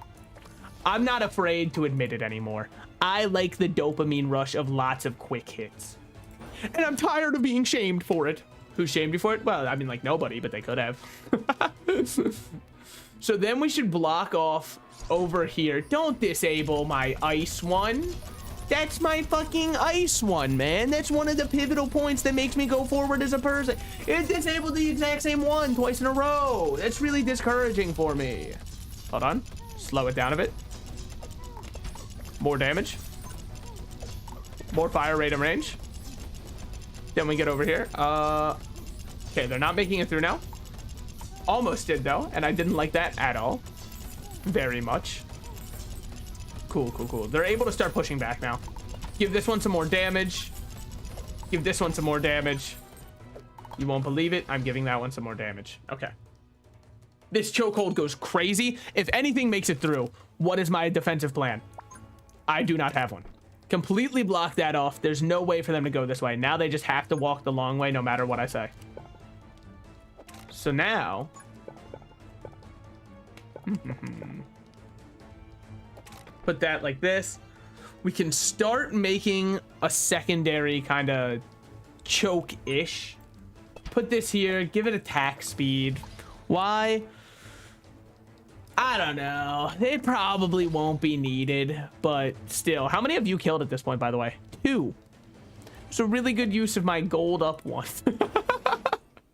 I'm not afraid to admit it anymore. I like the dopamine rush of lots of quick hits. And I'm tired of being shamed for it. Who shamed you for it? Well, I mean, like nobody, but they could have. So then we should block off over here. Don't disable my ice one. That's my fucking ice one, man. That's one of the pivotal points that makes me go forward as a person. It disabled the exact same one twice in a row. That's really discouraging for me. Hold on. Slow it down a bit. More damage. More fire rate and range. Then we get over here. Okay, they're not making it through now. Almost did, though, and I didn't like that at all. Very much. Cool. They're able to start pushing back now. Give this one some more damage. Give this one some more damage. You won't believe it. I'm giving that one some more damage. Okay. This chokehold goes crazy. If anything makes it through, what is my defensive plan? I do not have one. Completely block that off. There's no way for them to go this way. Now they just have to walk the long way no matter what I say. So now... put that like this. We can start making a secondary kind of choke-ish. Put this here. Give it attack speed. Why? I don't know. It probably won't be needed, but still. How many have you killed at this point, by the way? 2. It's a really good use of my gold up one.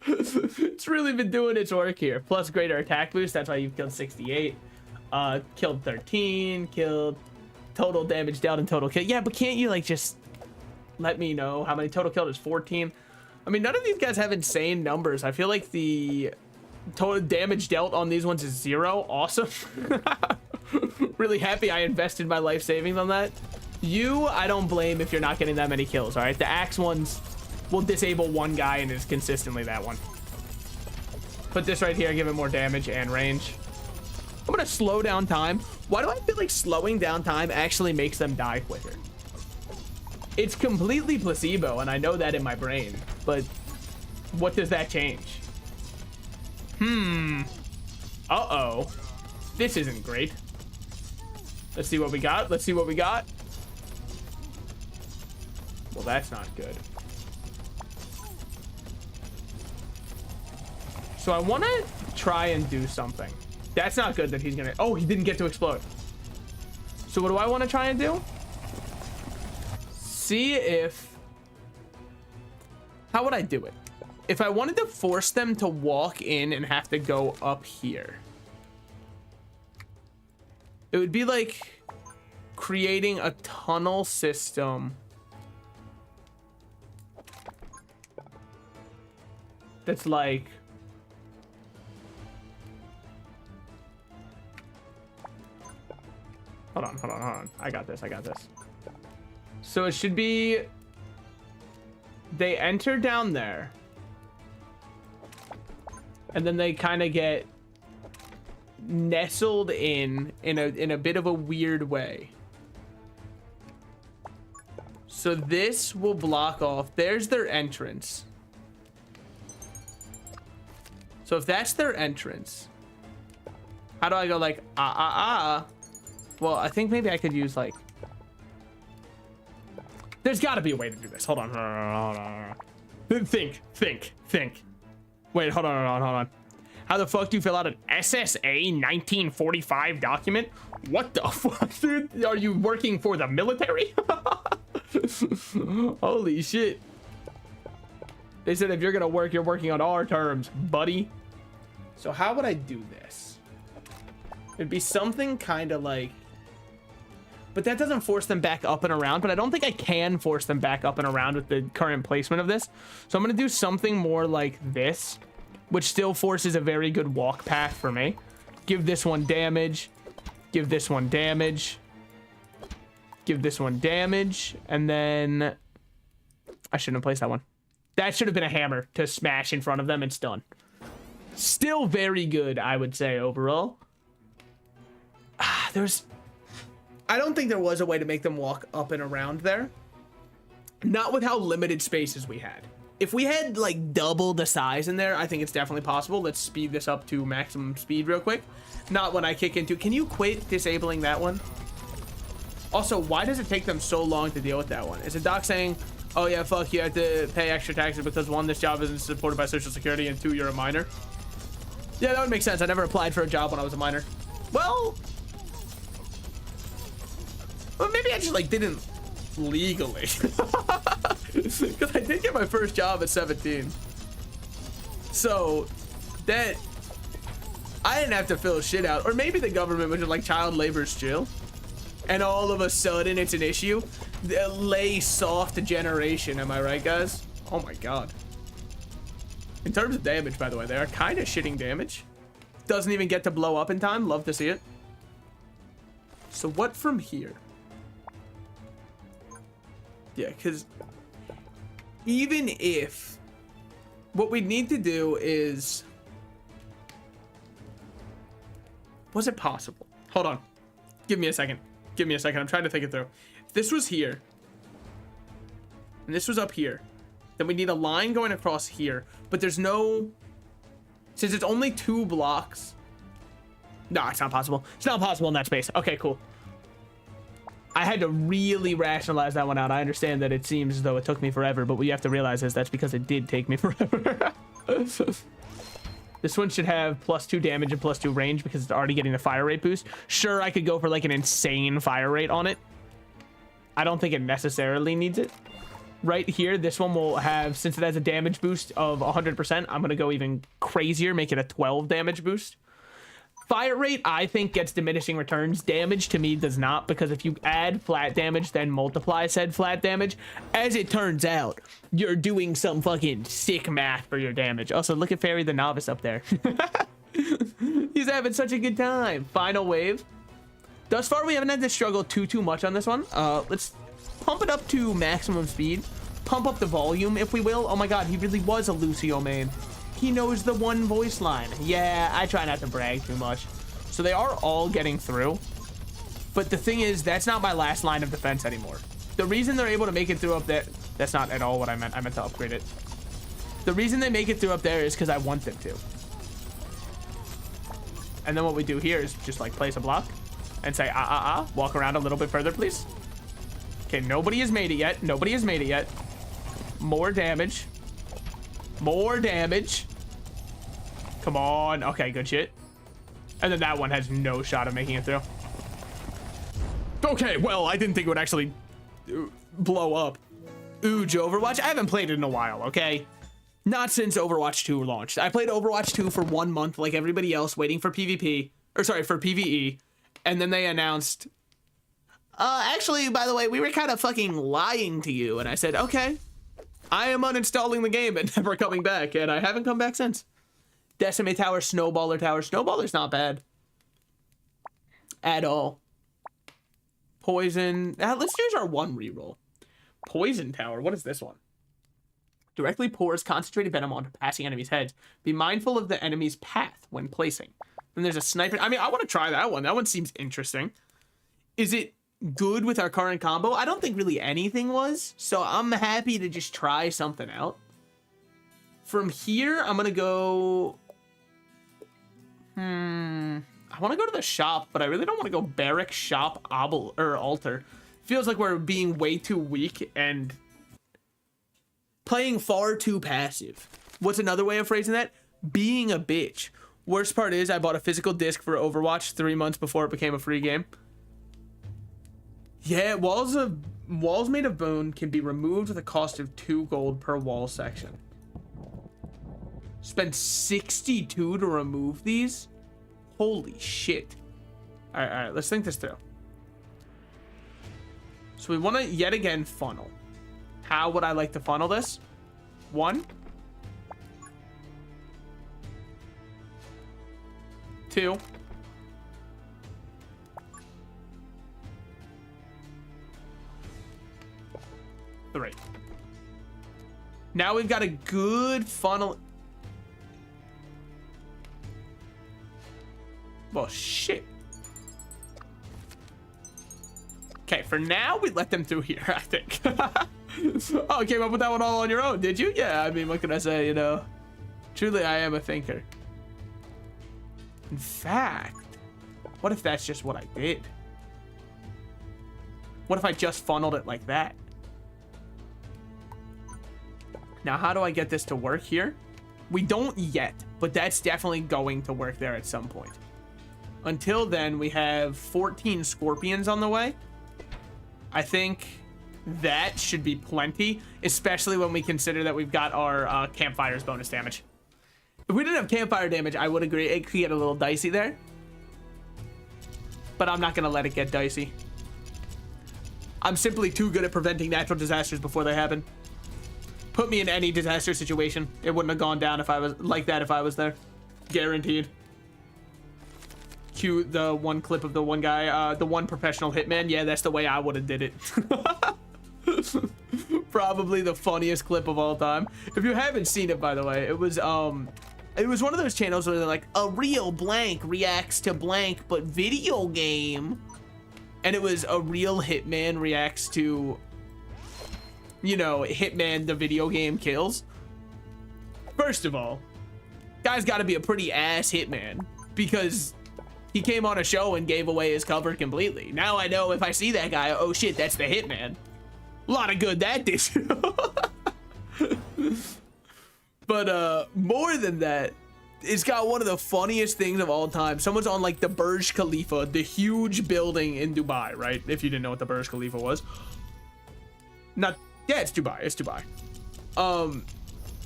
It's really been doing its work here. Plus greater attack boost. That's why you've killed 68. Killed 13. Killed total damage dealt and total kill. Yeah, but can't you like just let me know how many total killed is 14? I mean, none of these guys have insane numbers. I feel like the total damage dealt on these ones is 0. Awesome. Really happy I invested my life savings on that. You, I don't blame if you're not getting that many kills, all right? The axe ones will disable one guy and is consistently that one. Put this right here, give it more damage and range. I'm gonna slow down time. Why do I feel like slowing down time actually makes them die quicker? It's completely placebo, and I know that in my brain, but what does that change? Uh-oh. This isn't great. Let's see what we got. Well, that's not good. So I want to try and do something. That's not good that he's gonna... Oh, he didn't get to explode. So what do I want to try and do? See if... How would I do it? If I wanted to force them to walk in and have to go up here, it would be like creating a tunnel system that's like... Hold on. I got this. So it should be... They enter down there. And then they kind of get nestled in a bit of a weird way. So this will block off. There's their entrance. So if that's their entrance, how do I go like, Well, I think maybe I could use like... There's got to be a way to do this. Hold on. Think. Wait, hold on. How the fuck do you fill out an SSA 1945 document? What the fuck, dude? Are you working for the military? Holy shit. They said if you're gonna work, you're working on our terms, buddy. So how would I do this? It'd be something kind of like... But that doesn't force them back up and around, but I don't think I can force them back up and around with the current placement of this. So I'm gonna do something more like this, which still forces a very good walk path for me. Give this one damage. Give this one damage. Give this one damage. And then... I shouldn't have placed that one. That should have been a hammer to smash in front of them. It's done. Still very good, I would say, overall. I don't think there was a way to make them walk up and around there. Not with how limited spaces we had. If we had, like, double the size in there, I think it's definitely possible. Let's speed this up to maximum speed real quick. Not when I kick into... Can you quit disabling that one? Also, why does it take them so long to deal with that one? Is it Doc saying... Oh yeah, fuck, you have to pay extra taxes because 1, this job isn't supported by Social Security, and 2, you're a minor? Yeah, that would make sense. I never applied for a job when I was a minor. Well, maybe I just, like, didn't legally. Because I did get my first job at 17. So, that... I didn't have to fill shit out. Or maybe the government was just like, child labor's chill. And all of a sudden, it's an issue. Lay soft generation, am I right, guys? Oh my god. In terms of damage, by the way, they are kind of shitting damage. Doesn't even get to blow up in time. Love to see it. So what from here? Yeah, because even if what we need to do is... Was it possible? Hold on. Give me a second. Give me a second. I'm trying to think it through. If this was here, and this was up here, then we need a line going across here. But there's no... Since it's only 2 blocks... No, it's not possible. It's not possible in that space. Okay, cool. I had to really rationalize that one out. I understand that it seems as though it took me forever, but what you have to realize is that's because it did take me forever. This one should have +2 damage and +2 range because it's already getting the fire rate boost. Sure, I could go for like an insane fire rate on it. I don't think it necessarily needs it. Right here, this one will have, since it has a damage boost of 100%, I'm going to go even crazier, make it a 12 damage boost. Fire rate, I think, gets diminishing returns. Damage, to me, does not, because if you add flat damage, then multiply said flat damage, as it turns out, you're doing some fucking sick math for your damage. Also, look at Fairy the Novice up there. He's having such a good time. Final wave. Thus far, we haven't had to struggle too much on this one. Let's pump it up to maximum speed. Pump up the volume, if we will. Oh my god, he really was a Lucio main. He knows the one voice line. Yeah, I try not to brag too much. So they are all getting through. But the thing is, that's not my last line of defense anymore. The reason they're able to make it through up there... That's not at all what I meant. I meant to upgrade it. The reason they make it through up there is because I want them to. And then what we do here is just, like, place a block. And say, walk around a little bit further, please. Okay, nobody has made it yet. Nobody has made it yet. More damage. More damage. Come on. Okay, good shit. And then that one has no shot of making it through. Okay, well, I didn't think it would actually blow up. Ooh, Overwatch. I haven't played it in a while, okay? Not since Overwatch 2 launched. I played Overwatch 2 for 1 month like everybody else, waiting for PvP. Or sorry, for PvE. And then they announced, actually, by the way, we were kind of fucking lying to you. And I said, okay, I am uninstalling the game and never coming back. And I haven't come back since. Decimate Tower, Snowballer Tower. Snowballer's not bad. At all. Poison. Let's use our 1 reroll. Poison Tower. What is this one? Directly pours concentrated venom onto passing enemies' heads. Be mindful of the enemy's path when placing. Then there's a sniper. I mean, I want to try that one. That one seems interesting. Is it good with our current combo? I don't think really anything was. So I'm happy to just try something out. From here, I'm going to go... I want to go to the shop, but I really don't want to go barrack, shop, or altar. Feels like we're being way too weak and playing far too passive. What's another way of phrasing that? Being a bitch. Worst part is I bought a physical disc for Overwatch 3 months before it became a free game. Yeah, Walls of Walls made of bone can be removed with a cost of 2 gold per wall section. Spend 62 to remove these? Holy shit. All right, let's think this through. So we want to yet again funnel. How would I like to funnel this? 1, 2, 3. Now we've got a good funnel. Well, shit. Okay, for now, we let them through here, I think. Oh, came up with that one all on your own, did you? Yeah, I mean, what can I say, you know? Truly, I am a thinker. In fact, what if that's just what I did? What if I just funneled it like that? Now, how do I get this to work here? We don't yet, but that's definitely going to work there at some point. Until then, we have 14 scorpions on the way. I think that should be plenty, especially when we consider that we've got our campfire's bonus damage. If we didn't have campfire damage, I would agree. It could get a little dicey there. But I'm not going to let it get dicey. I'm simply too good at preventing natural disasters before they happen. Put me in any disaster situation. It wouldn't have gone down if I was like that if I was there. Guaranteed. Cue the one clip of the one guy, the one professional hitman. Yeah, that's the way I would have did it. Probably the funniest clip of all time. If you haven't seen it, by the way, it was one of those channels where they're like, a real blank reacts to blank, but video game. And it was a real hitman reacts to, you know, Hitman the video game kills. First of all, guy's got to be a pretty ass hitman because he came on a show and gave away his cover completely. Now I know if I see that guy, oh shit, that's the hitman. A lot of good that did. But more than that, it's got one of the funniest things of all time. Someone's on like the Burj Khalifa, the huge building in Dubai, right? If you didn't know what the Burj Khalifa was. Yeah, it's Dubai. It's Dubai.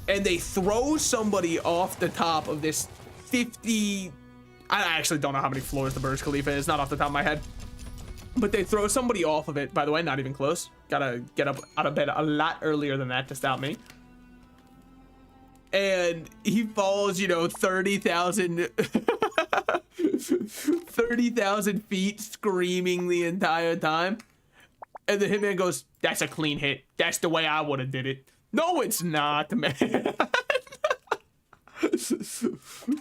And they throw somebody off the top of this 50... I actually don't know how many floors the Burj Khalifa is. Not off the top of my head. But they throw somebody off of it. By the way, not even close. Gotta get up out of bed a lot earlier than that to stop me. And he falls, you know, 30,000 30,000 feet screaming the entire time. And the hitman goes, that's a clean hit. That's the way I would have did it. No, it's not, man.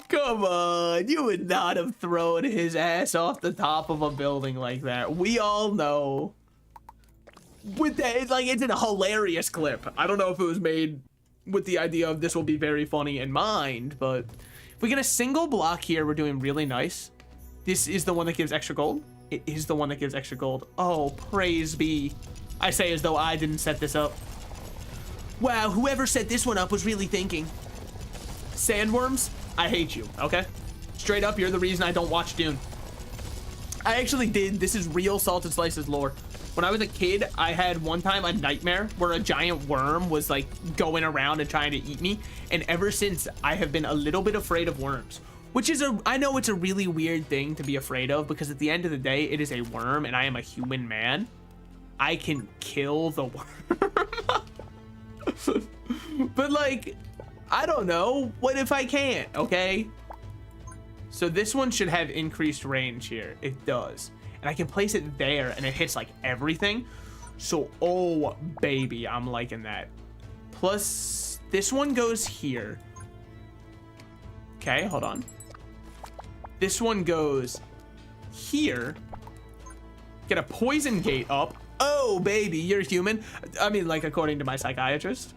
Come on, you would not have thrown his ass off the top of a building like that. We all know. With that, it's like, it's a hilarious clip. I don't know if it was made with the idea of this will be very funny in mind, but if we get a single block here, we're doing really nice. This is the one that gives extra gold. It is the one that gives extra gold. Oh, praise be. I say as though I didn't set this up. Wow, whoever set this one up was really thinking. Sandworms, I hate you, okay? Straight up, you're the reason I don't watch Dune. I actually did. This is real Salted Slices lore. When I was a kid, I had one time a nightmare where a giant worm was like going around and trying to eat me. And ever since, I have been a little bit afraid of worms. Which is I know it's a really weird thing to be afraid of because at the end of the day, it is a worm and I am a human man. I can kill the worm. But like, I don't know. What if I can't, okay? So this one should have increased range here. It does. And I can place it there and it hits like everything. So, oh baby, I'm liking that. Plus, this one goes here. Okay, hold on. This one goes here. Get a poison gate up. Oh, baby, you're human. I mean, like, according to my psychiatrist.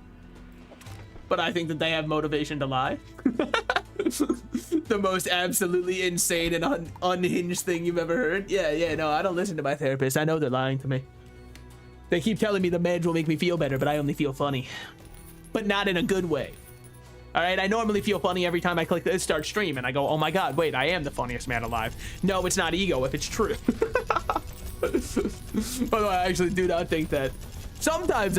But I think that they have motivation to lie. The most absolutely insane and unhinged thing you've ever heard. Yeah, no, I don't listen to my therapist. I know they're lying to me. They keep telling me the meds will make me feel better, but I only feel funny. But not in a good way. All right, I normally feel funny every time I click the start stream and I go, oh my God, wait, I am the funniest man alive. No, it's not ego if it's true. Although I actually do not think that. Sometimes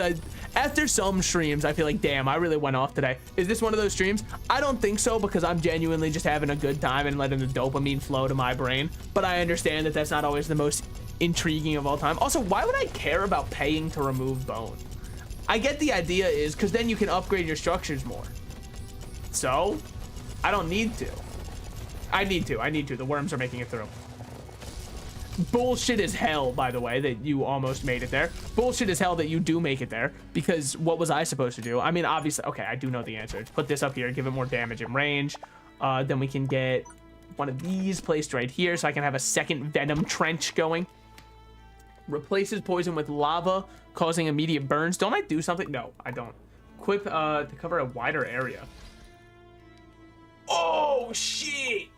after some streams, I feel like, damn, I really went off today. Is this one of those streams? I don't think so, because I'm genuinely just having a good time and letting the dopamine flow to my brain. But I understand that that's not always the most intriguing of all time. Also, why would I care about paying to remove bone? I get the idea is because then you can upgrade your structures more. So, I don't need to. I need to. The worms are making it through. Bullshit as hell, by the way, that you almost made it there. Bullshit as hell that you do make it there, because what was I supposed to do? I mean, obviously, okay, I do know the answer. Put this up here, give it more damage and range. Then we can get one of these placed right here, so I can have a second venom trench going. Replaces poison with lava, causing immediate burns. Don't I do something? No, I don't. Equip to cover a wider area. Oh, shit!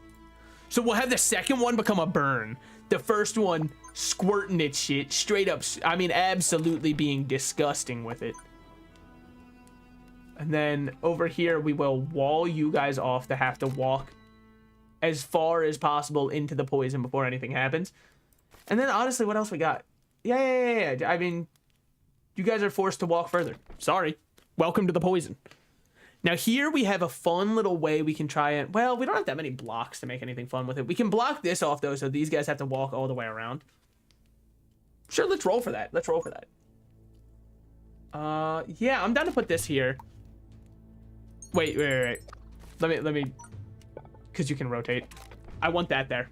So we'll have the second one become a burn. The first one squirting its shit straight up. I mean, absolutely being disgusting with it. And then over here, we will wall you guys off to have to walk as far as possible into the poison before anything happens. And then honestly, what else we got? Yeah. I mean, you guys are forced to walk further. Sorry. Welcome to the poison. Now here we have a fun little way we can try it. Well, we don't have that many blocks to make anything fun with it. We can block this off though, so these guys have to walk all the way around. Sure, let's roll for that. Yeah, I'm down to put this here. Wait. Let me, because you can rotate. I want that there.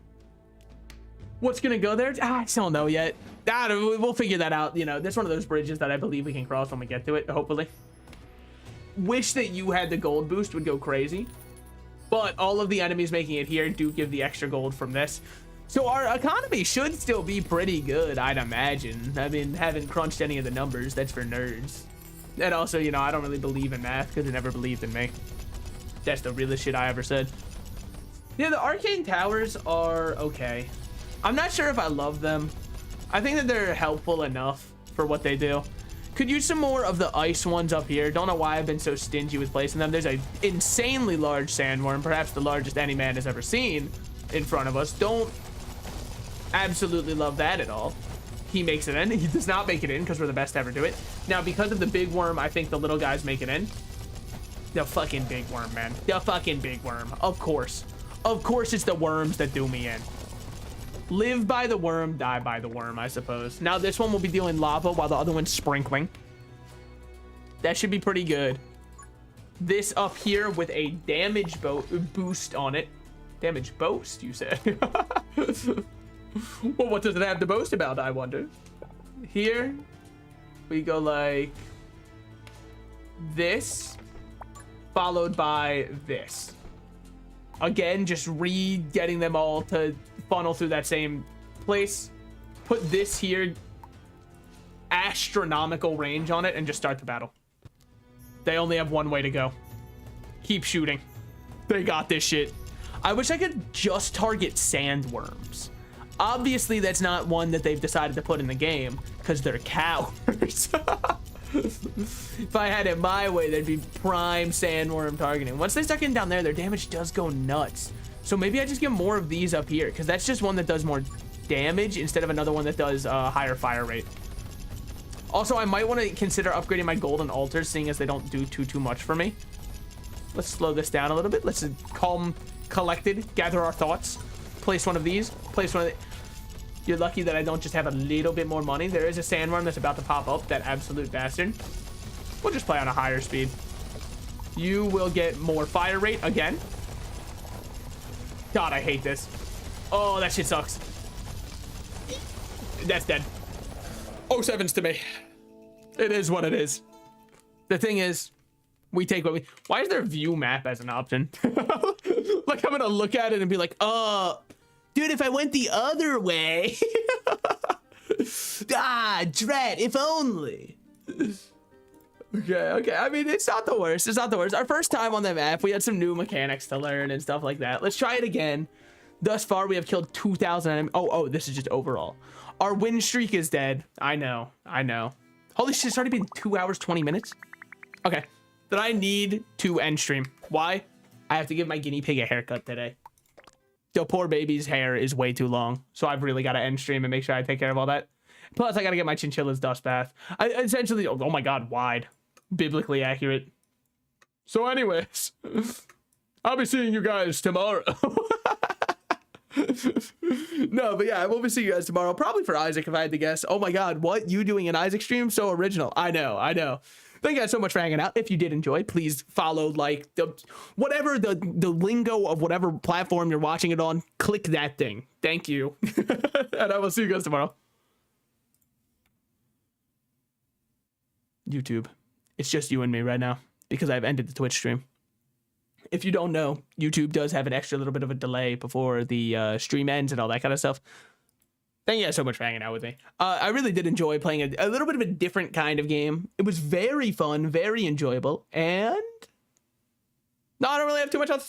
What's gonna go there? I still don't know yet. We'll figure that out. You know, there's one of those bridges that I believe we can cross when we get to it, hopefully. Wish that you had the gold boost would go crazy, but all of the enemies making it here do give the extra gold from this, so our economy should still be pretty good, I'd imagine. I mean, haven't crunched any of the numbers, that's for nerds. And also, you know, I don't really believe in math because it never believed in me. That's the realest shit I ever said. Yeah, the arcane towers are okay. I'm not sure if I love them. I think that they're helpful enough for what they do. Could use some more of the ice ones up here. Don't know why I've been so stingy with placing them. There's a insanely large sandworm, perhaps the largest any man has ever seen, in front of us. Don't absolutely love that at all. He makes it in. He does not make it in because we're the best to ever do it. Now, because of the big worm, I think the little guys make it in. The fucking big worm, man. The fucking big worm. Of course. Of course it's the worms that do me in. Live by the worm, die by the worm, I suppose. Now this one will be dealing lava while the other one's sprinkling. That should be pretty good. This up here with a damage boost on it. Damage boost, you said? Well, what does it have to boast about, I wonder? Here, we go like this, followed by this. Again, just getting them all to funnel through that same place. Put this here, astronomical range on it, and just start the battle. They only have one way to go. Keep shooting. They got this shit. I wish I could just target sandworms. Obviously, that's not one that they've decided to put in the game because they're cowards. If I had it my way, they'd be prime sandworm targeting. Once they start getting down there, their damage does go nuts. So maybe I just get more of these up here because that's just one that does more damage instead of another one that does a higher fire rate. Also, I might want to consider upgrading my golden altars, seeing as they don't do too much for me. Let's slow this down a little bit. Let's calm, collected, gather our thoughts. Place one of these. Place one of the... You're lucky that I don't just have a little bit more money. There is a sandworm that's about to pop up, that absolute bastard. We'll just play on a higher speed. You will get more fire rate again. God, I hate this. Oh, that shit sucks. That's dead. Oh, sevens to me. It is what it is. The thing is, we take what we... Why is there view map as an option? Like, I'm gonna look at it and be like, dude, if I went the other way. Dread, if only. Okay. I mean, it's not the worst. It's not the worst. Our first time on the map, we had some new mechanics to learn and stuff like that. Let's try it again. Thus far, we have killed 2,000 enemies. Oh, this is just overall. Our win streak is dead. I know. Holy shit, it's already been 2 hours, 20 minutes. Okay. Then I need to end stream. Why? I have to give my guinea pig a haircut today. The poor baby's hair is way too long, so I've really got to end stream and make sure I take care of all that. Plus, I got to get my chinchilla's dust bath. Essentially, oh my god, wide. Biblically accurate. So anyways, I'll be seeing you guys tomorrow. No, but yeah, I will be seeing you guys tomorrow. Probably for Isaac, if I had to guess. Oh my god, what? You doing an Isaac stream? So original. I know. Thank you guys so much for hanging out. If you did enjoy, please follow, like, whatever the lingo of whatever platform you're watching it on. Click that thing. Thank you. And I will see you guys tomorrow. YouTube. It's just you and me right now because I've ended the Twitch stream. If you don't know, YouTube does have an extra little bit of a delay before the stream ends and all that kind of stuff. Thank you guys so much for hanging out with me. I really did enjoy playing a little bit of a different kind of game. It was very fun, very enjoyable, and no, I don't really have too much else to say.